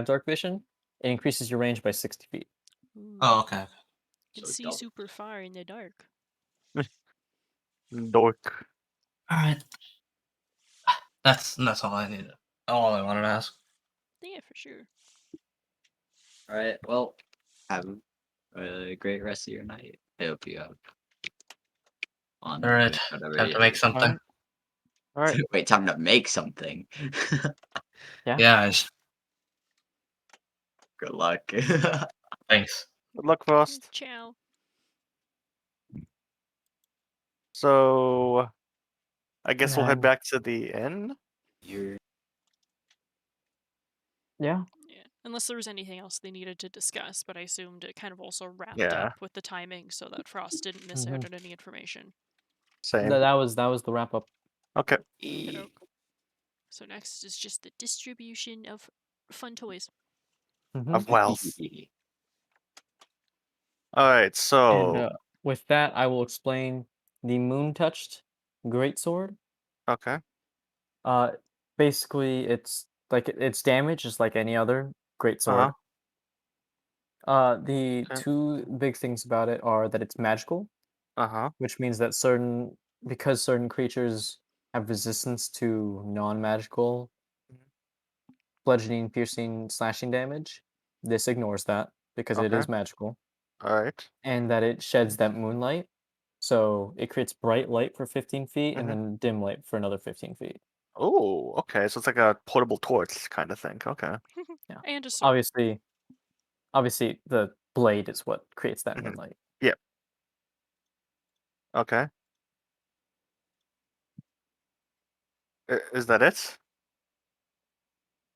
dark vision, it increases your range by 60 feet. Ooh, Oh, okay. you can So see double. super far in the dark. Dark. All right. That's all I needed. All I wanted to ask. Yeah, for sure. All right. Well, have a great rest of your night. I hope you have fun. All right. with whatever Have you to make do. something. All right. Wait, time to make something. Yeah. Good luck. Thanks. Good luck, Frost. Ciao. So, I guess we'll head And back to the inn. You're yeah, Yeah, unless there was anything else they needed to discuss, but I assumed it kind of also wrapped Yeah. up with the timing so that Frost didn't miss out on any information. Same. that was the wrap up. Okay. Okey-doke. So next is just the distribution of fun toys. Of wealth. All right. And So. with that, I will explain the moon touched greatsword. Okay. Basically, it's like its damage is like any other greatsword. The Okay. two big things about it are that it's magical, which means that because certain creatures have resistance to non-magical bludgeoning, piercing, slashing damage, this ignores that because it Okay. is magical, All right. and that it sheds that moonlight. So it creates bright light for 15 feet and then dim light for another 15 feet. Oh, okay. So it's like a portable torch kind of thing. Okay. Yeah. And a sword. Obviously, the blade is what creates that Mhm. moonlight. Yep. Okay. Is that it?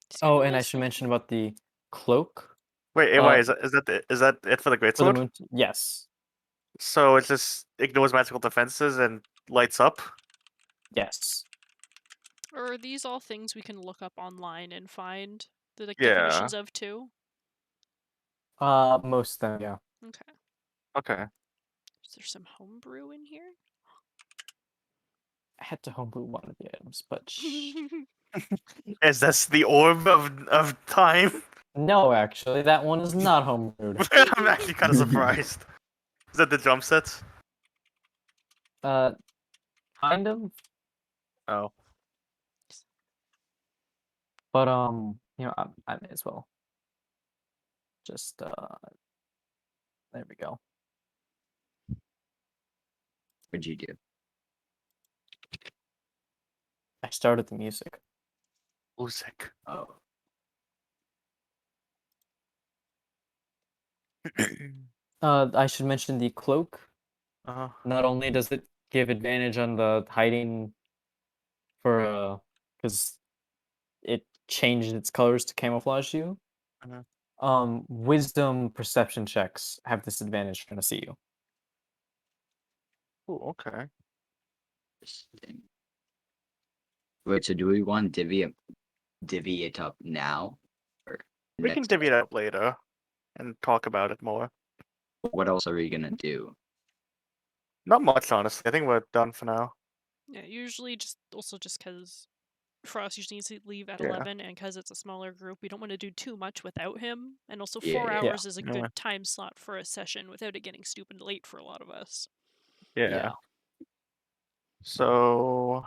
Just got a Oh, and I list should of mention them. about the cloak Wait, uh, AY, is that it for the for the greatsword? moon. Yes, So it just ignores magical defenses and lights up? yes. Or are these all things we can look up online and find the Yeah. definitions of too? Most of them, yeah. Okay. Okay. Is there some homebrew in here? I had to homebrew one of the items, but Is this the orb of time? no, actually, that one is not homebrewed. I'm actually kind of surprised. Is that the drum sets? Kind of, Oh. but I may as well. Just there we go. What'd you do? I started the music. Music. Oh, I should mention the cloak. Uh-huh. Not only does it give advantage on the hiding for because it changed its colors to camouflage you. Wisdom perception checks have this advantage trying to see you. Oh, okay. interesting. Wait, so do we want to divvy it up now? Or We can next divvy it up later. and talk about it more. What else are we gonna do? Not much, honestly. I think we're done for now. Yeah, usually just because Frost usually needs to leave at Yeah. 11, and because it's a smaller group, we don't want to do too much without him. And also, Yeah, 4 yeah. hours is a Yeah. good time slot for a session without it getting stupid late for a lot of us. Yeah. So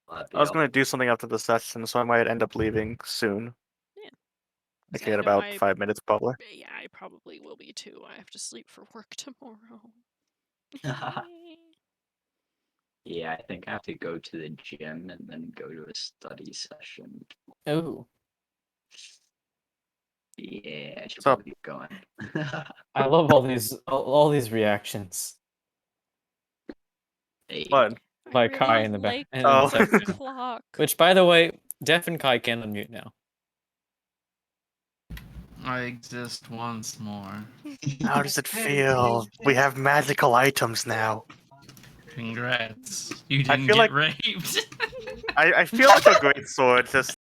I was gonna do something after the session, so I might end up leaving soon. Yeah. Like I in know about 5 minutes, probably. Yeah, I probably will be too. I have to sleep for work tomorrow. Yeah, I think I have to go to the gym and then go to a study session. Ooh. Yeah, I should What's up? probably get going. I love all these reactions Hey. What? by I Kai really in the back. like And Oh. then the clock. which, by the way, Def and Kai can unmute now. I exist once more. How does it feel? We have magical items now. Congrats. You I didn't feel get like- raped. I feel like a great sword just